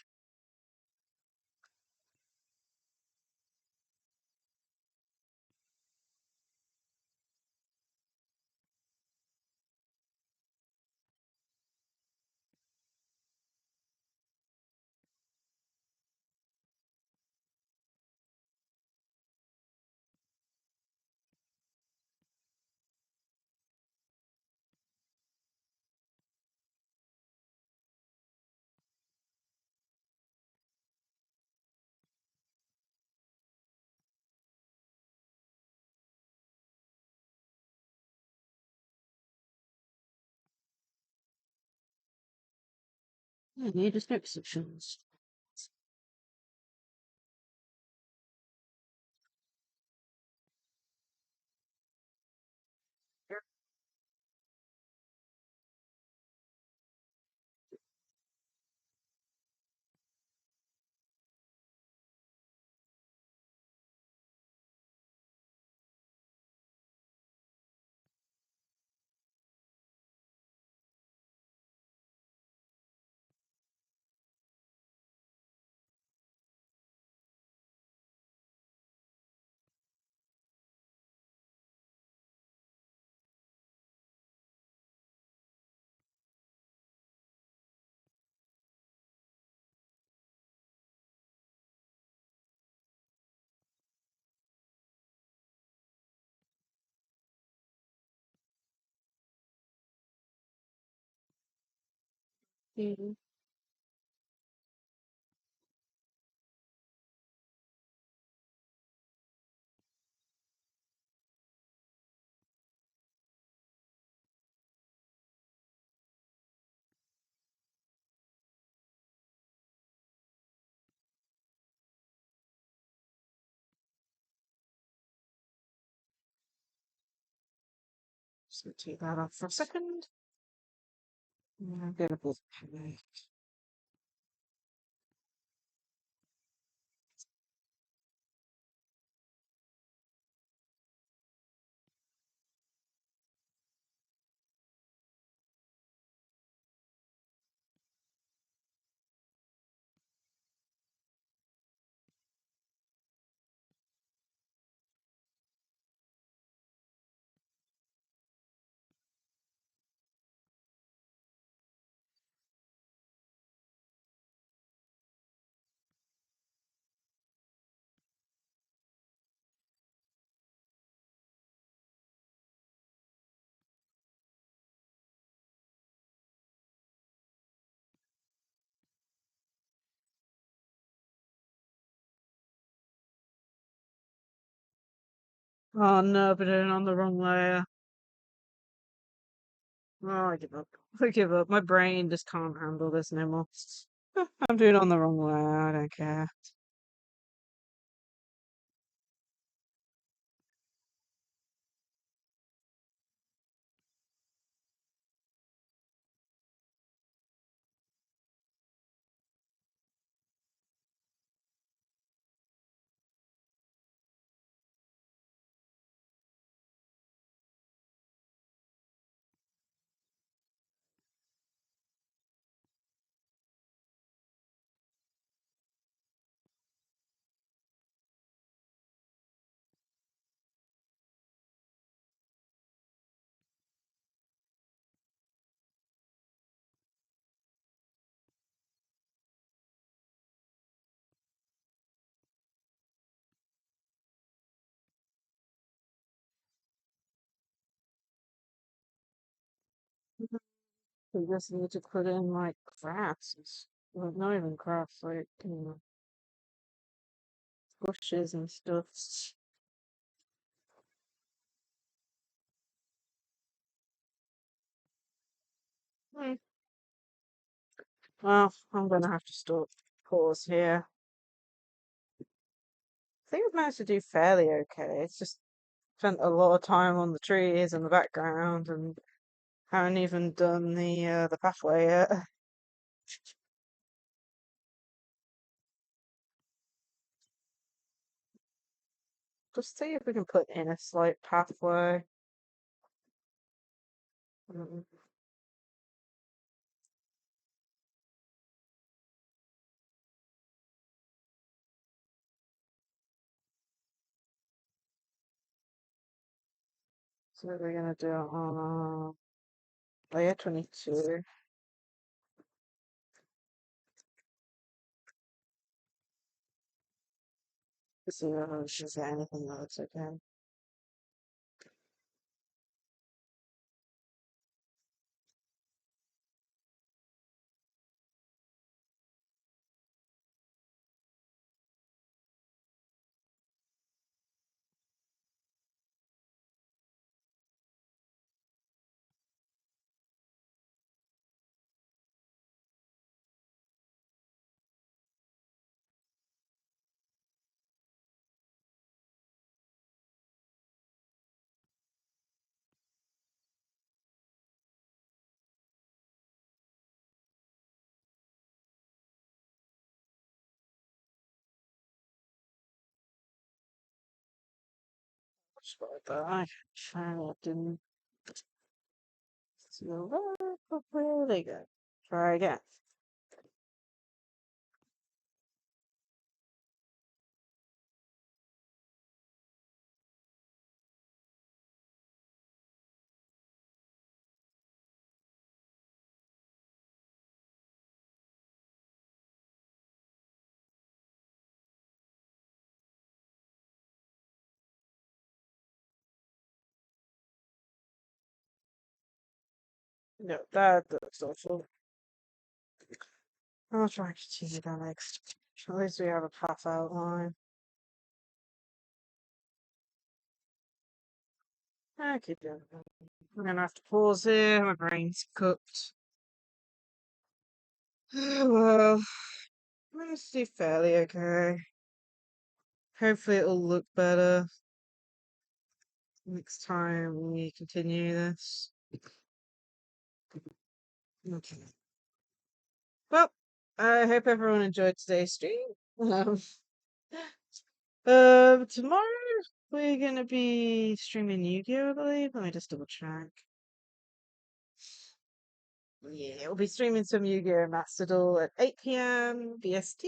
Yeah, need descriptions. Mhm. So take that off for a second. I'm gonna put Oh no, but I'm on the wrong layer. Oh, I give up. I give up. My brain just can't handle this no more. I'm doing it on the wrong layer. I don't care. We just need to put in like grasses. Well, not even grass, like bushes and stuff. Hmm. Well, I'm gonna have to stop. Pause here. I think I've managed to do fairly okay. It's just spent a lot of time on the trees and the background, and haven't even done the pathway yet. Just see if we can put in a slight pathway. Mm. So we're gonna do it on layer 22. To see if there's anything that looks okay. Spot that. I found didn't silver. Really good. Try again. No, that looks awful. I'll try and continue that next. At least we have a path outline. I keep doing that. I'm gonna have to pause here. My brain's cooked. Well, I'm gonna do fairly okay. Hopefully it'll look better next time we continue this. Okay. Well, I hope everyone enjoyed today's stream. Um, tomorrow we're gonna be streaming Yu-Gi-Oh, I believe. Let me just double check. Yeah, we'll be streaming some Yu-Gi-Oh Master Duel at 8 p.m. BST.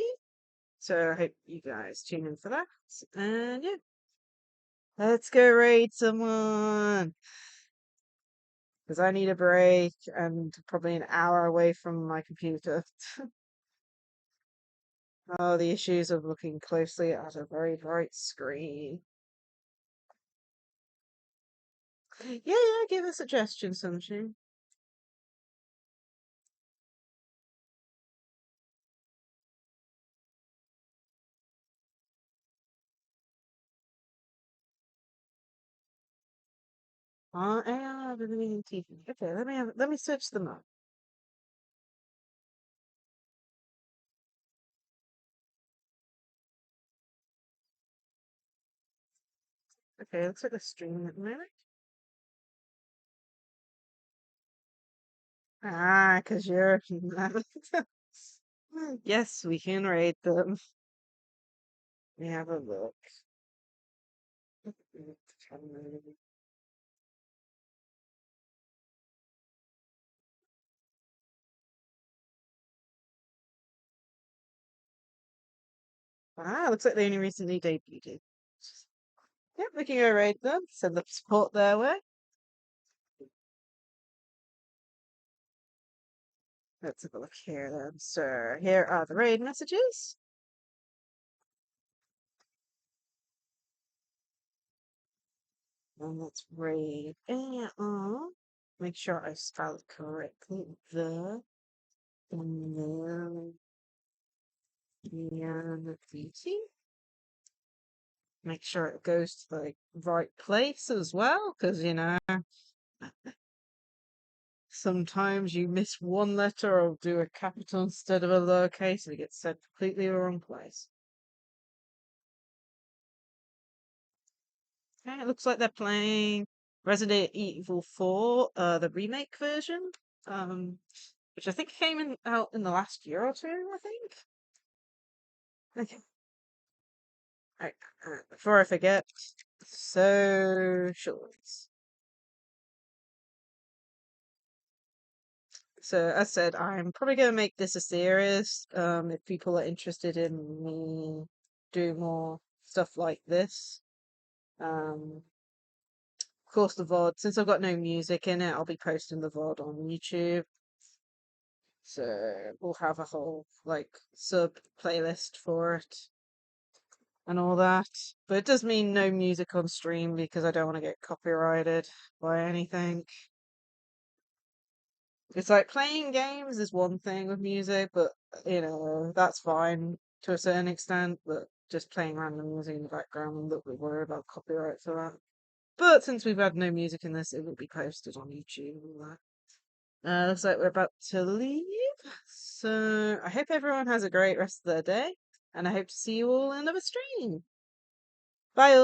So I hope you guys tune in for that. And yeah, let's go raid someone. Because I need a break and probably an hour away from my computer. Oh, the issues of looking closely at a very bright screen. Yeah, yeah, give a suggestion, Sunshine. AI revealing TV. Okay, let me search them up. Okay, looks like they're streaming at the moment. Ah, because you're yes, we can rate them. Let me have a look. Ah, looks like they only recently debuted. Yep, we can go rate them. Send the support their way. Let's have a look here then. So here are the raid messages. And let's raid AI. Make sure I spell it correctly. And then beauty. Make sure it goes to the right place as well, because sometimes you miss one letter or do a capital instead of a lowercase and it gets sent completely the wrong place. Okay, it looks like they're playing Resident Evil 4, the remake version, which I think out in the last year or two, I think. Okay. Right, before I forget, socials. So as said, I'm probably going to make this a series. If people are interested in me doing more stuff like this. Of course, the VOD. Since I've got no music in it, I'll be posting the VOD on YouTube. So we'll have a whole sub playlist for it and all that. But it does mean no music on stream because I don't want to get copyrighted by anything. It's like playing games is one thing with music, but that's fine to a certain extent. But just playing random music in the background, I'm a little bit worried about copyright for that. But since we've had no music in this, it will be posted on YouTube and all that. Looks like we're about to leave. So I hope everyone has a great rest of their day, and I hope to see you all in another stream. Bye.